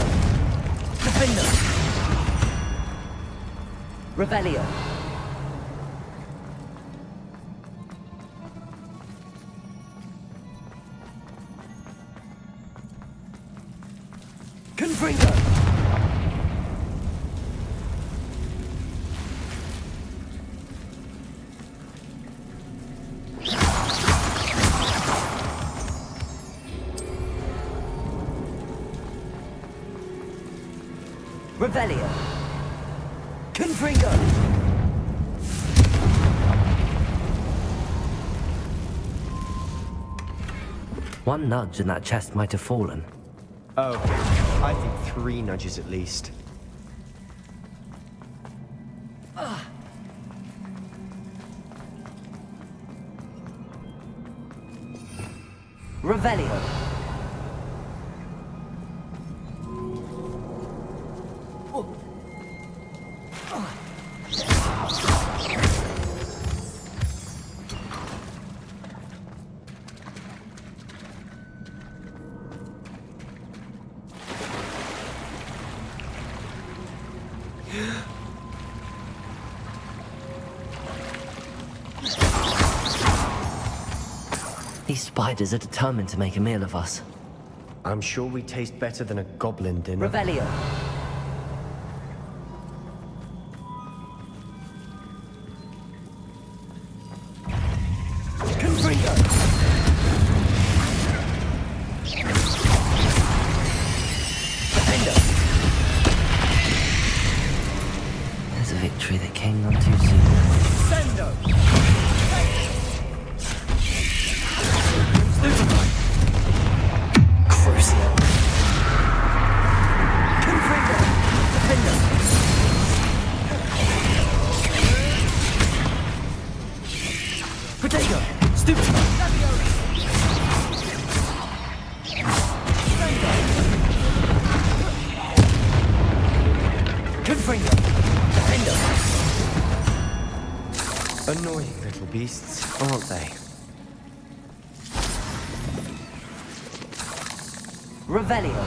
Defendo. Revelio. Confringo. Revelio. Confringo. One nudge and that chest might have fallen. Oh, I think 3 nudges at least. Revelio. These spiders are determined to make a meal of us. I'm sure we taste better than a goblin dinner. Revelio. Confringo. Defendo. There's a victory that came none too soon. Sendo. Crucio. Confringo. Defendo. Potato. Stupid. Confringo. Defendo. Annoying little beasts, aren't they? Revelio.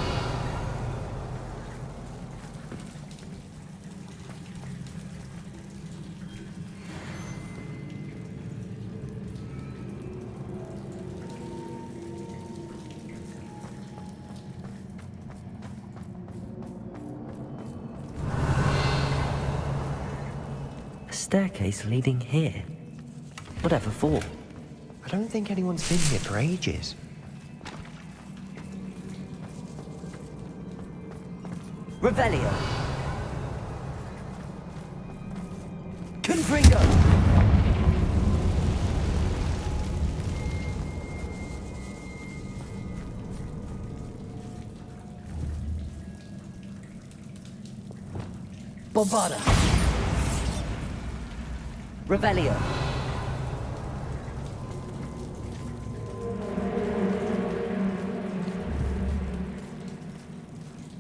A staircase leading here. Whatever for? I don't think anyone's been here for ages. Revelio. Confringo. Bombarda. Revelio.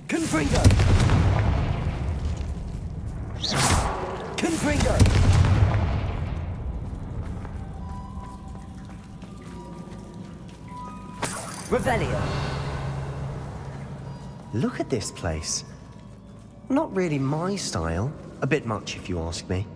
Confringo. Confringo. Revelio. Look at this place. Not really my style. A bit much, if you ask me.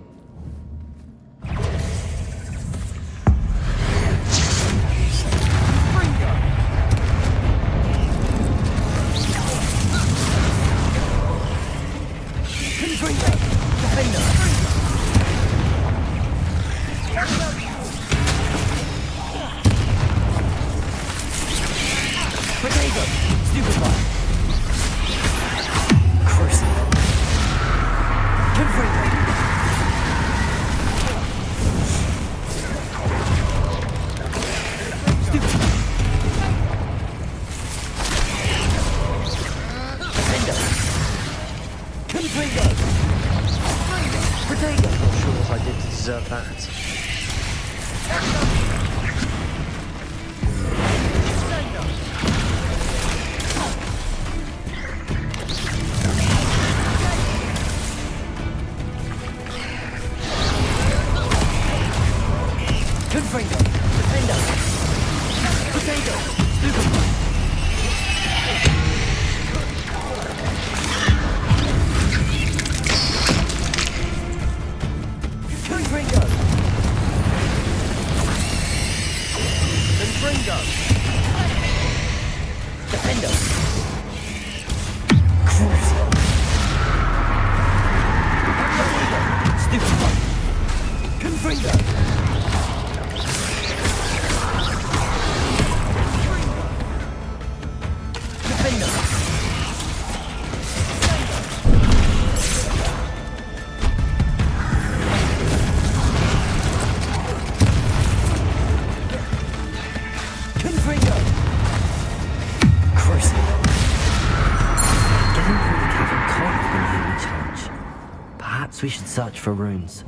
We should search for runes.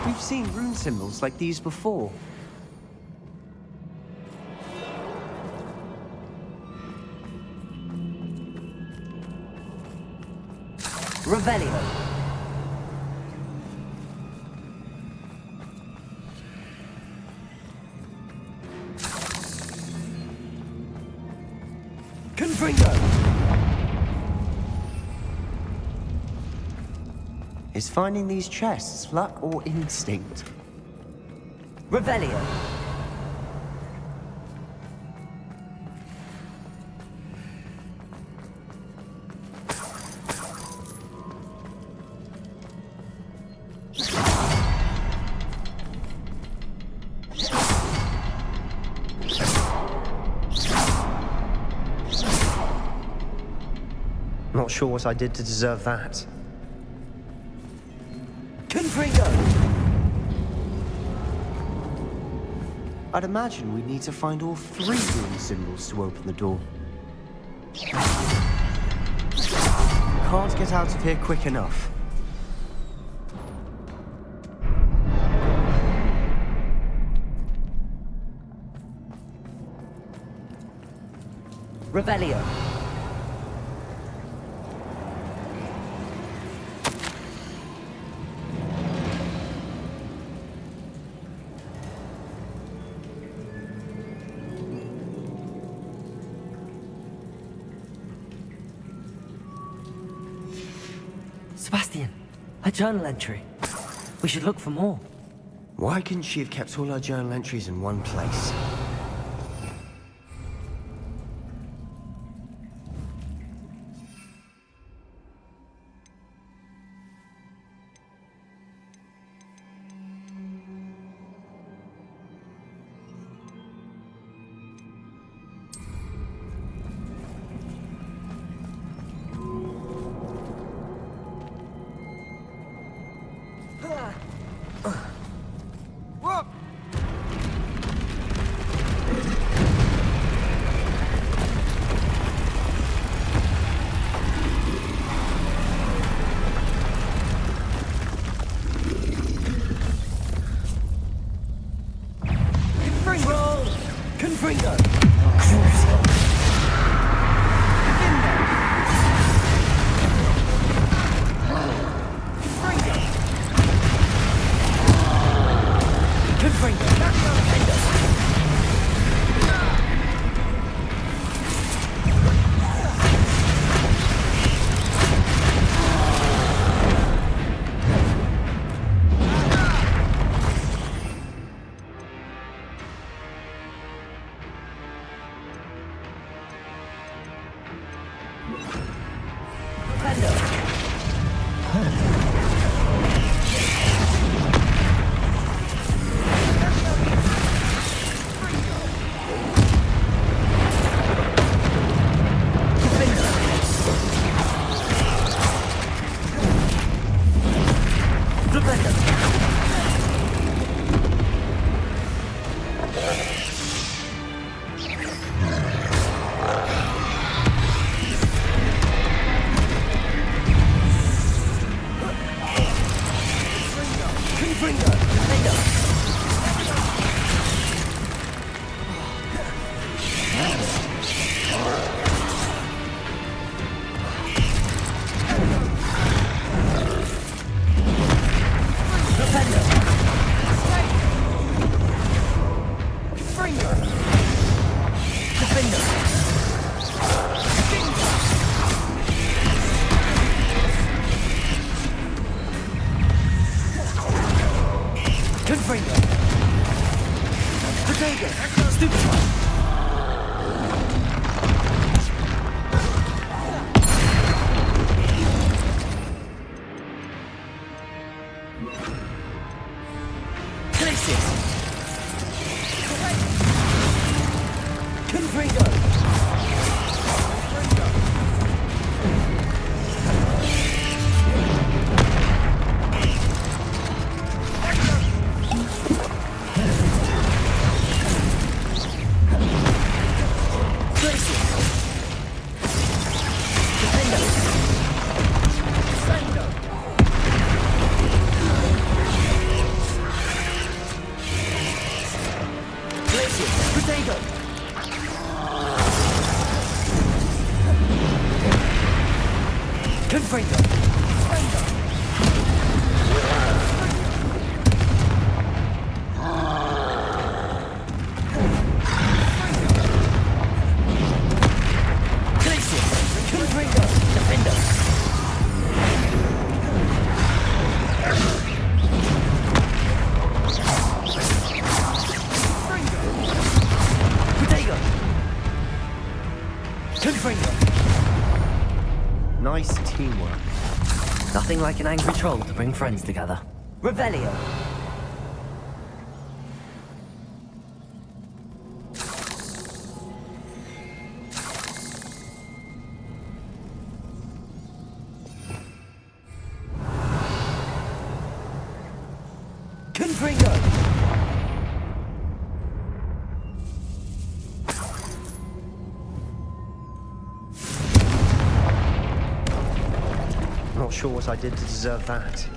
We've seen rune symbols like these before. Revelio. Is finding these chests luck or instinct? Revelio. Not sure what I did to deserve that. Confringo! I'd imagine we'd need to find all 3 rune symbols to open the door. Can't get out of here quick enough. Revelio. Sebastian, a journal entry. We should look for more. Why couldn't she have kept all her journal entries in one place? Confringo! Nice teamwork. Nothing like an angry troll to bring friends together. Revelio! Not sure what I did to deserve that.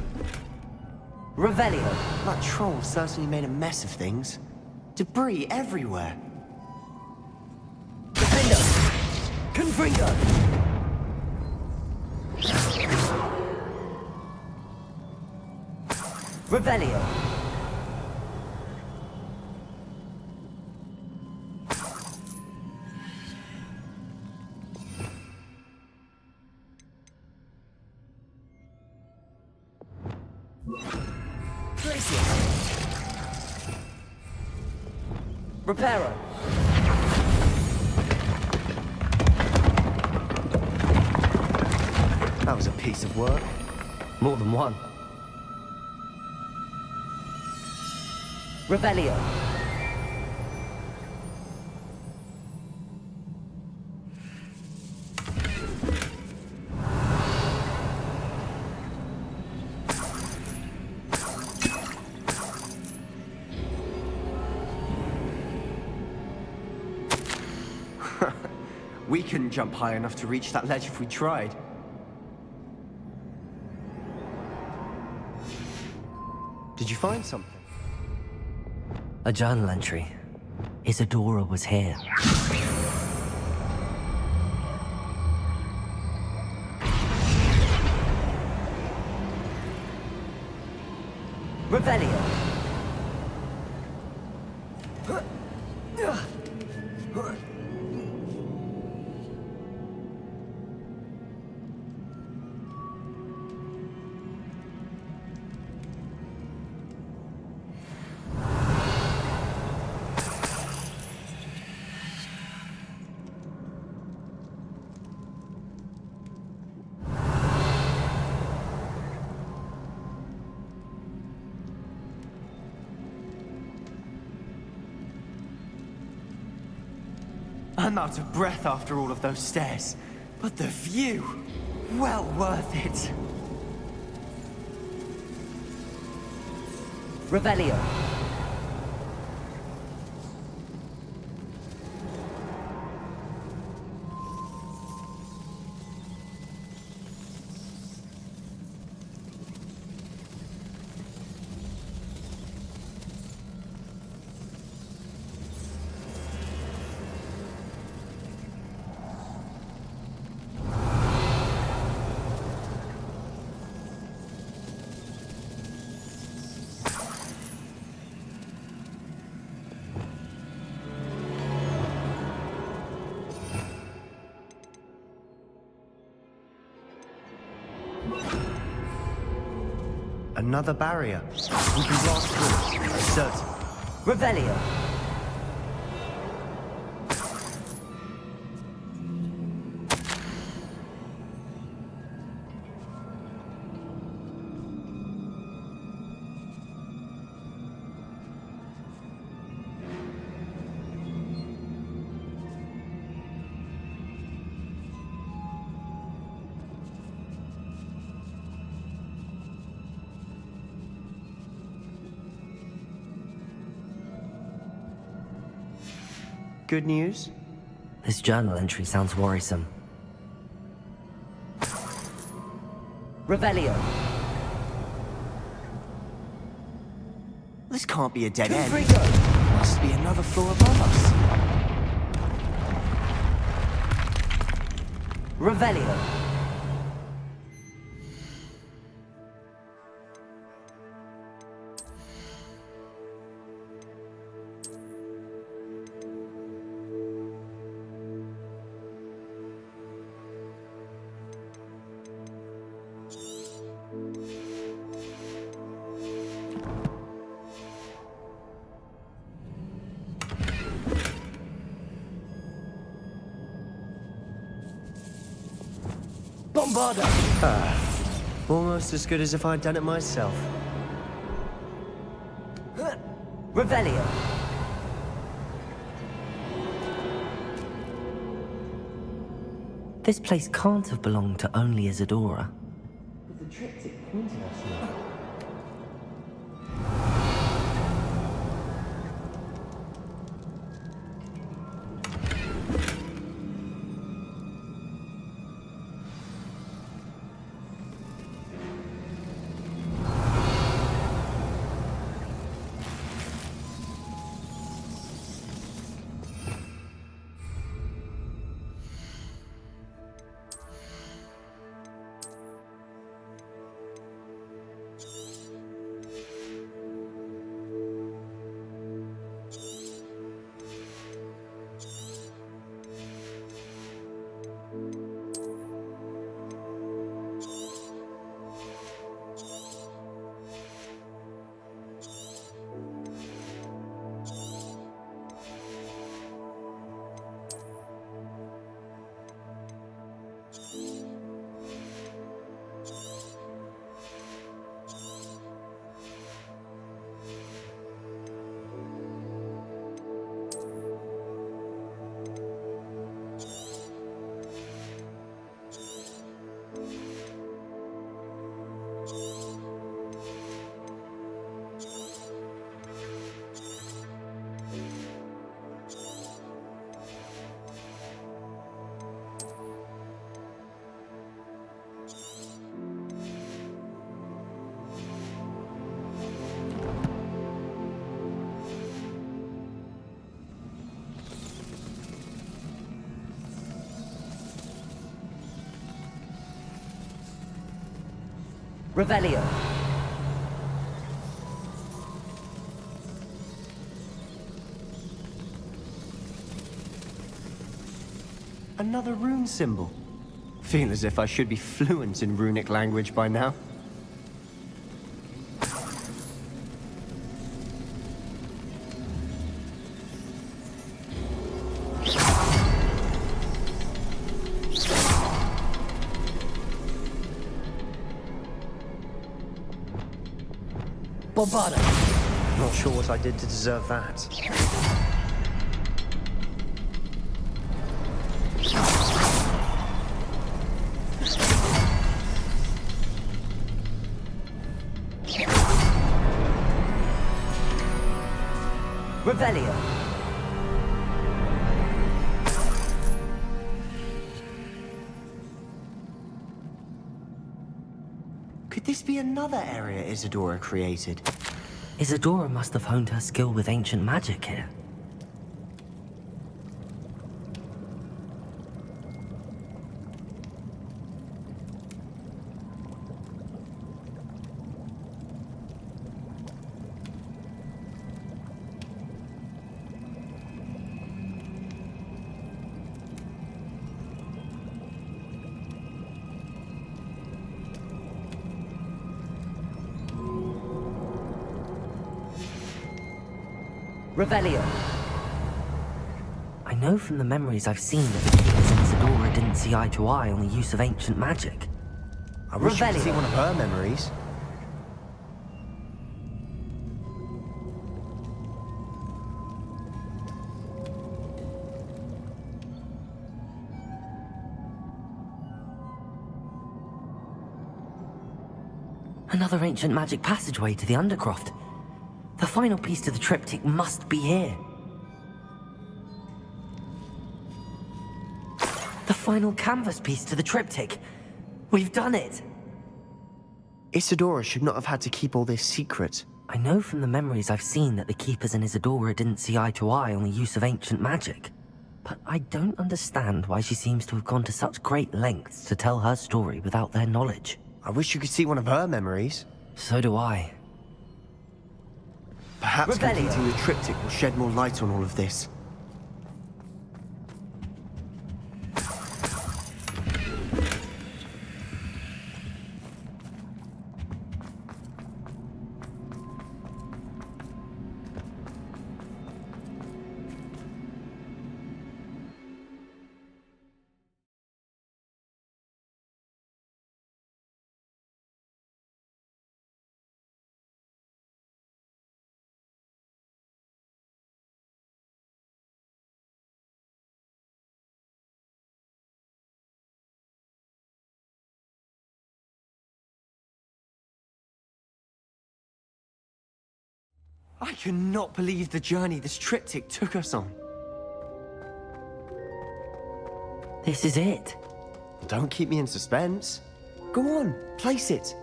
Revelio. That troll certainly made a mess of things. Debris everywhere. Defender! Confringo! Revelio. Reparo. That was a piece of work. More than one. Revelio. We couldn't jump high enough to reach that ledge if we tried. Did you find something? A journal entry. Isadora was here. Revelio. I'm out of breath after all of those stairs. But the view, well worth it. Revelio. Another barrier. We can blast through. I'm certain. Revelio. Good news? This journal entry sounds worrisome. Revelio. This can't be a dead end. Must be another floor above us. Revelio. Bombarda! Almost as good as if I'd done it myself. Revelio. This place can't have belonged to only Isadora. The triptych pointed us here. Revelio. Another rune symbol. Feel as if I should be fluent in runic language by now. Bombada. Not sure what I did to deserve that. Revelio. Could this be another area Isadora created? Isadora must have honed her skill with ancient magic here. Revelio. I know from the memories I've seen that the keepers in Isadora didn't see eye to eye on the use of ancient magic. I wish you could see one of her memories. Another ancient magic passageway to the Undercroft. The final piece to the triptych must be here. The final canvas piece to the triptych. We've done it! Isadora should not have had to keep all this secret. I know from the memories I've seen that the keepers in Isadora didn't see eye to eye on the use of ancient magic. But I don't understand why she seems to have gone to such great lengths to tell her story without their knowledge. I wish you could see one of her memories. So do I. Perhaps Revelio. completing the triptych will shed more light on all of this. I cannot believe the journey this triptych took us on. This is it. Don't keep me in suspense. Go on, place it.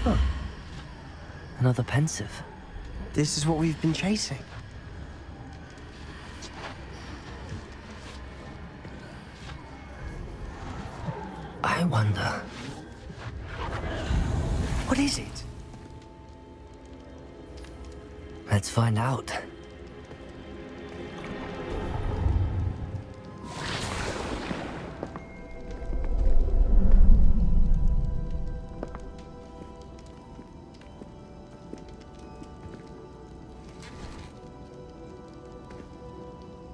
Huh. Another pensive. This is what we've been chasing. I wonder. What is it? Let's find out.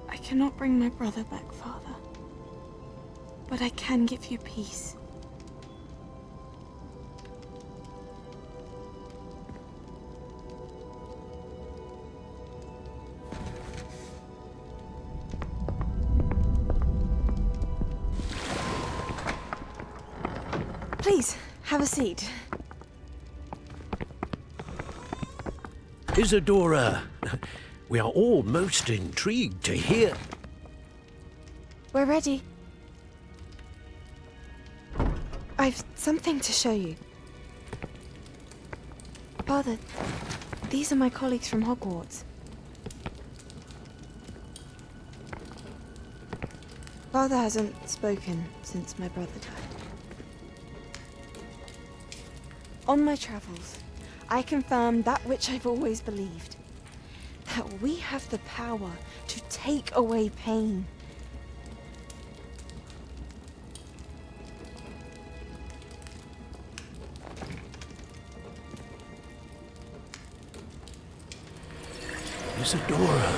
I cannot bring my brother back, Father. But I can give you peace. Please, have a seat. Isadora, we are all most intrigued to hear. We're ready. I've something to show you. Father, These are my colleagues from Hogwarts. Father hasn't spoken since my brother died. On my travels, I confirmed that which I've always believed. That we have the power to take away pain. Isadora.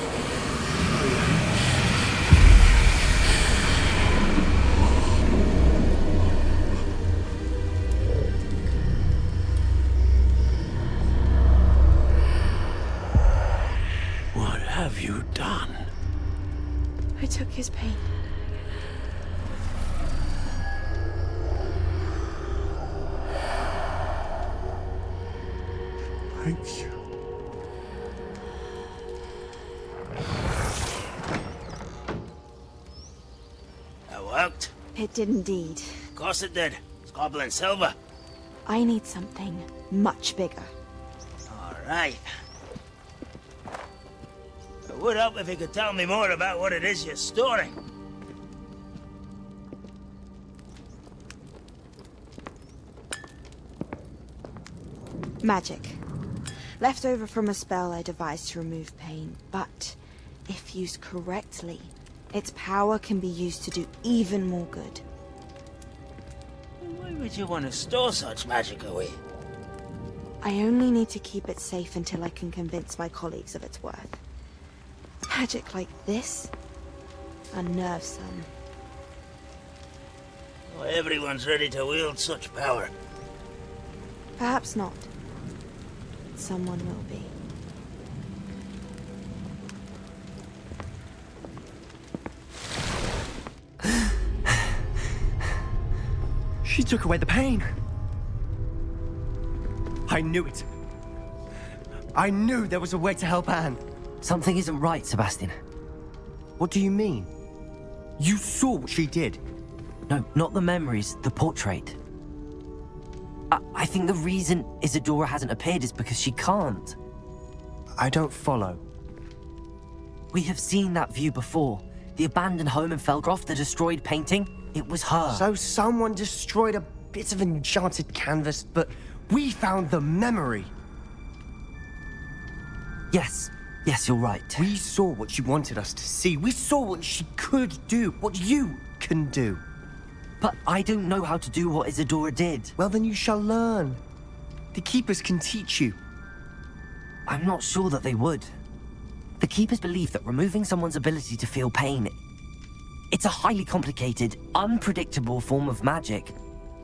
What have you done? I took his pain. Thank you. That worked. It did indeed. Of course it did. It's copper and silver. I need something much bigger. All right. It would help if you could tell me more about what it is you're storing. Magic. Left over from a spell I devised to remove pain, but if used correctly, its power can be used to do even more good. Why would you want to store such magic away? I only need to keep it safe until I can convince my colleagues of its worth. Magic like this unnerves some. Well, everyone's ready to wield such power. Perhaps not. Someone will be. She took away the pain. I knew it. I knew there was a way to help Anne. Something isn't right, Sebastian. What do you mean? You saw what she did. No, not the memories, the portrait. I think the reason Isadora hasn't appeared is because she can't. I don't follow. We have seen that view before. The abandoned home in Felgroth, the destroyed painting. It was her. So someone destroyed a bit of enchanted canvas, but we found the memory. Yes, you're right. We saw what she wanted us to see. We saw what she could do, what you can do. But I don't know how to do what Isadora did. Well, then you shall learn. The Keepers can teach you. I'm not sure that they would. The Keepers believe that removing someone's ability to feel pain, it's a highly complicated, unpredictable form of magic.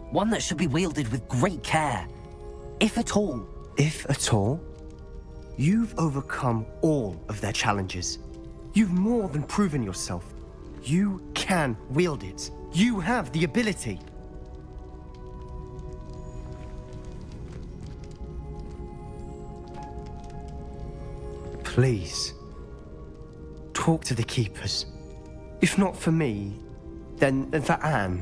One that should be wielded with great care. If at all. If at all? You've overcome all of their challenges. You've more than proven yourself. You can wield it. You have the ability. Please, talk to the Keepers. If not for me, then for Anne.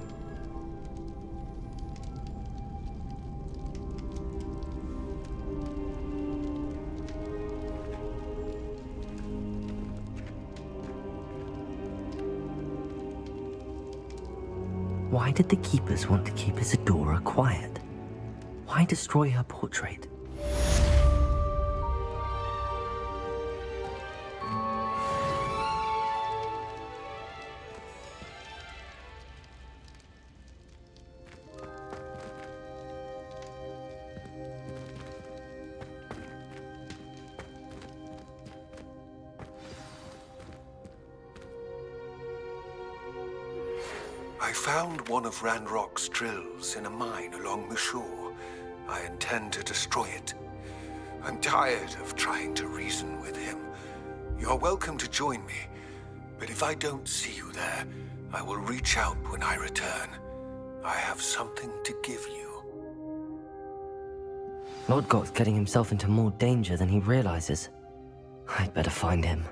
Why did the Keepers want to keep Isadora quiet? Why destroy her portrait? I found one of Ranrock's drills in a mine along the shore. I intend to destroy it. I'm tired of trying to reason with him. You're welcome to join me, but if I don't see you there, I will reach out when I return. I have something to give you. Lodgot's getting himself into more danger than he realizes. I'd better find him.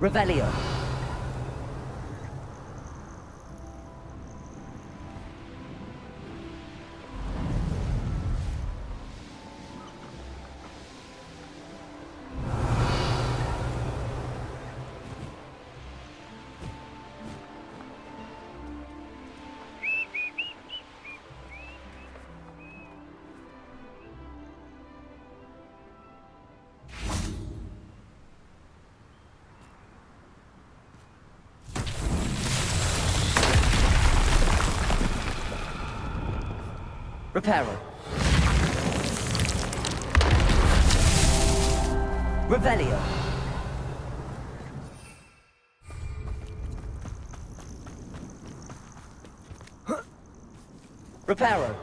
Revelio. Reparo. Revelio. Reparo.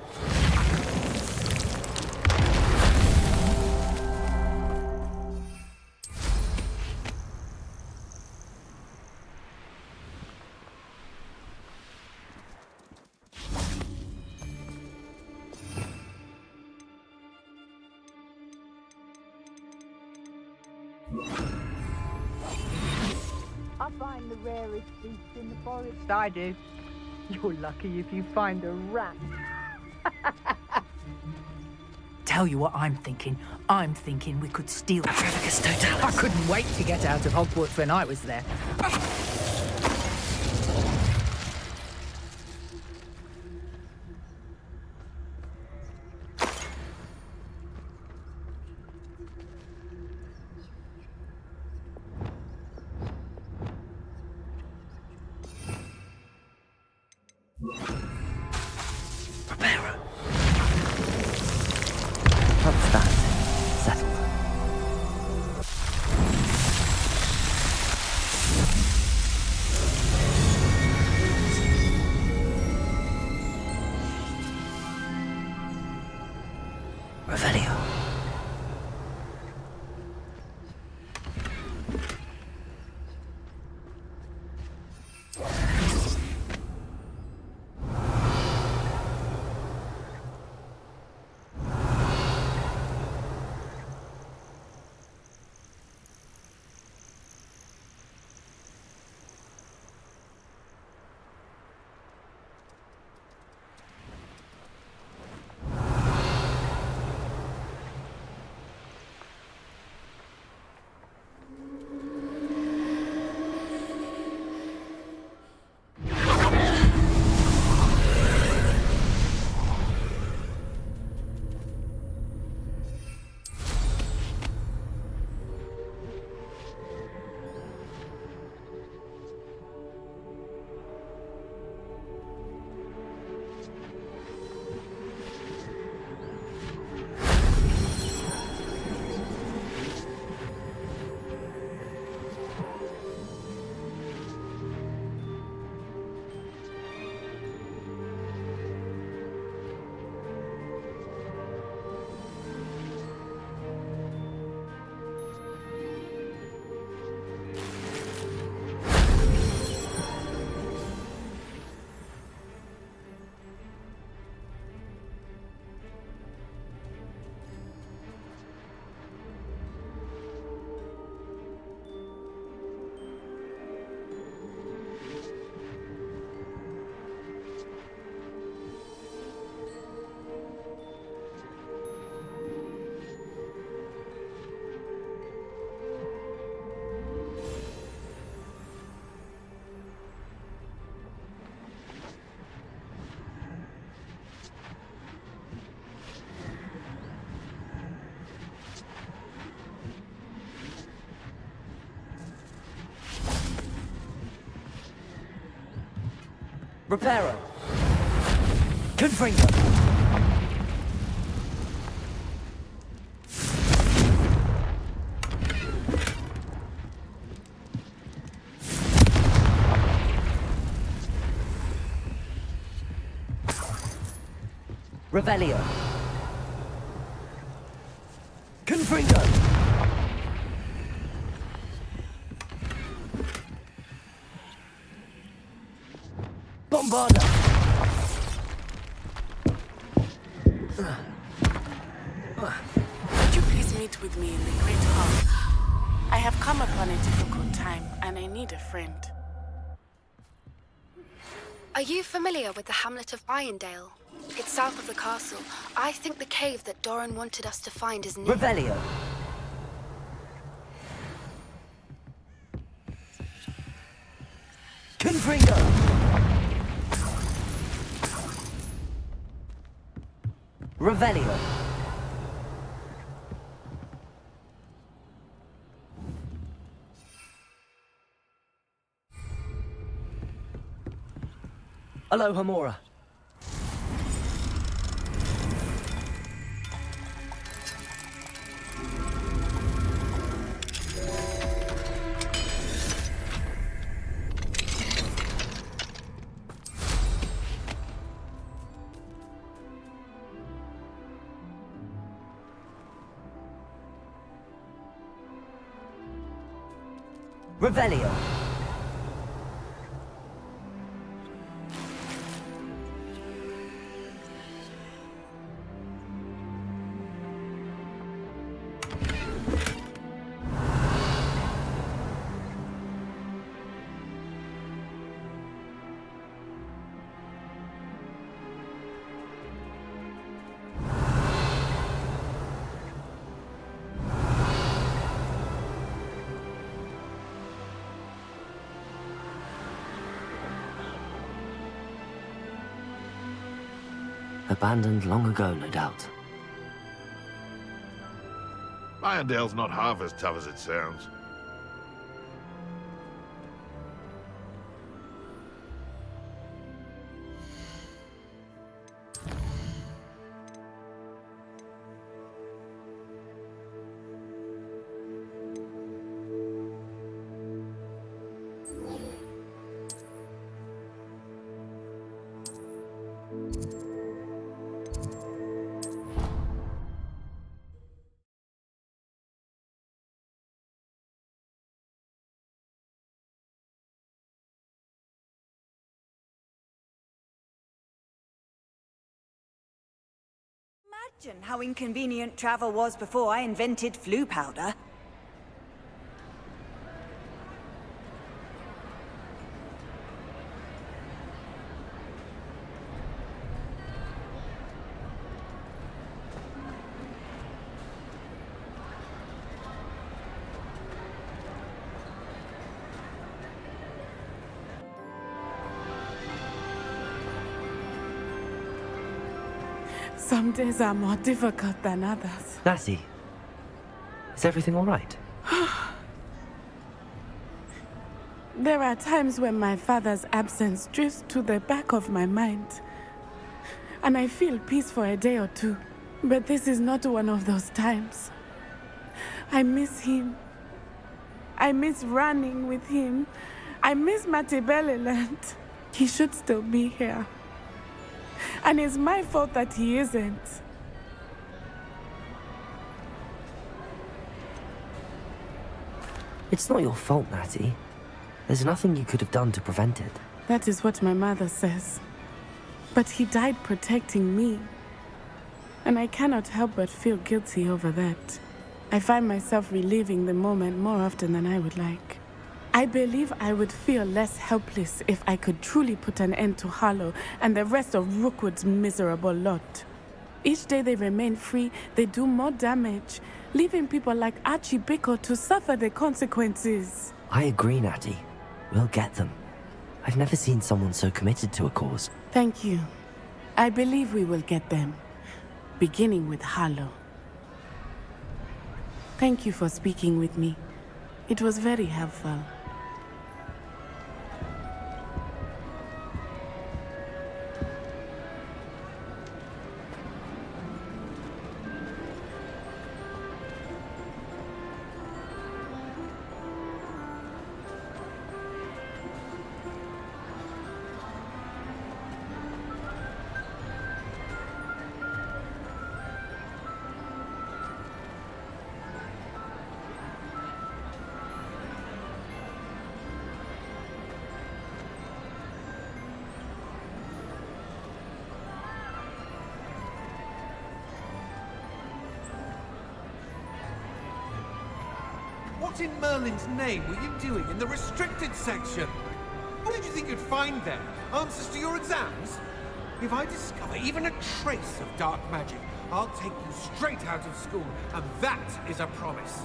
I find the rarest beast in the forest. I do. You're lucky if you find a rat. Tell you what I'm thinking. I'm thinking we could steal Amphibicus totalis. I couldn't wait to get out of Hogwarts when I was there. What's that? Settled. Revelio. Reparo. Confringo. Revelio. Confringo. Bombarda. Would you please meet with me in the Great Hall? I have come upon a difficult time. and I need a friend. Are you familiar with the hamlet of Irondale? It's south of the castle. I think the cave that Doran wanted us to find is near. Revelio. Confringo. Revelio. Aloha Mora. Revelio. Abandoned long ago, no doubt. Irondale's not half as tough as it sounds. Imagine how inconvenient travel was before I invented flu powder. Some days are more difficult than others. Natty, is everything all right? There are times when my father's absence drifts to the back of my mind, and I feel peace for a day or two. But this is not one of those times. I miss him. I miss running with him. I miss Matibeleland. He should still be here. And it's my fault that he isn't. It's not your fault, Natty. There's nothing you could have done to prevent it. That is what my mother says. But he died protecting me. And I cannot help but feel guilty over that. I find myself reliving the moment more often than I would like. I believe I would feel less helpless if I could truly put an end to Harlow and the rest of Rookwood's miserable lot. Each day they remain free, they do more damage, leaving people like Archie Bickle to suffer the consequences. I agree, Natty. We'll get them. I've never seen someone so committed to a cause. Thank you. I believe we will get them, beginning with Harlow. Thank you for speaking with me. It was very helpful. What in Merlin's name were you doing in the restricted section? What did you think you'd find there? Answers to your exams? If I discover even a trace of dark magic, I'll take you straight out of school, and that is a promise.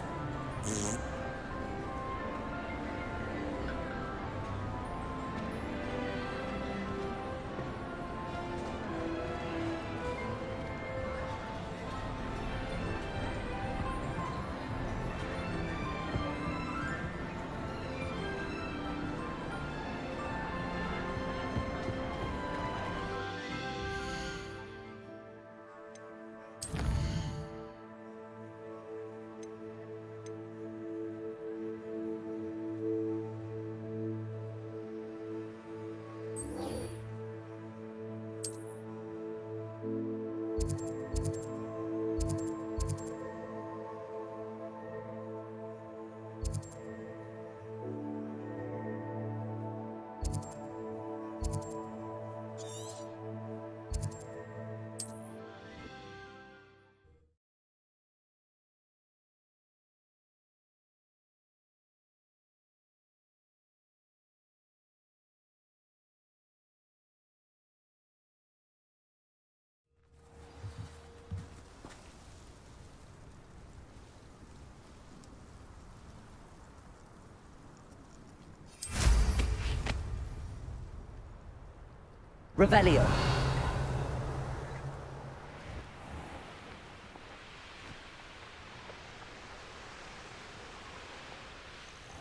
Revelio.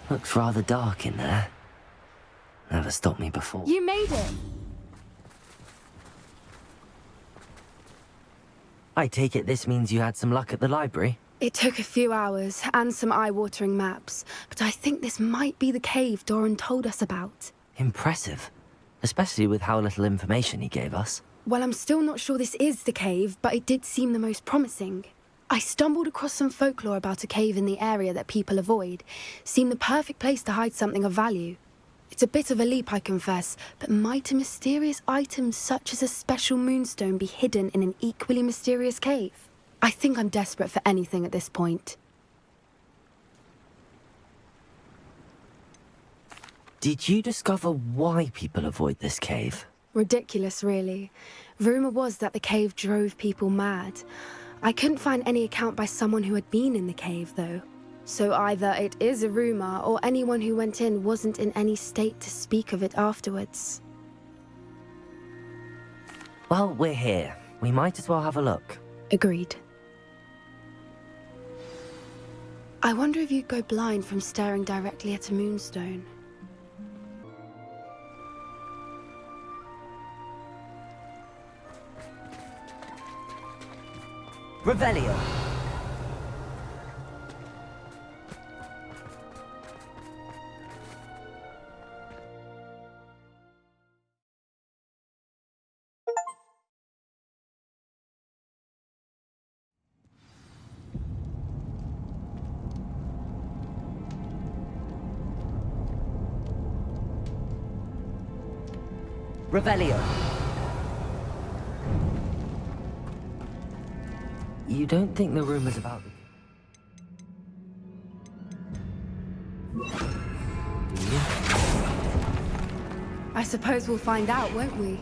Looks rather dark in there. Never stopped me before. You made it! I take it this means you had some luck at the library? It took a few hours and some eye-watering maps, but I think this might be the cave Doran told us about. Impressive. Especially with how little information he gave us. Well, I'm still not sure this is the cave, but it did seem the most promising. I stumbled across some folklore about a cave in the area that people avoid. Seemed the perfect place to hide something of value. It's a bit of a leap, I confess, but might a mysterious item such as a special moonstone be hidden in an equally mysterious cave? I think I'm desperate for anything at this point. Did you discover why people avoid this cave? Ridiculous, really. Rumour was that the cave drove people mad. I couldn't find any account by someone who had been in the cave, though. So either it is a rumour, or anyone who went in wasn't in any state to speak of it afterwards. Well, we're here. We might as well have a look. Agreed. I wonder if you'd go blind from staring directly at a moonstone. Revelio. Revelio. You don't think the rumors about the... Do you? I suppose we'll find out, won't we?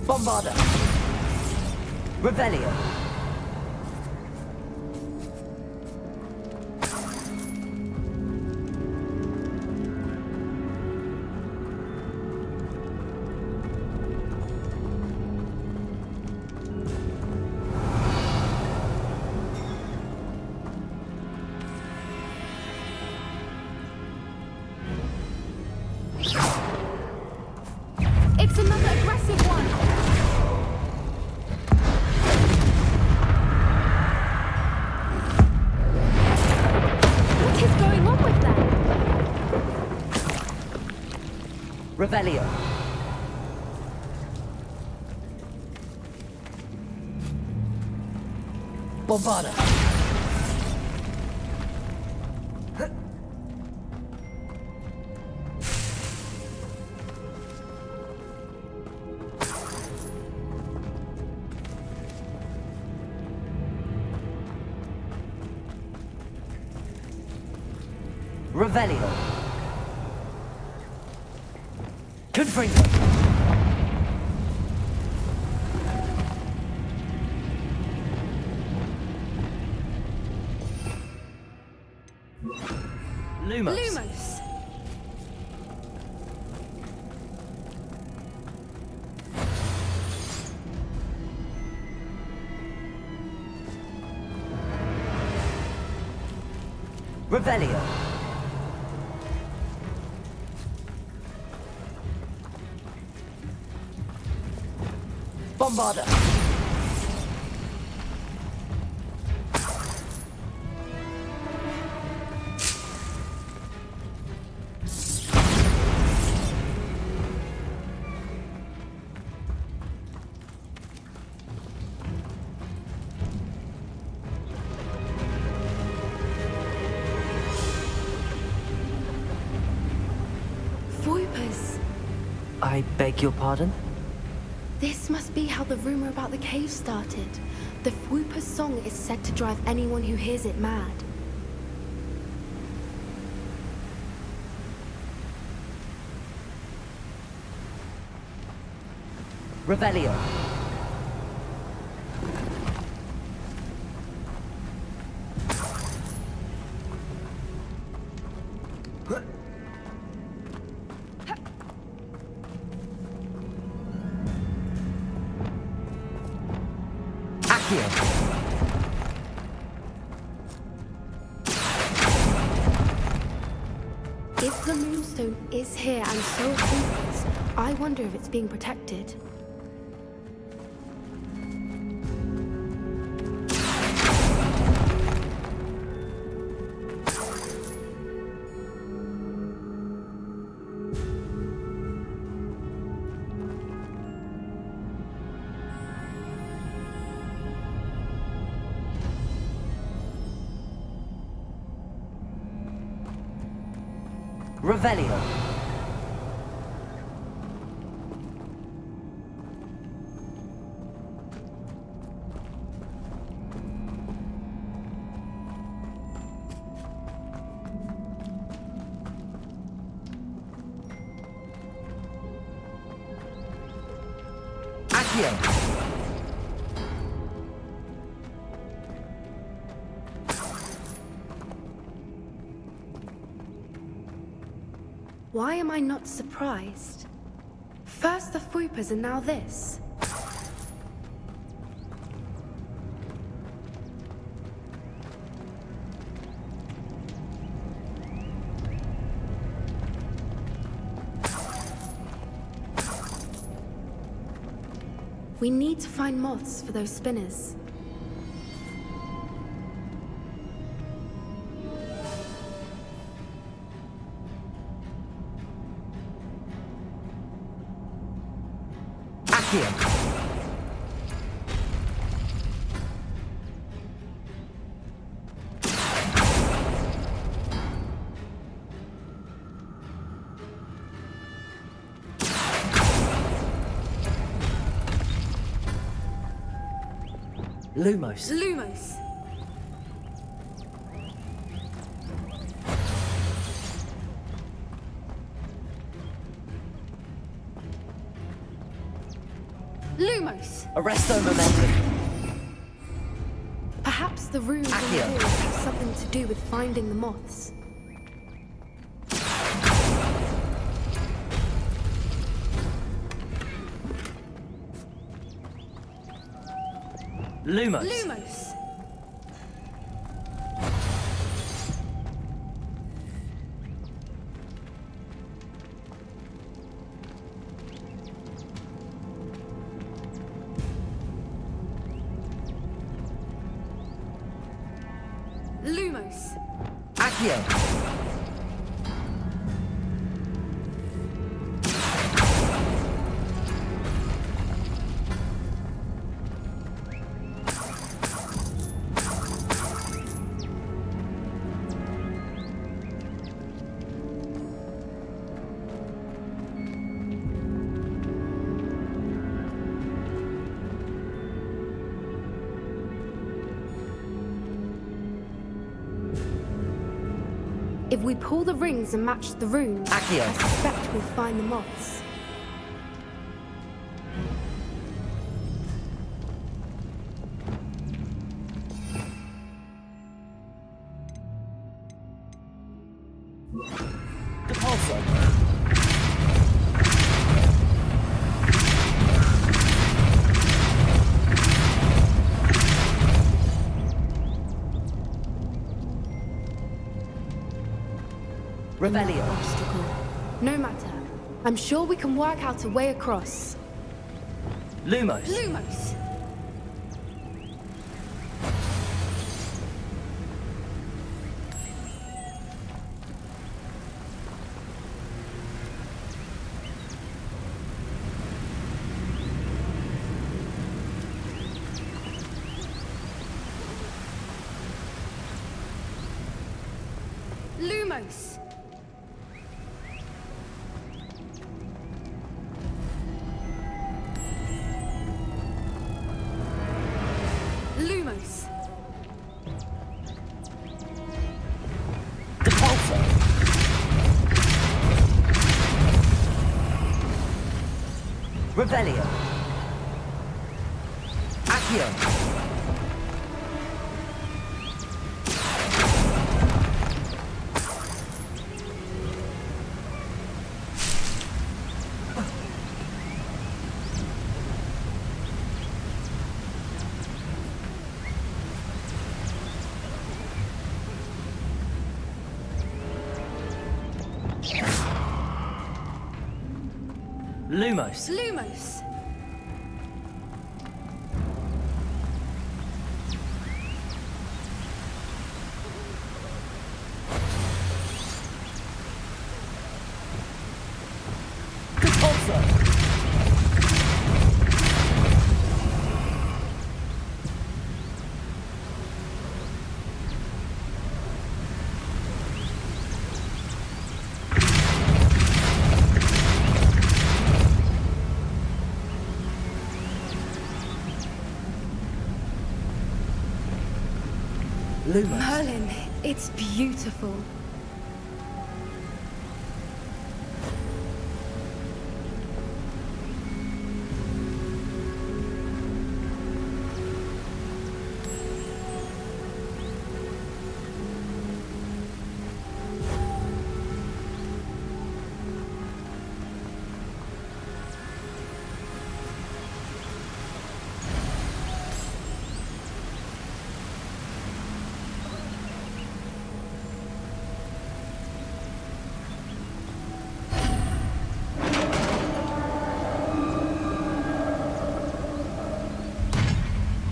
Bombarda. Revelio. It's another aggressive one! What is going on with them? Revelio. Bombarda. Revelio. Confringo. Lumos. Lumos. Revelio. Bombarda. Voipers. I beg your pardon? This must be how the rumor about the cave started. The Whooper's song is said to drive anyone who hears it mad. Revelio. If the moonstone is here and so are Whoopers, I wonder if it's being protected. Revelio. Accio. Why am I not surprised? First the Whoopers and now this. We need to find moths for those spinners. Accio. Lumos. Lumos. Lumos. Arresto momentum. Perhaps the runes in the Accio. walls have something to do with finding the moths. Lumos. Lumos. Lumos. Accio. If we pull the rings and match the runes, Accio. I suspect we'll find the moths. Revelio. Obstacle. No matter. I'm sure we can work out a way across. Lumos. Lumos! Lumos! Lumos! Depulso. Revelio. Accio. Lumos. Lumos! Depulso. Lumos. Merlin, it's beautiful.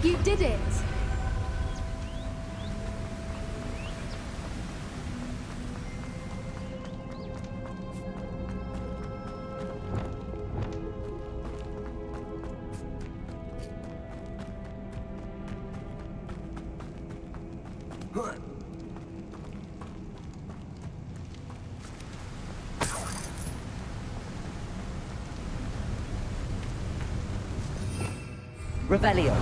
You did it! Revelio.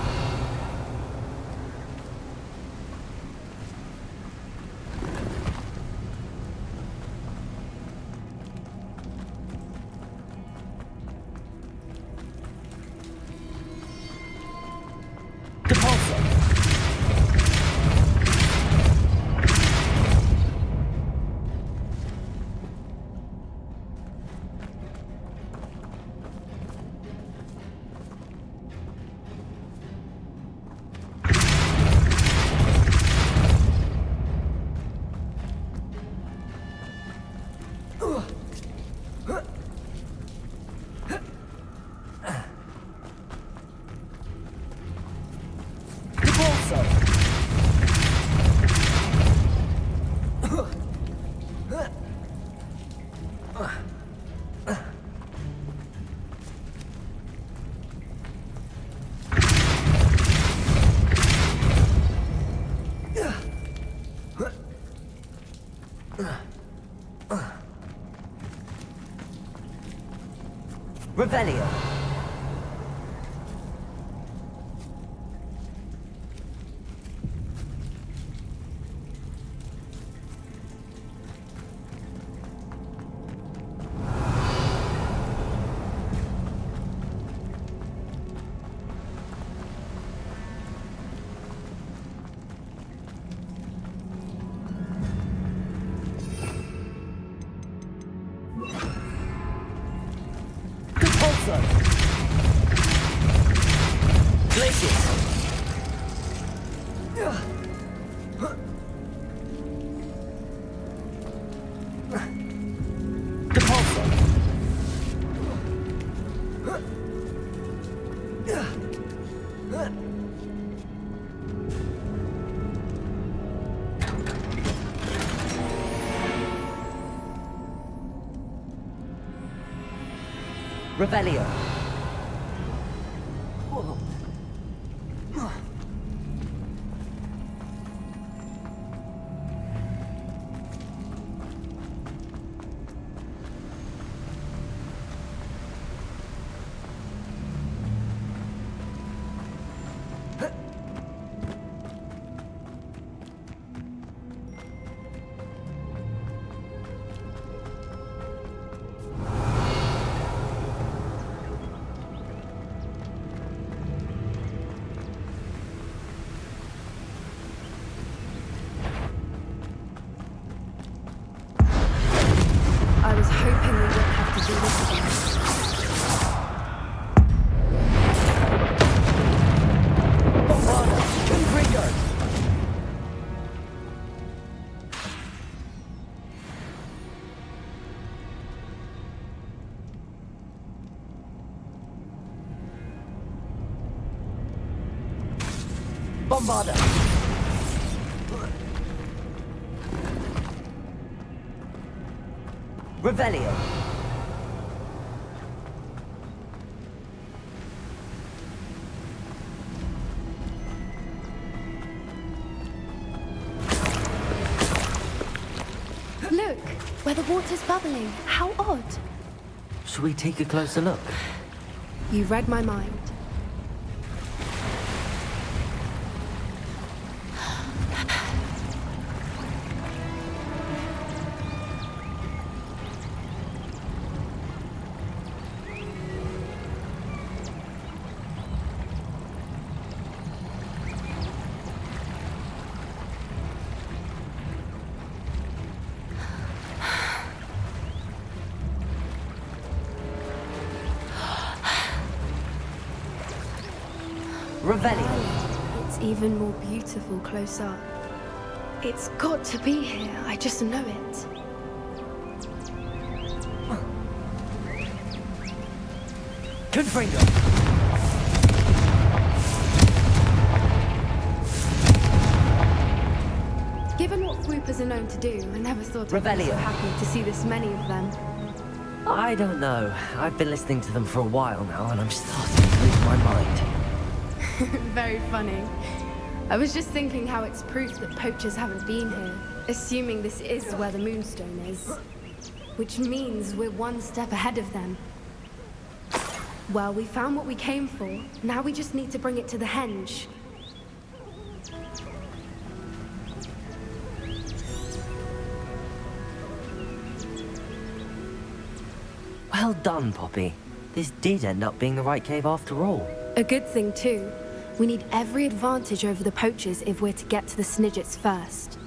Depulso. Revelio. Repulsor! Glacius! Revelio. I was hoping we wouldn't have to do this again. Bombarder! Revelio! Look, where the water's bubbling. How odd. Should we take a closer look? You read my mind. Revelio. It's even more beautiful close up. It's got to be here. I just know it. Confringo. Given what swoopers are known to do, I never thought I'd be Revelio. so happy to see this many of them. I don't know. I've been listening to them for a while now, and I'm starting to lose my mind. Very funny. I was just thinking how it's proof that poachers haven't been here, assuming this is where the moonstone is. Which means we're one step ahead of them. Well, we found what we came for. Now we just need to bring it to the henge. Well done, Poppy. This did end up being the right cave after all. A good thing, too. We need every advantage over the poachers if we're to get to the Snidgets first.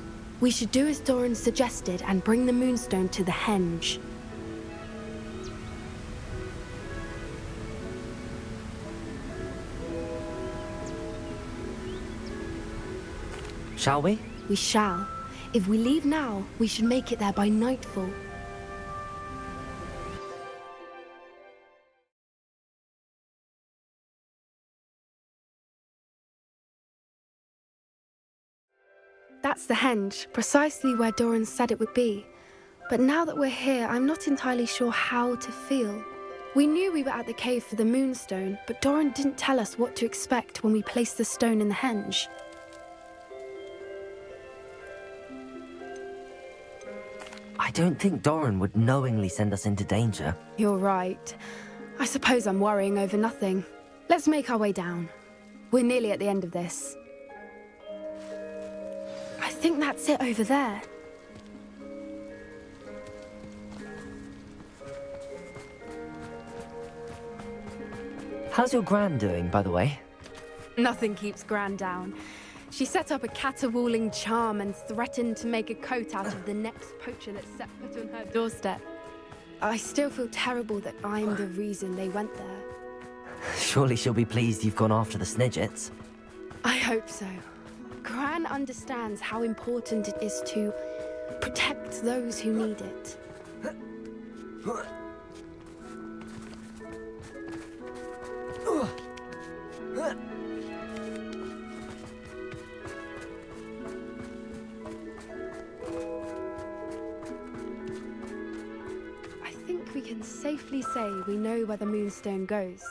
We should do as Doran suggested and bring the moonstone to the henge. Shall we? We shall. If we leave now, we should make it there by nightfall. That's the henge, precisely where Doran said it would be. But now that we're here, I'm not entirely sure how to feel. We knew we were at the cave for the moonstone, but Doran didn't tell us what to expect when we placed the stone in the henge. I don't think Doran would knowingly send us into danger. You're right. I suppose I'm worrying over nothing. Let's make our way down. We're nearly at the end of this. I think that's it over there. How's your gran doing, by the way? Nothing keeps Gran down. She set up a caterwauling charm and threatened to make a coat out of the next poacher that set foot on her doorstep. I still feel terrible that I'm the reason they went there. Surely she'll be pleased you've gone after the Snidgets. I hope so. Gran understands how important it is to protect those who need it. I think we can safely say we know where the Moonstone goes.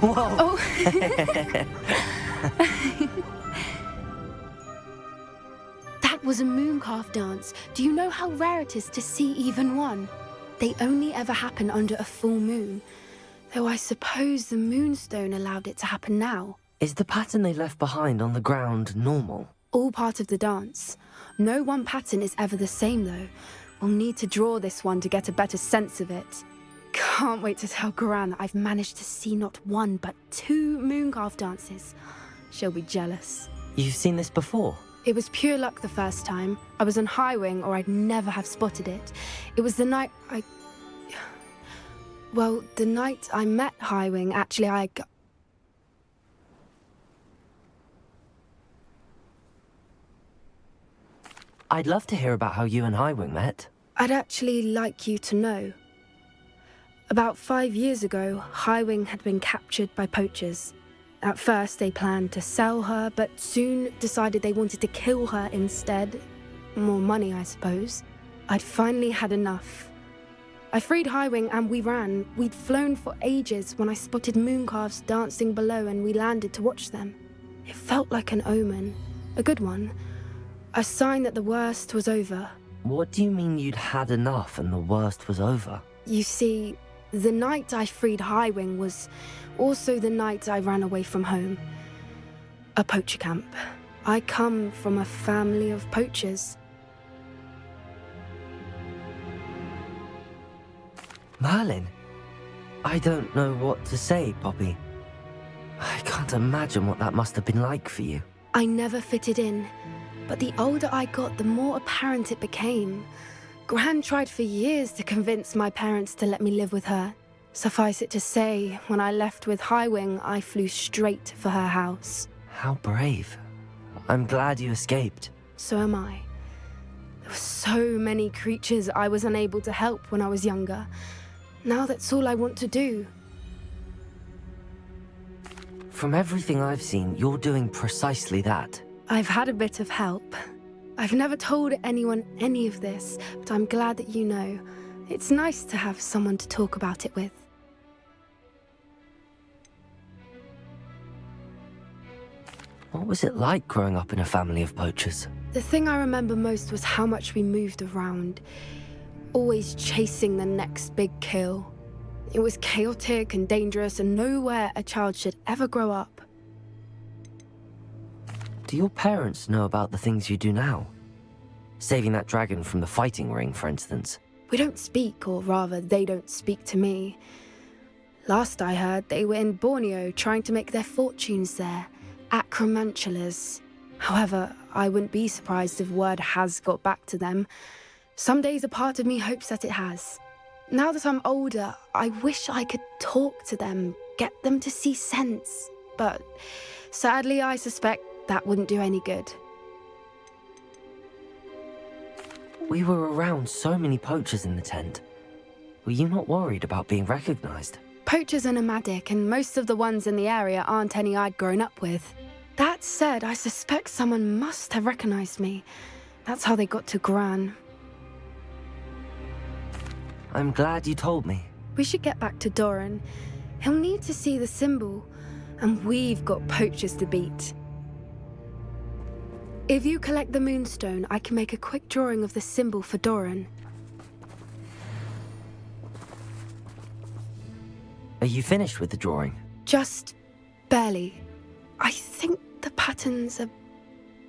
Whoa! Oh. That was a mooncalf dance. Do you know how rare it is to see even one? They only ever happen under a full moon. Though I suppose the Moonstone allowed it to happen now. Is the pattern they left behind on the ground normal? All part of the dance. No one pattern is ever the same, though. We'll need to draw this one to get a better sense of it. Can't wait to tell Gran that I've managed to see not one, but 2 mooncalf dances. She'll be jealous. You've seen this before? It was pure luck the first time. I was on Highwing, or I'd never have spotted it. It was the night Well, the night I met Highwing, actually, I'd love to hear about how you and Highwing met. I'd actually like you to know. About 5 years ago, Highwing had been captured by poachers. At first, they planned to sell her, but soon decided they wanted to kill her instead. More money, I suppose. I'd finally had enough. I freed Highwing and we ran. We'd flown for ages when I spotted mooncalves dancing below and we landed to watch them. It felt like an omen. A good one. A sign that the worst was over. What do you mean you'd had enough and the worst was over? You see, the night I freed Highwing was also the night I ran away from home. A poacher camp. I come from a family of poachers. Merlin? I don't know what to say, Poppy. I can't imagine what that must have been like for you. I never fitted in, but the older I got, the more apparent it became. Gran tried for years to convince my parents to let me live with her. Suffice it to say, when I left with Highwing, I flew straight for her house. How brave. I'm glad you escaped. So am I. There were so many creatures I was unable to help when I was younger. Now that's all I want to do. From everything I've seen, you're doing precisely that. I've had a bit of help. I've never told anyone any of this, but I'm glad that you know. It's nice to have someone to talk about it with. What was it like growing up in a family of poachers? The thing I remember most was how much we moved around, always chasing the next big kill. It was chaotic and dangerous and nowhere a child should ever grow up. Do your parents know about the things you do now? Saving that dragon from the fighting ring, for instance. We don't speak, or rather, they don't speak to me. Last I heard, they were in Borneo trying to make their fortunes there. Acromantulas. However, I wouldn't be surprised if word has got back to them. Some days a part of me hopes that it has. Now that I'm older, I wish I could talk to them, get them to see sense. But sadly, I suspect that wouldn't do any good. We were around so many poachers in the tent. Were you not worried about being recognized? Poachers are nomadic, and most of the ones in the area aren't any I'd grown up with. That said, I suspect someone must have recognized me. That's how they got to Gran. I'm glad you told me. We should get back to Doran. He'll need to see the symbol, and we've got poachers to beat. If you collect the Moonstone, I can make a quick drawing of the symbol for Doran. Are you finished with the drawing? Just barely. I think the pattern's a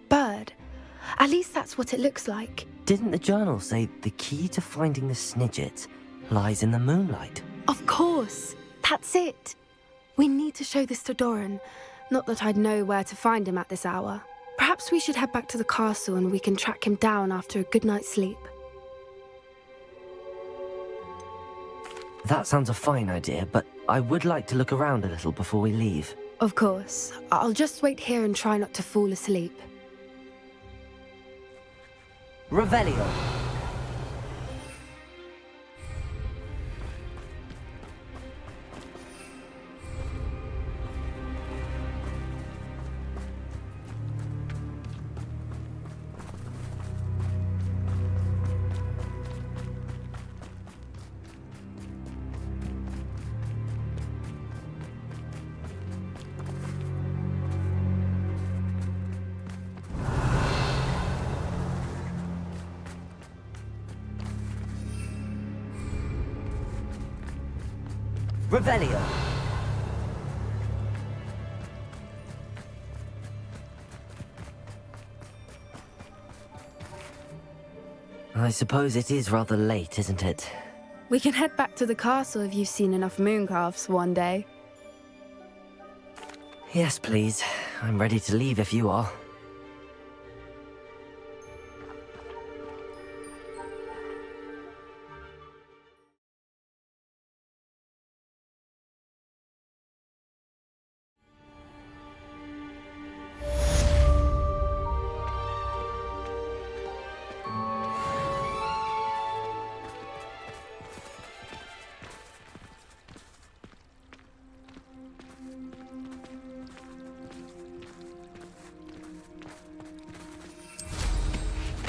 bird. At least that's what it looks like. Didn't the journal say the key to finding the Snidget lies in the moonlight? Of course. That's it. We need to show this to Doran. Not that I'd know where to find him at this hour. Perhaps we should head back to the castle and we can track him down after a good night's sleep. That sounds a fine idea, but I would like to look around a little before we leave. Of course. I'll just wait here and try not to fall asleep. Revelio. Revelio. I suppose it is rather late, isn't it? We can head back to the castle if you've seen enough mooncalves one day. Yes, please. I'm ready to leave if you are.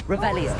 Revelio.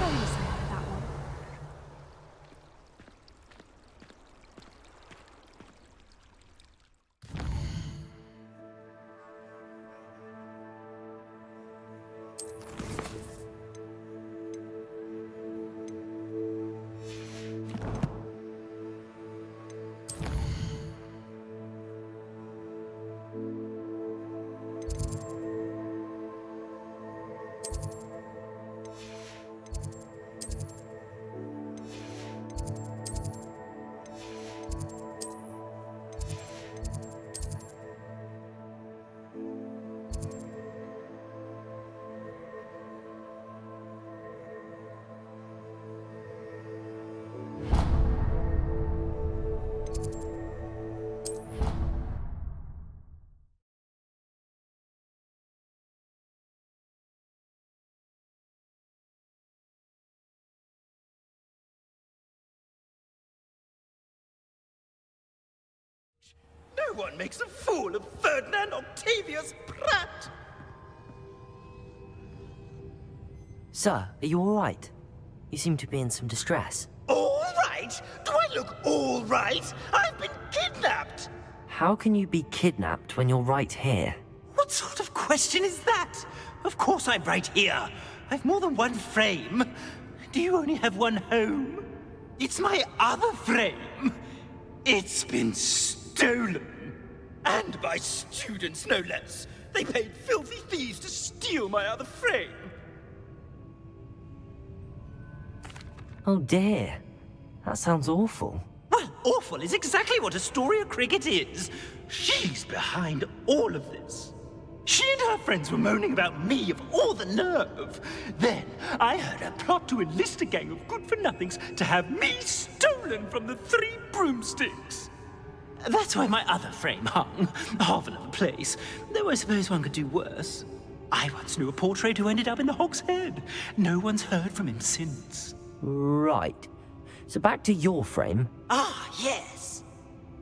No one makes a fool of Ferdinand Octavius Pratt! Sir, are you all right? You seem to be in some distress. All right? Do I look all right? I've been kidnapped! How can you be kidnapped when you're right here? What sort of question is that? Of course I'm right here. I've more than one frame. Do you only have one home? It's my other frame. It's been stolen. And by students, no less. They paid filthy thieves to steal my other frame. Oh dear. That sounds awful. Well, awful is exactly what Astoria Cricket is. She's behind all of this. She and her friends were moaning about me of all the nerve. Then I heard her plot to enlist a gang of good-for-nothings to have me stolen from the Three Broomsticks. That's why my other frame hung. Half another place. Though I suppose one could do worse. I once knew a portrait who ended up in the Hog's Head. No one's heard from him since. Right. So back to your frame. Ah, yes.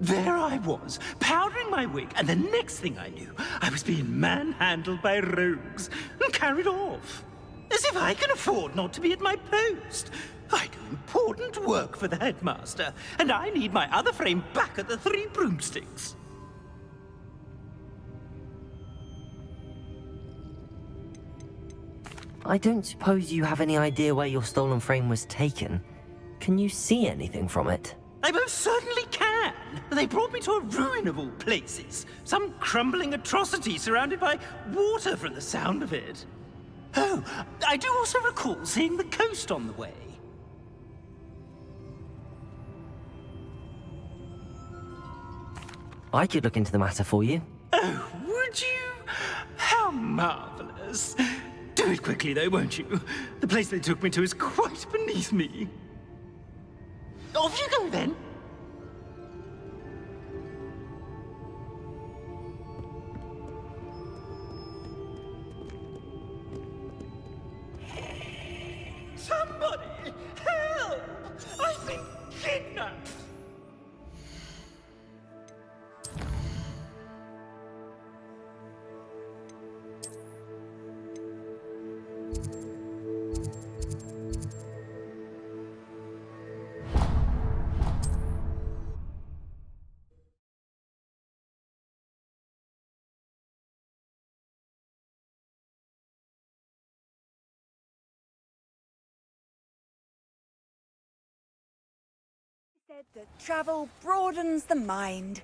There I was, powdering my wig, and the next thing I knew, I was being manhandled by rogues and carried off. As if I can afford not to be at my post. I do important work for the headmaster, and I need my other frame back at the Three Broomsticks. I don't suppose you have any idea where your stolen frame was taken. Can you see anything from it? I most certainly can. They brought me to a ruin of all places. Some crumbling atrocity surrounded by water from the sound of it. Oh, I do also recall seeing the coast on the way. I could look into the matter for you. Oh, would you? How marvelous. Do it quickly, though, won't you? The place they took me to is quite beneath me. Off you go, then. Somebody, help! I've been kidnapped! Said that travel broadens the mind.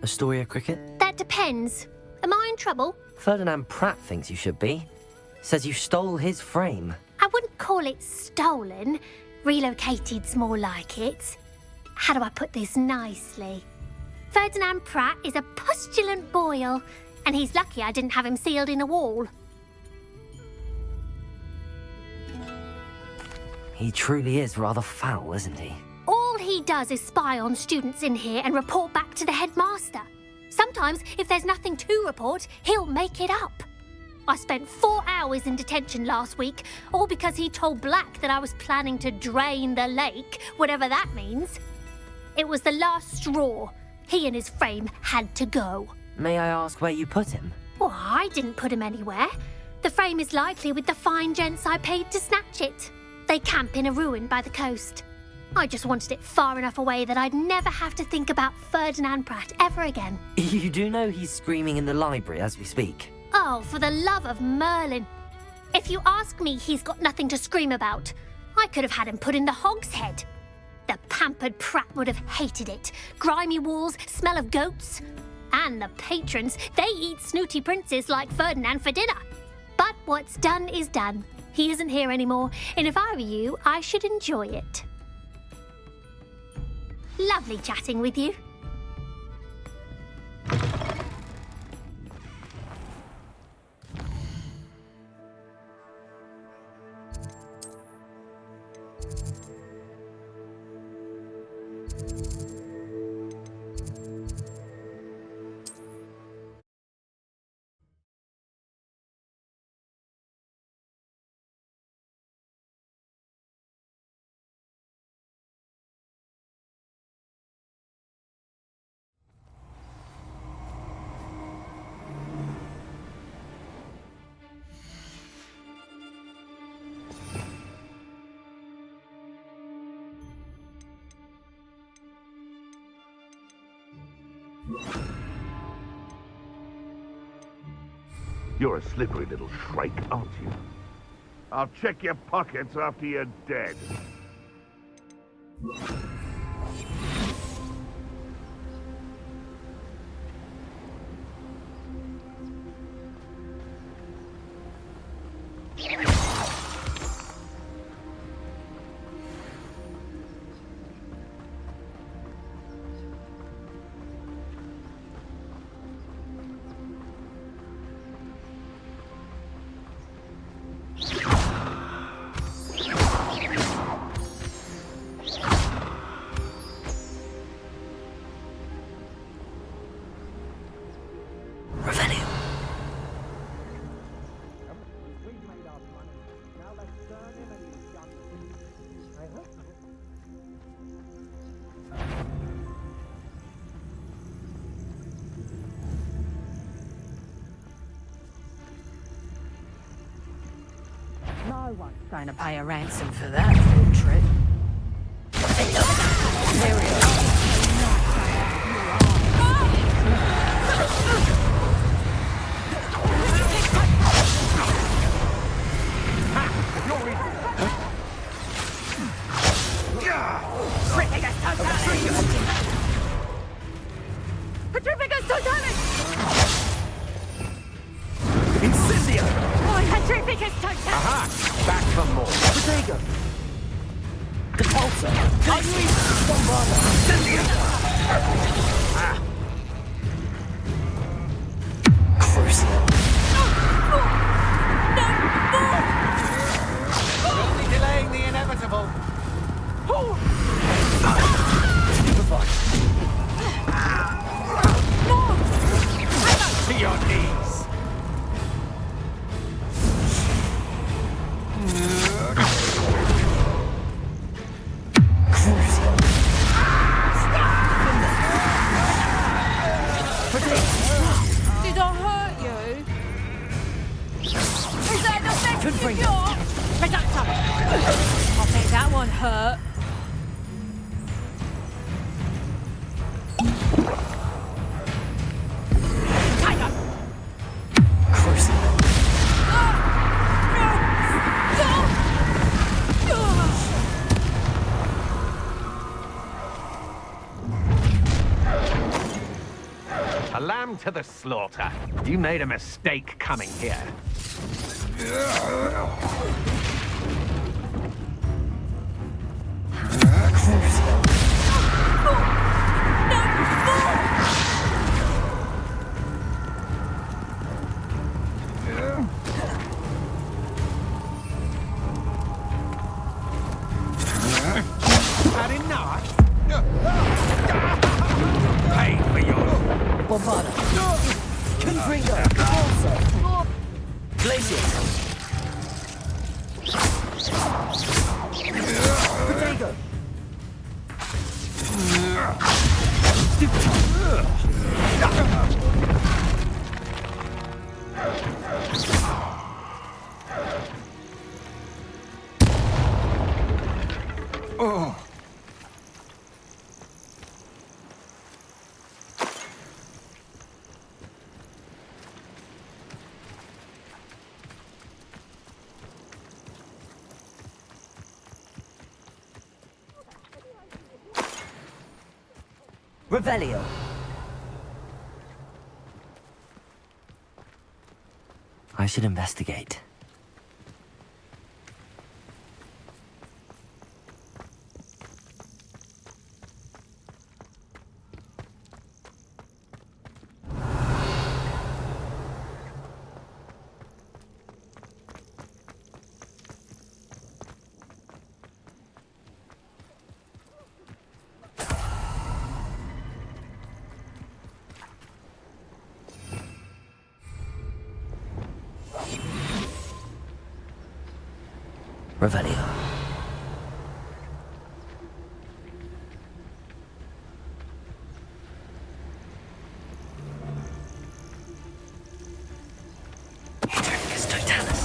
Astoria Cricket? That depends. Am I in trouble? Ferdinand Pratt thinks you should be. Says you stole his frame. I wouldn't call it stolen. Relocated's more like it. How do I put this nicely? Ferdinand Pratt is a postulant boil, and he's lucky I didn't have him sealed in a wall. He truly is rather foul, isn't he? All he does is spy on students in here and report back to the headmaster. Sometimes, if there's nothing to report, he'll make it up. I spent 4 hours in detention last week, all because he told Black that I was planning to drain the lake, whatever that means. It was the last straw. He and his frame had to go. May I ask where you put him? Well, I didn't put him anywhere. The frame is likely with the fine gents I paid to snatch it. They camp in a ruin by the coast. I just wanted it far enough away that I'd never have to think about Ferdinand Pratt ever again. You do know he's screaming in the library as we speak. Oh, for the love of Merlin. If you ask me, he's got nothing to scream about. I could have had him put in the hogshead. The pampered Pratt would have hated it. Grimy walls, smell of goats. And the patrons, they eat snooty princes like Ferdinand for dinner. But what's done is done. He isn't here anymore, and if I were you, I should enjoy it. Lovely chatting with you. You're a slippery little shrike, aren't you? I'll check your pockets after you're dead. No one's going to pay a ransom for that field trip. There we are. totalis! Incendio! Petrificus totalis! Aha! Back for more. Protego! Depulsor! Unleash Bombarda! Incendio! Ah! Crucial! We're only delaying the inevitable. To your knees! Crucial! Did I hurt you? Is that the best Could bring you got? Reductor! I bet that one hurt. A lamb to the slaughter. You made a mistake coming here. Had enough? Pay for yours! Bombarda! Confringo! Depulsor! Glacier! Protego! Oh! Revelio! I should investigate. Revelio. Petrificus totalis.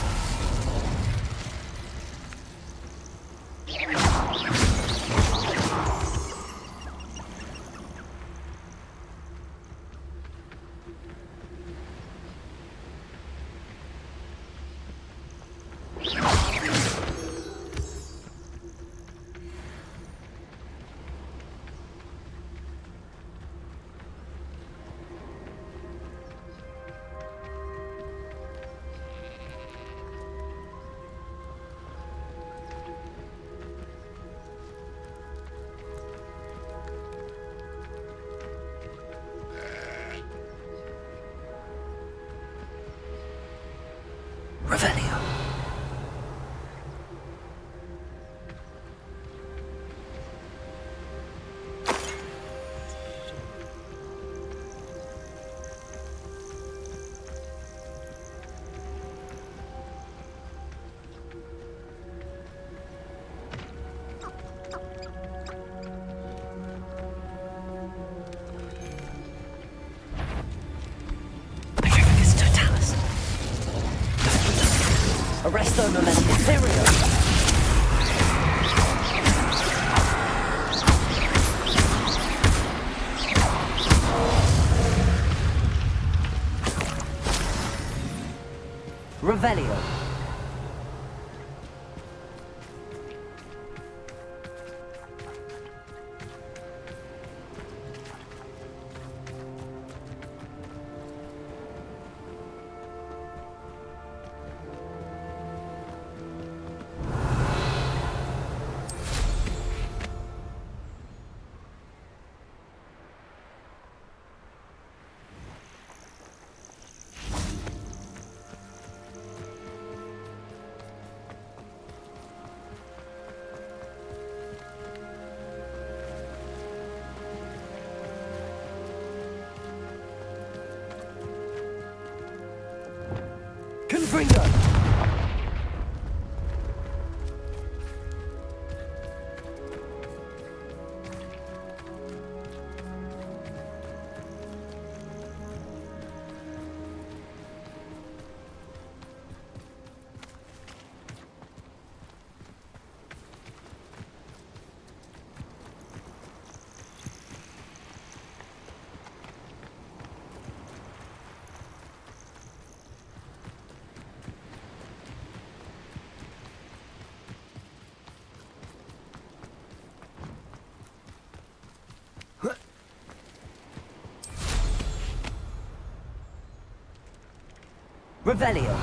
Revelio. Petrificus totalis. Arresto non est Vivarium. Revelio. Gringo! Revelio.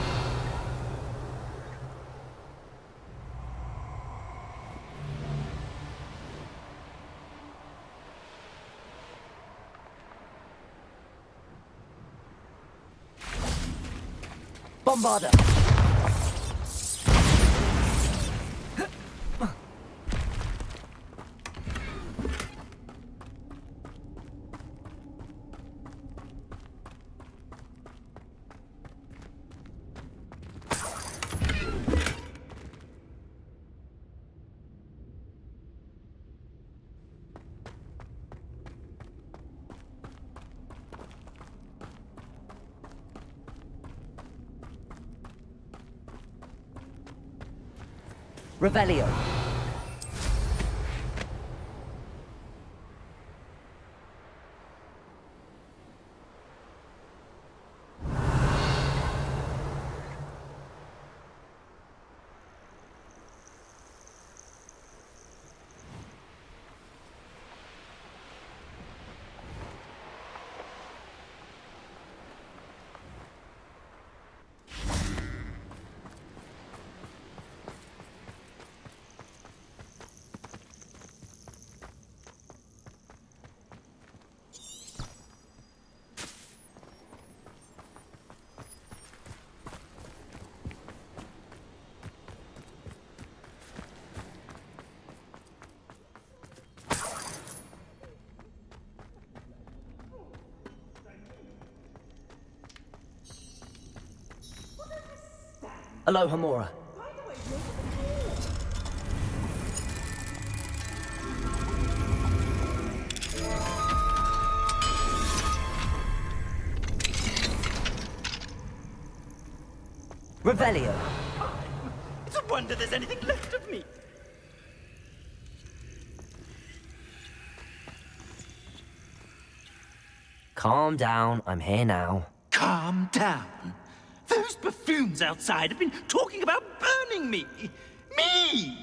Bombarda. Revelio. Aloha Mora. Revelio. It's a wonder there's anything left of me. Calm down, I'm here now. Calm down. Those buffoons outside have been talking about burning me. Me!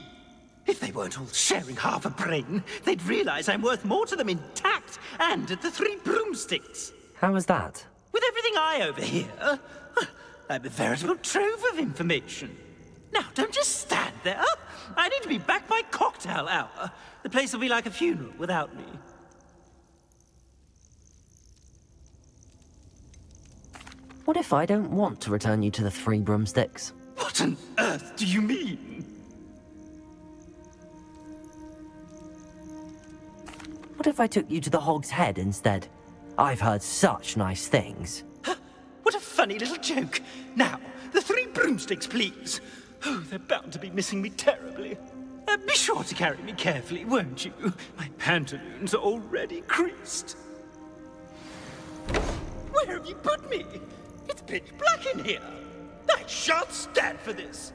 If they weren't all sharing half a brain, they'd realize I'm worth more to them intact and at the 3 broomsticks. How was that? With everything I overhear, I'm a veritable trove of information. Now, don't just stand there. I need to be back by cocktail hour. The place will be like a funeral without me. What if I don't want to return you to the 3 broomsticks? What on earth do you mean? What if I took you to the Hog's Head instead? I've heard such nice things. What a funny little joke. Now, the 3 broomsticks, please. Oh, they're bound to be missing me terribly. Be sure to carry me carefully, won't you? My pantaloons are already creased. Where have you put me? It's pitch black in here. I shan't stand for this.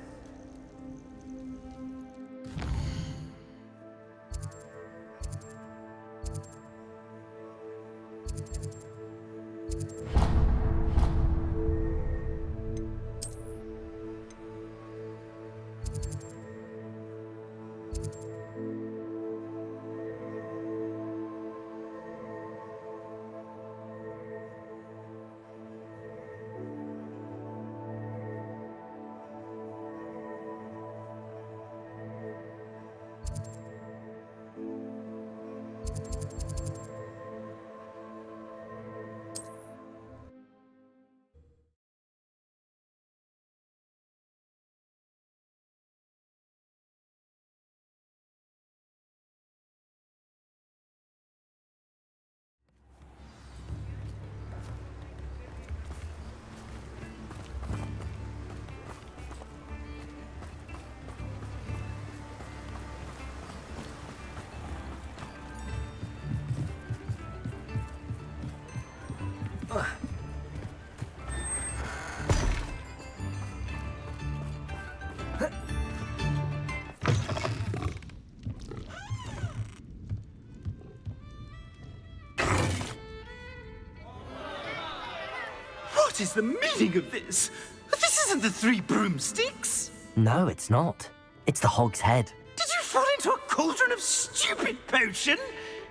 What is the meaning of this? This isn't the Three Broomsticks! No, it's not. It's the Hog's Head. Did you fall into a cauldron of stupid potion?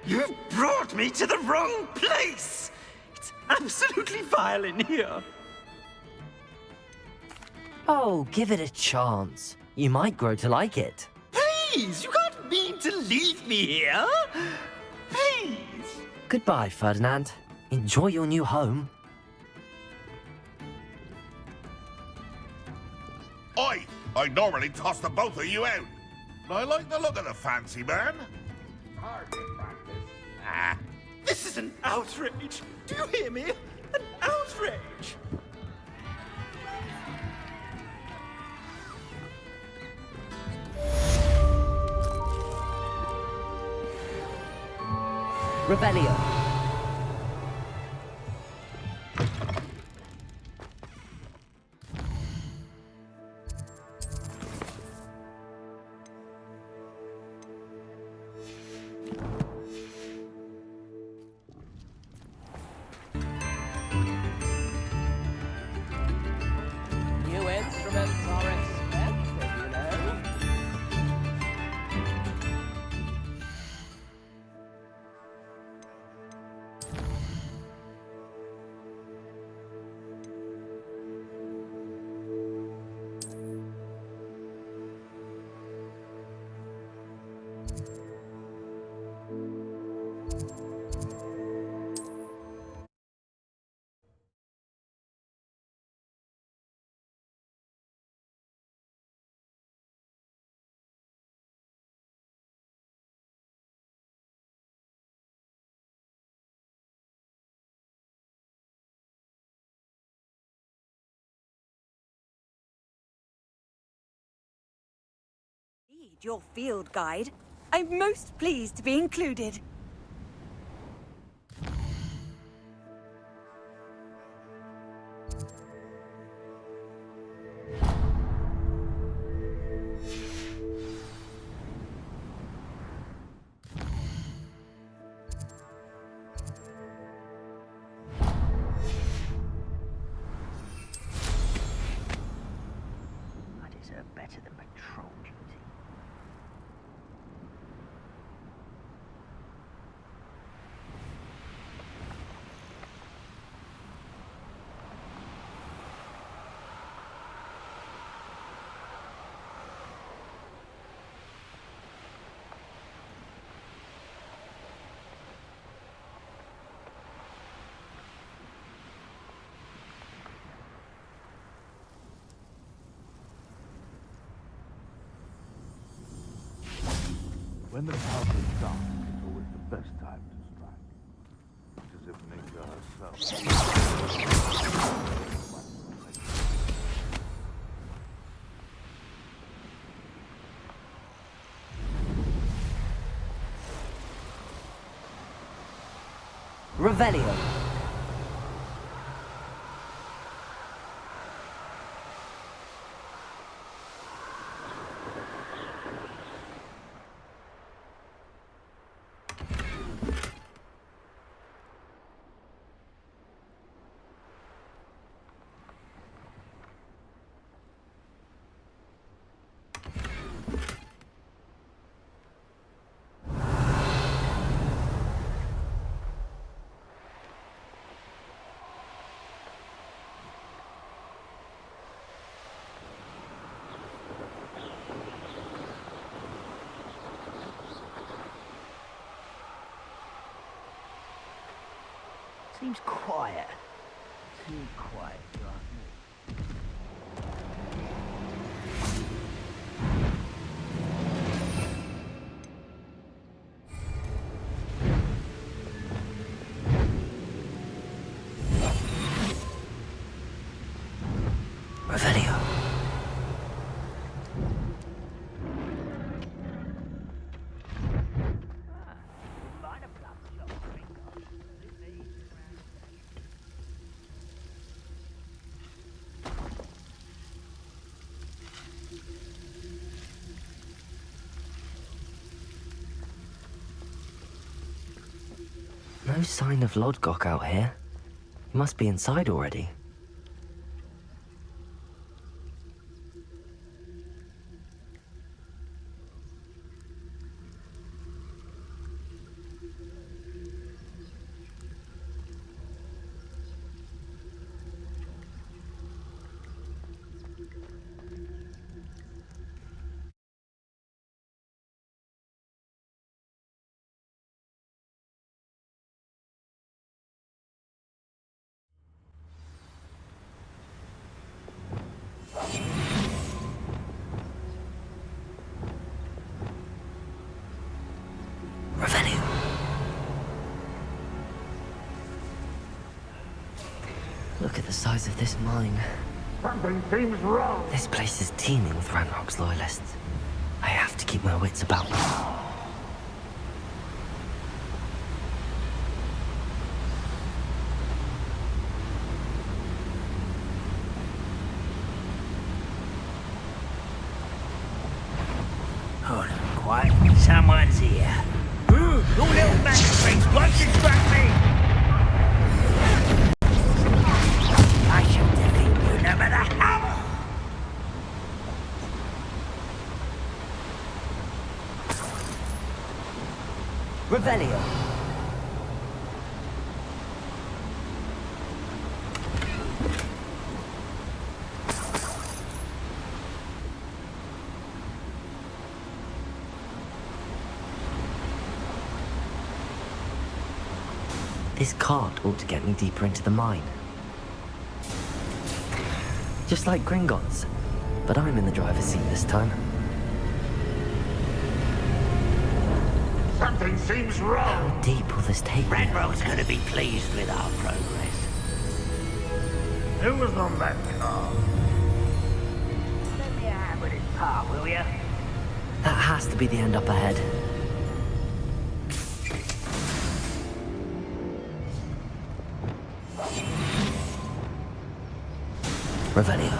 You've brought me to the wrong place! It's absolutely vile in here. Oh, give it a chance. You might grow to like it. Please, you can't mean to leave me here. Please. Goodbye, Ferdinand. Enjoy your new home. I normally toss the both of you out. But I like the look of the fancy man. This is an outrage. Do you hear me? An outrage. Revelio. New instruments are expensive, you know. Indeed, your field guide. I'm most pleased to be included. I deserve better than patrol duty. When the house is dark, it's always the best time to strike. It's as if nature herself. Revelio. Seems quiet. Too quiet, right? Revelio. sign of Lodgok out here. He must be inside already. Look at the size of this mine. Something seems wrong. This place is teeming with Ranrock's loyalists. I have to keep my wits about me. Hold on, quiet. Someone's here. Ooh, your little magistrates won't distract me! I shall defeat you no matter how! Revelio. This cart ought to get me deeper into the mine. Just like Gringotts, but I'm in the driver's seat this time. Something seems wrong. How deep will this take me? Ranrock's gonna be pleased with our progress. Who was on that car? Let me have with his part, will ya? That has to be the end up ahead. Revelio.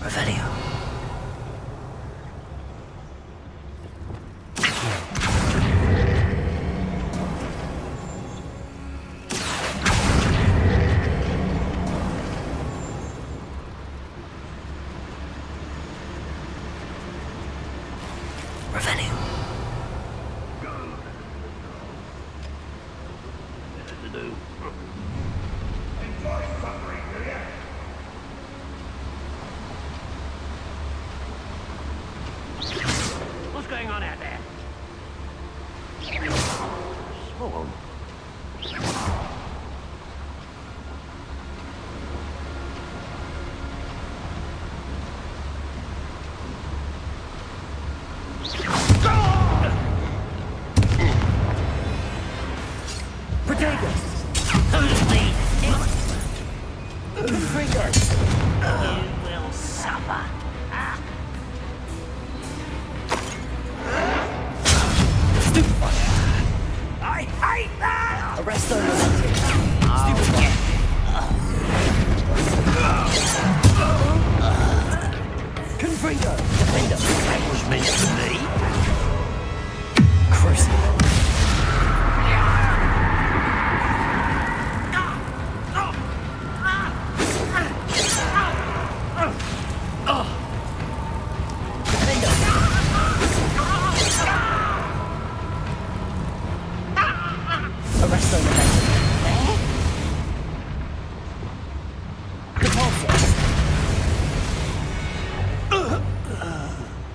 Revelio. Revelio. What's going on out there? Small. You will suffer. I hate that! Arrest those. Confringo. Defender. That was meant for me. Crucible.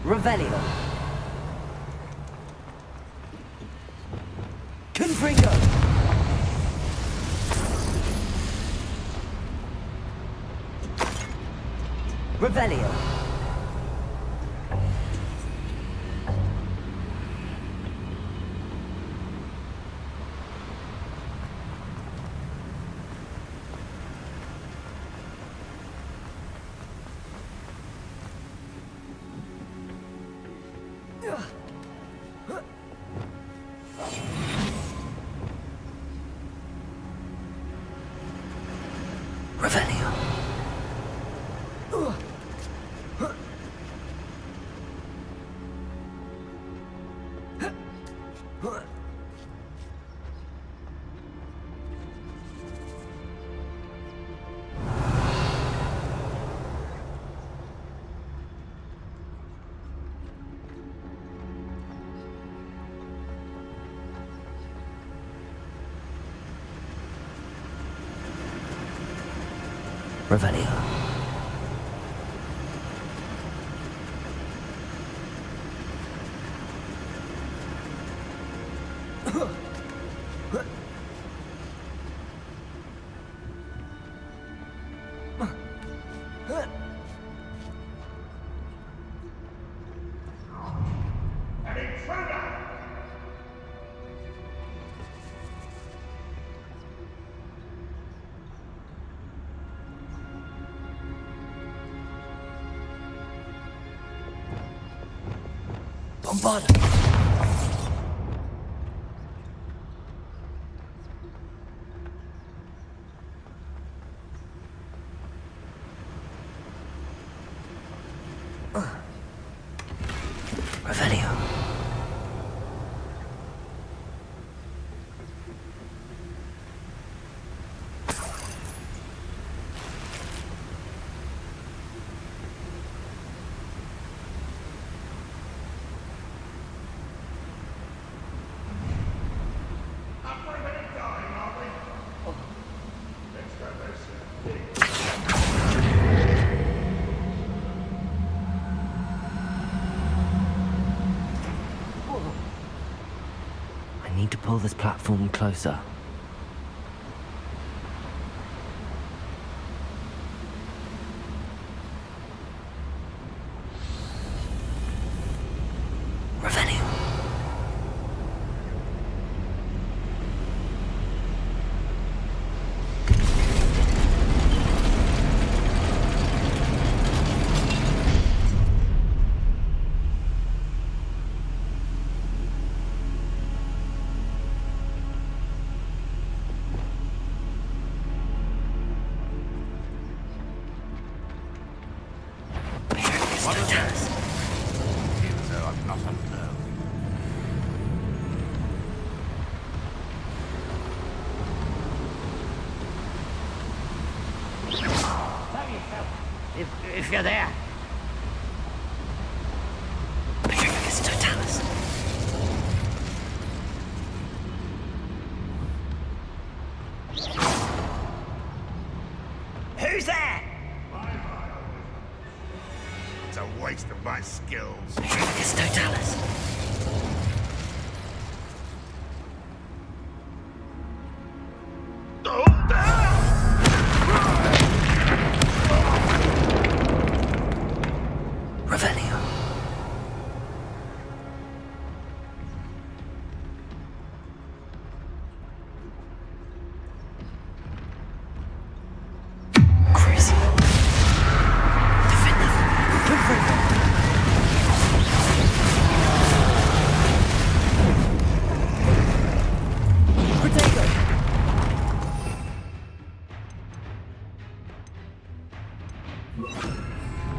Revelio. Confringo. Revelio. Revelio. Revelio. Bombarda. Revelio. I need to pull this platform closer. Revelio. If you're there. Who's there? It's a waste of my skills. It's Totalis. Revelio. Crazy.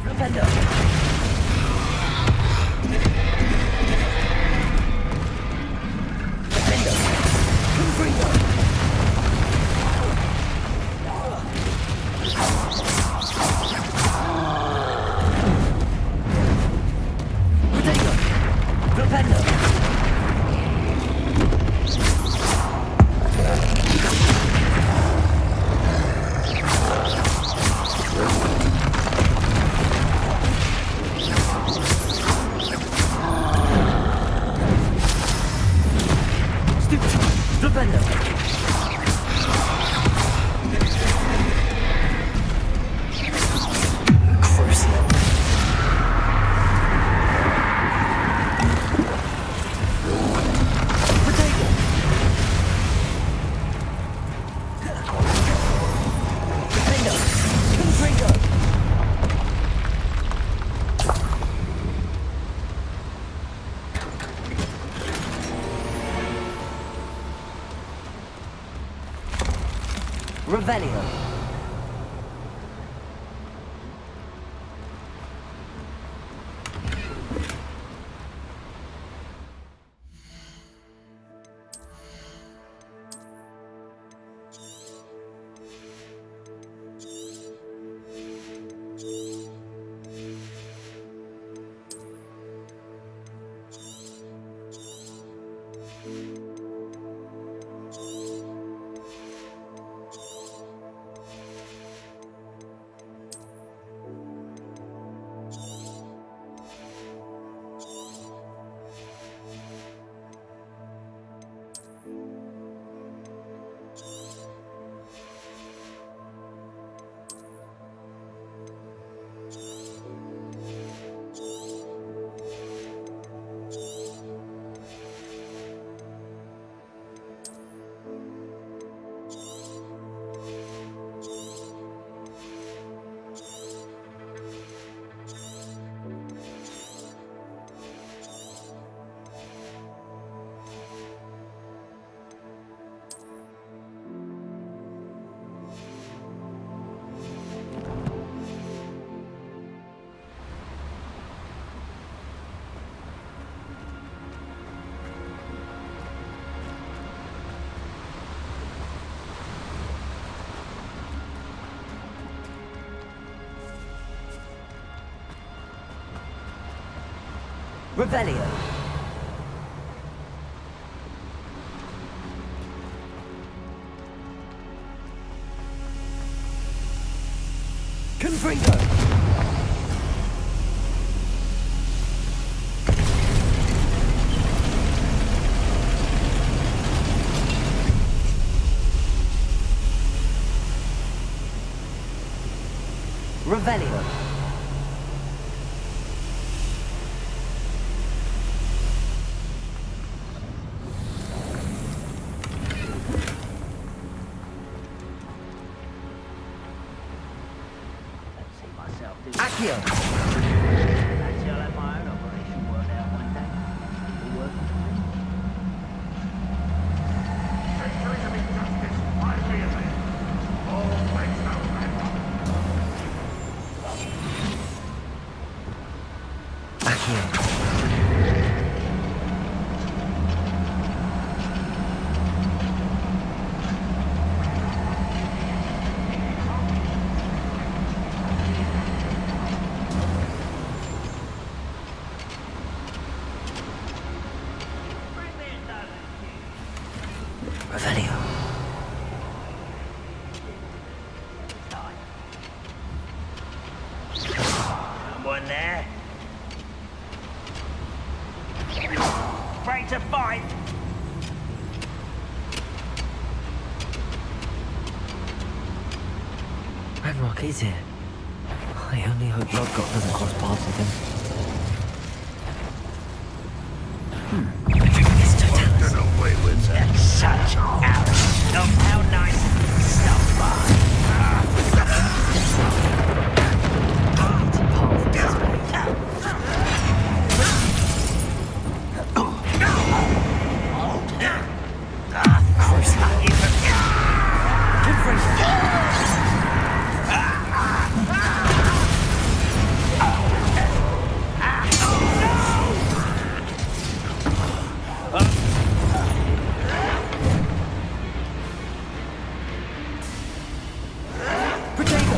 Defender. Potato. Defender. Revelio. Revelio. Confringo. Revelio. Accio. Until I have my own operation worked out one day. People working for me. Revelio. Someone there? Afraid to fight? Ranrock is here. I only hope Lodgott doesn't cross paths with him. Get away with that. Such arrogance. Oh, how nice. Stop by.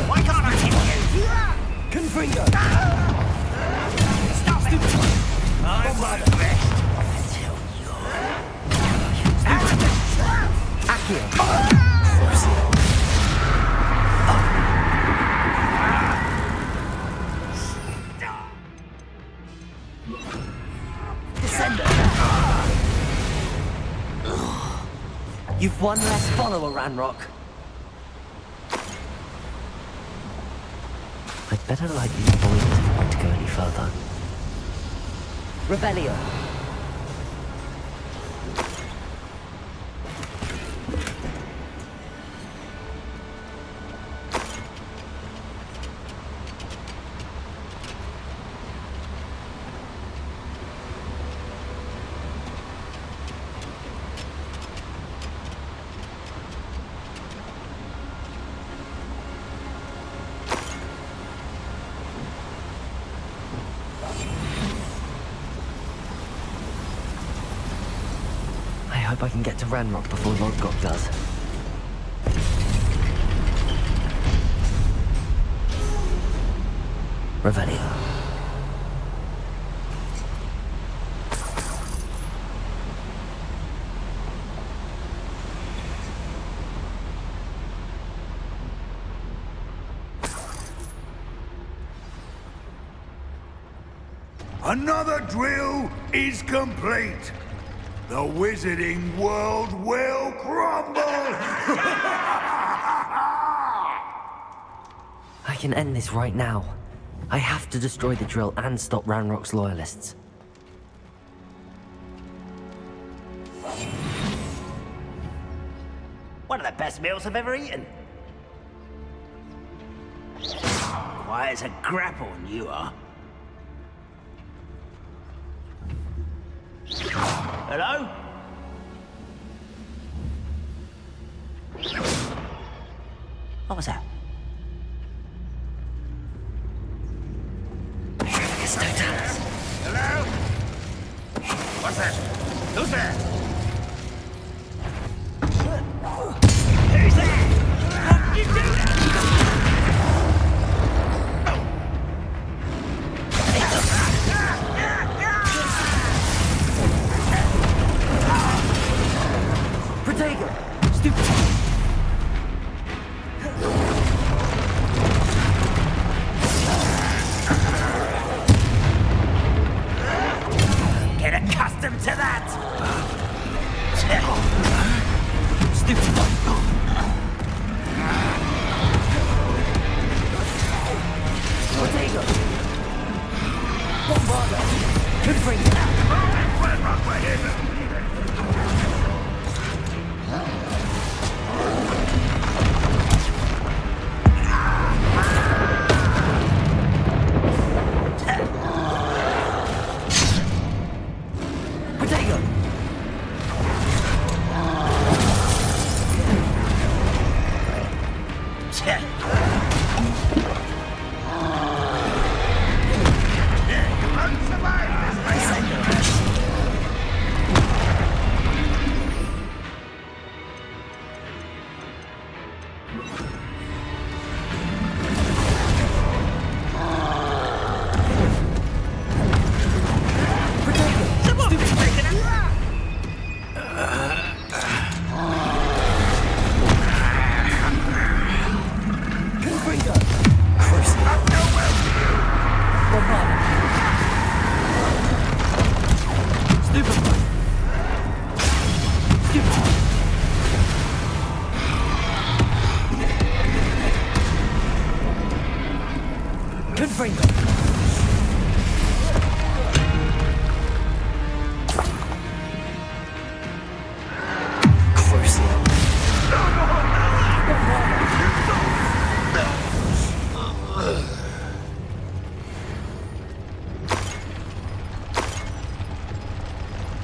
Why can't I hit you? Confringo. Stop it! I'm the best. Until Accio. Descender. You've one less follower, Ranrock. I'd better light these boilers if I want to go any further. Revelio. I hope I can get to Ranrock before Lodgott does. Revelio. Another drill is complete. The wizarding world will crumble! I can end this right now. I have to destroy the drill and stop Ranrock's loyalists. one of the best meals I've ever eaten. Quiet as a grapple, you are. Hello? What was that? Hello? What's that? Who's there? Who's there? What did you do?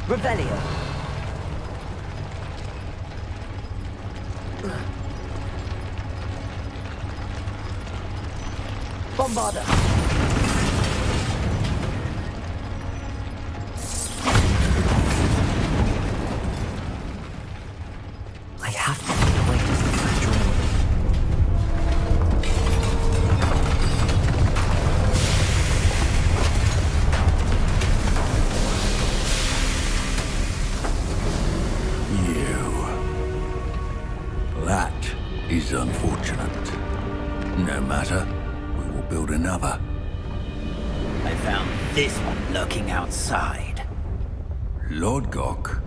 Revelio. Bombarda. I have to find a way to stop that drill. That is unfortunate. No matter, we will build another. I found this one lurking outside. Lord Gok,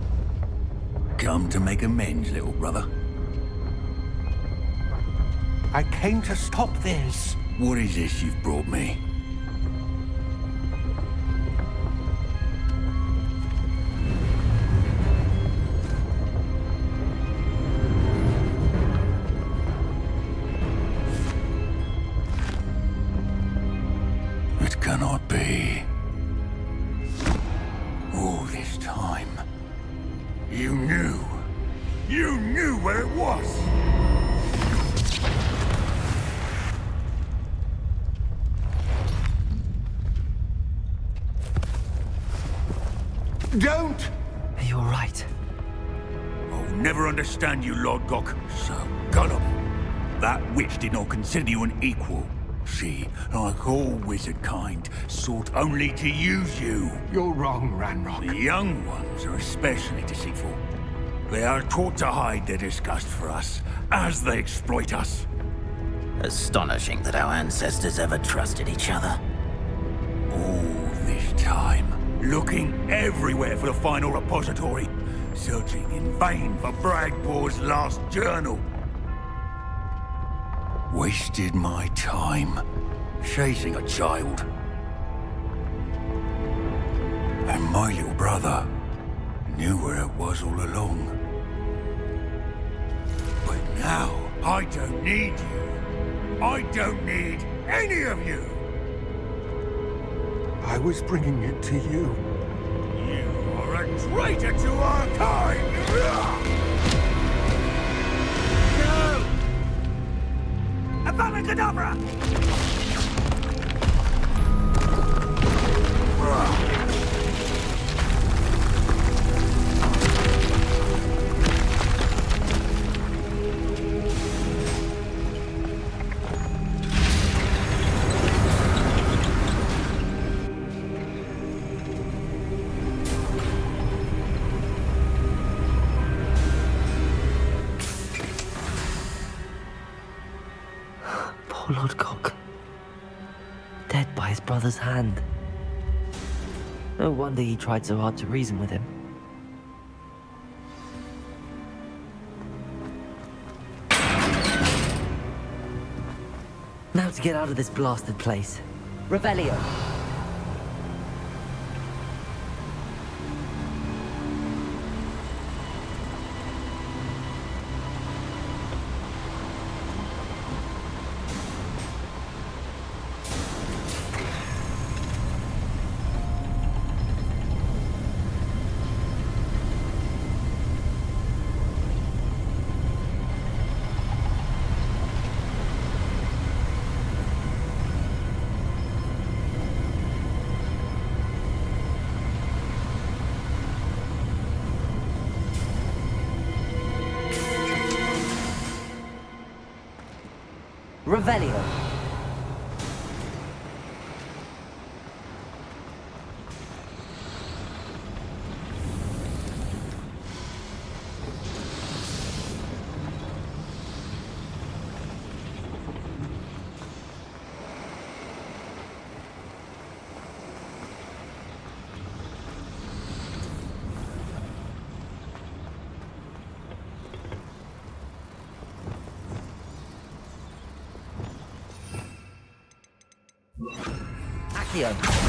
come to make amends, little brother. I came to stop this. What is this you've brought me? It cannot be. All this time, you knew where it was. Don't! Are you all right? I'll never understand you, Lord Gok. So gullible. That witch did not consider you an equal. She, like all wizard kind, sought only to use you. You're wrong, Ranrock. The young ones are especially deceitful. They are taught to hide their disgust for us, as they exploit us. Astonishing that our ancestors ever trusted each other. All this time, looking everywhere for the final repository, searching in vain for Bragpor's last journal. Wasted my time chasing a child. And my little brother knew where it was all along. But now, I don't need you. I don't need any of you. I was bringing it to you. You are a traitor to our kind! No! Avada Kedavra! Poor Lord Gok. Dead by his brother's hand. No wonder he tried so hard to reason with him. Now to get out of this blasted place. Revelio. Revelio. Accio.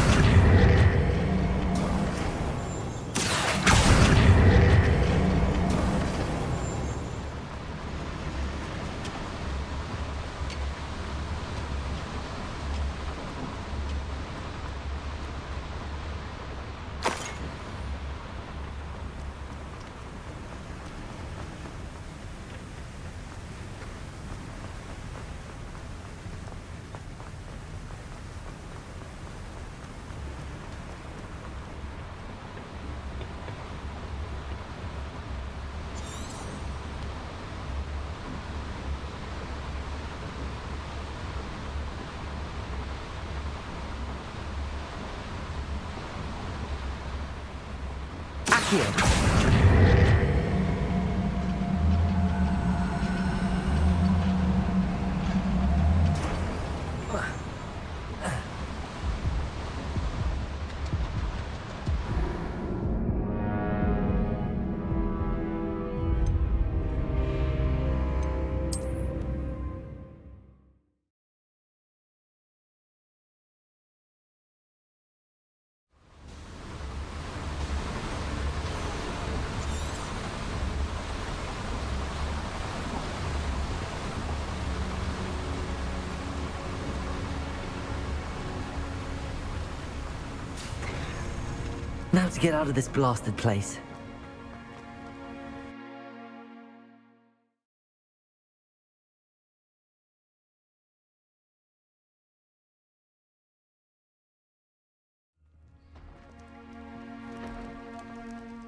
Now to get out of this blasted place.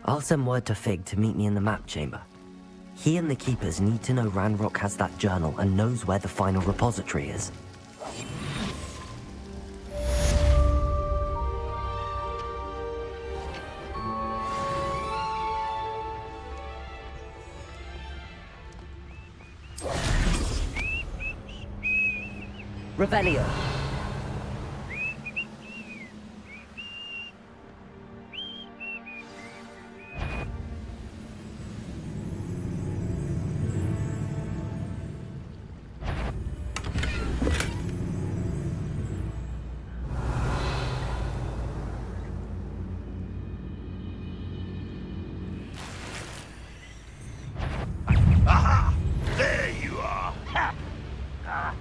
I'll send word to Fig to meet me in the map chamber. He and the keepers need to know Ranrock has that journal and knows where the final repository is. Revelio. Aha! There you are! Ha! Ah.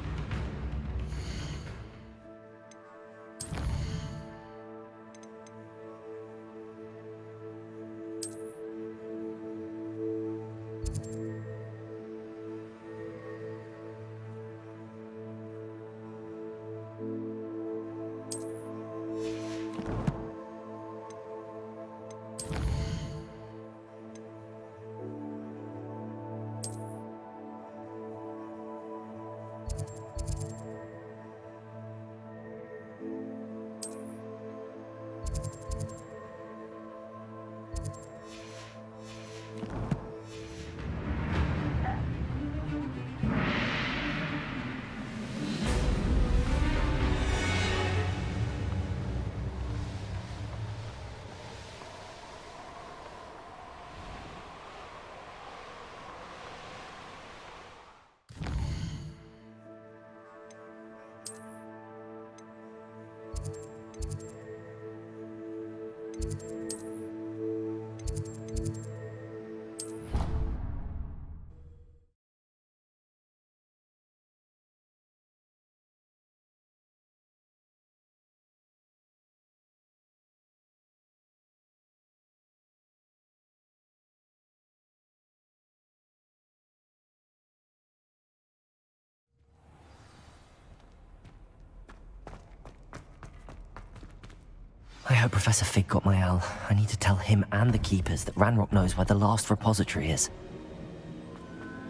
I hope Professor Fig got my L. I need to tell him and the keepers that Ranrock knows where the last repository is.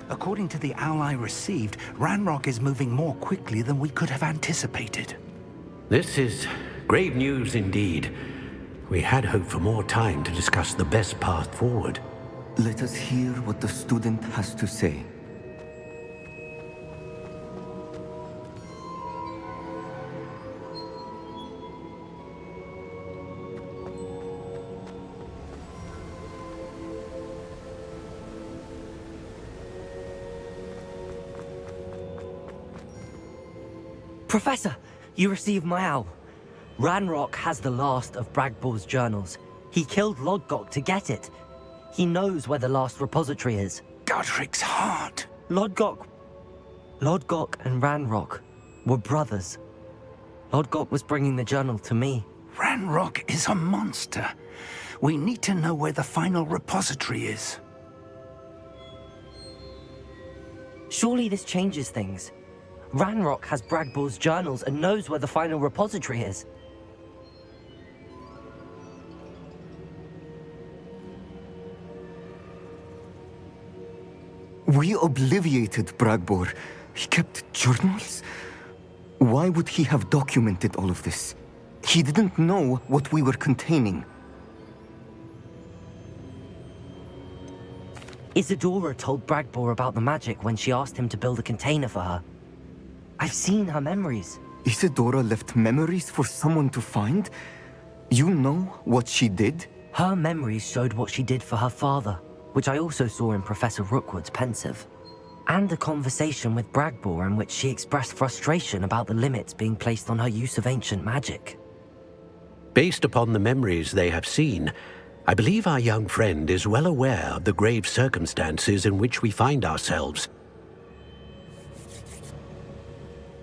According to the owl I received, Ranrock is moving more quickly than we could have anticipated. This is grave news indeed. We had hoped for more time to discuss the best path forward. Let us hear what the student has to say. Professor, you received my owl. Ranrock has the last of Bragbor's journals. He killed Lodgok to get it. He knows where the last repository is. Godric's heart. Lodgok and Ranrock were brothers. Lodgok was bringing the journal to me. Ranrock is a monster. We need to know where the final repository is. Surely this changes things. Ranrock has Bragbor's journals and knows where the final repository is. We obliviated Bragbor. He kept journals? Why would he have documented all of this? He didn't know what we were containing. Isadora told Bragbor about the magic when she asked him to build a container for her. I've seen her memories. Isadora left memories for someone to find? You know what she did? Her memories showed what she did for her father, which I also saw in Professor Rookwood's pensive. And a conversation with Bragbor in which she expressed frustration about the limits being placed on her use of ancient magic. Based upon the memories they have seen, I believe our young friend is well aware of the grave circumstances in which we find ourselves.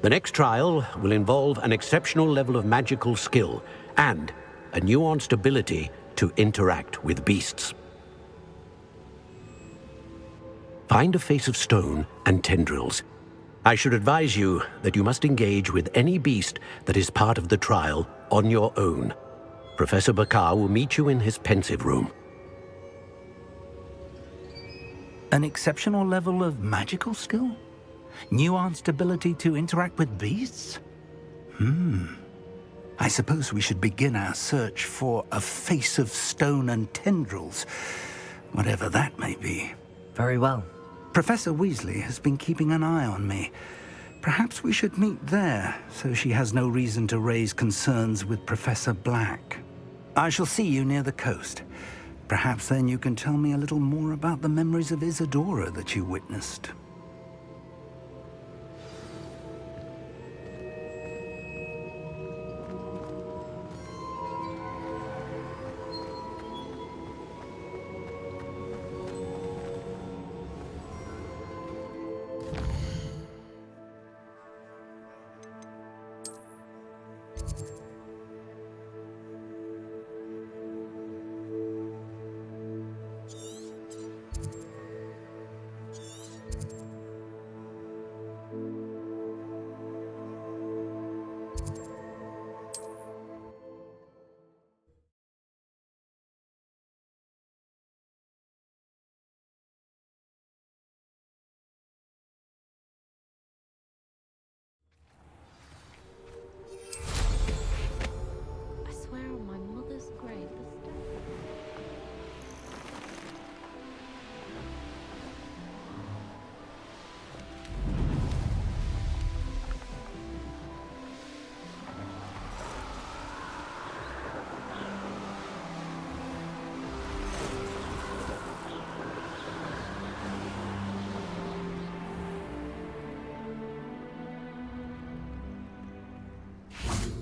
The next trial will involve an exceptional level of magical skill and a nuanced ability to interact with beasts. Find a face of stone and tendrils. I should advise you that you must engage with any beast that is part of the trial on your own. Professor Bakar will meet you in his pensive room. An exceptional level of magical skill? Nuanced ability to interact with beasts? I suppose we should begin our search for a face of stone and tendrils, whatever that may be. Very well. Professor Weasley has been keeping an eye on me. Perhaps we should meet there, so she has no reason to raise concerns with Professor Black. I shall see you near the coast. Perhaps then you can tell me a little more about the memories of Isadora that you witnessed.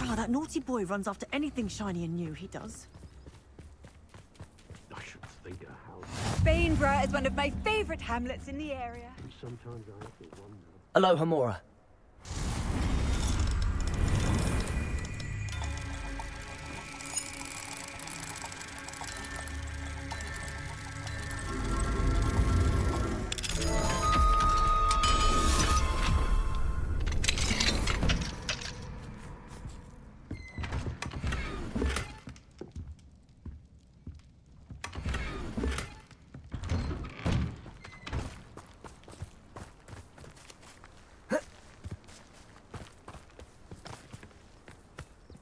Oh, that naughty boy runs after anything shiny and new, he does. I should think a house. Bainborough is one of my favourite hamlets in the area. Sometimes I have to wonder. Aloha, Mora.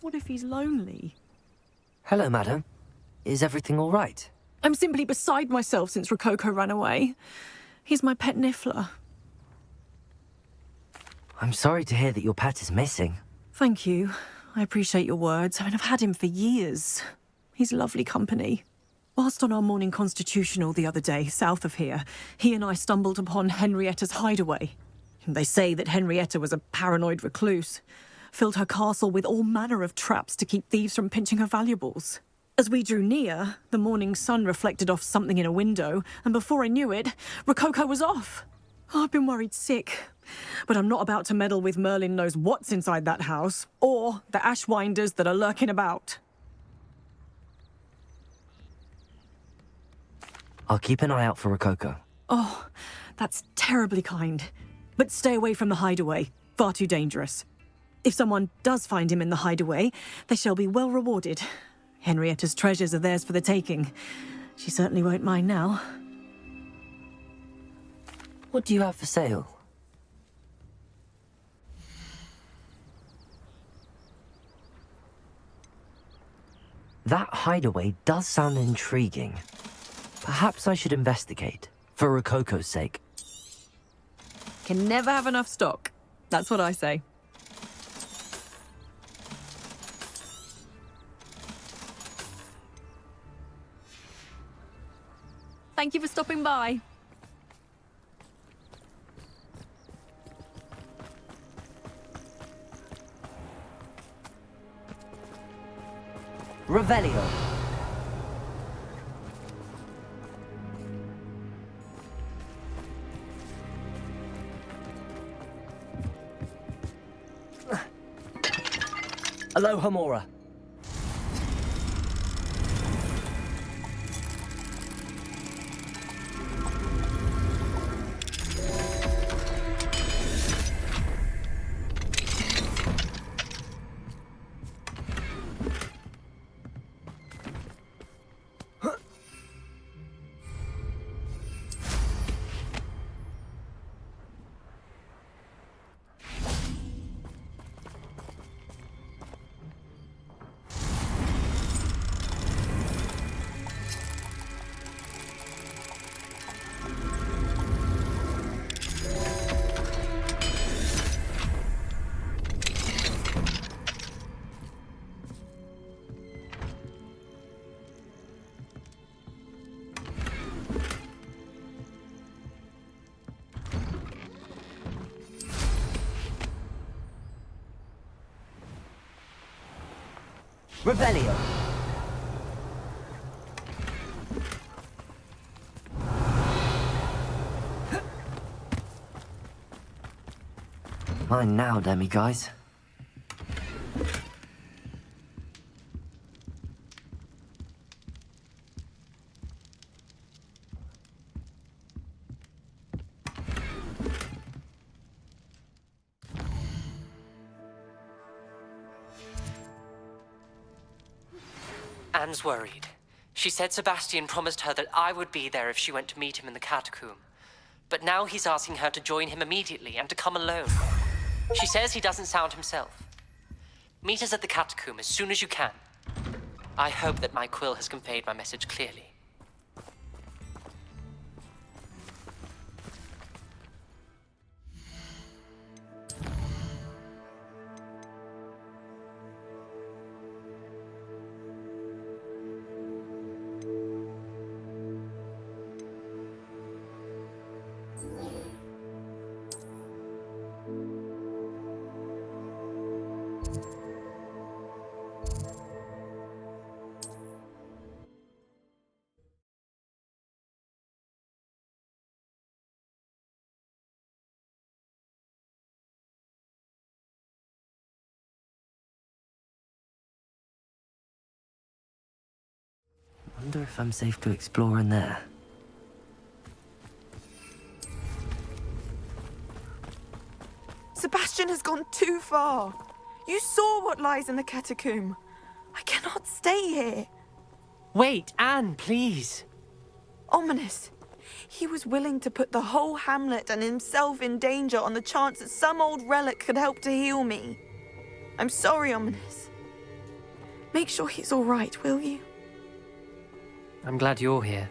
What if he's lonely? Hello, madam. Is everything all right? I'm simply beside myself since Rococo ran away. He's my pet Niffler. I'm sorry to hear that your pet is missing. Thank you. I appreciate your words. I mean, I've had him for years. He's lovely company. Whilst on our morning constitutional the other day, south of here, he and I stumbled upon Henrietta's hideaway. They say that Henrietta was a paranoid recluse, filled her castle with all manner of traps to keep thieves from pinching her valuables. As we drew near, the morning sun reflected off something in a window, and before I knew it, Rococo was off. Oh, I've been worried sick. But I'm not about to meddle with Merlin knows what's inside that house, or the ashwinders that are lurking about. I'll keep an eye out for Rococo. Oh, that's terribly kind. But stay away from the hideaway. Far too dangerous. If someone does find him in the hideaway, they shall be well rewarded. Henrietta's treasures are theirs for the taking. She certainly won't mind now. What do you have for sale? That hideaway does sound intriguing. Perhaps I should investigate, for Rococo's sake. Can never have enough stock. That's what I say. Thank you for stopping by. Revelio. Aloha Mora. Revelio. Mine now, demiguise. Anne's worried. She said Sebastian promised her that I would be there if she went to meet him in the catacomb. But now he's asking her to join him immediately and to come alone. She says he doesn't sound himself. Meet us at the catacomb as soon as you can. I hope that my quill has conveyed my message clearly. Wonder if I'm safe to explore in there. Sebastian has gone too far. You saw what lies in the catacomb. I cannot stay here. Wait, Anne, please. Ominous. He was willing to put the whole hamlet and himself in danger on the chance that some old relic could help to heal me. I'm sorry, Ominous. Make sure he's all right, will you? I'm glad you're here.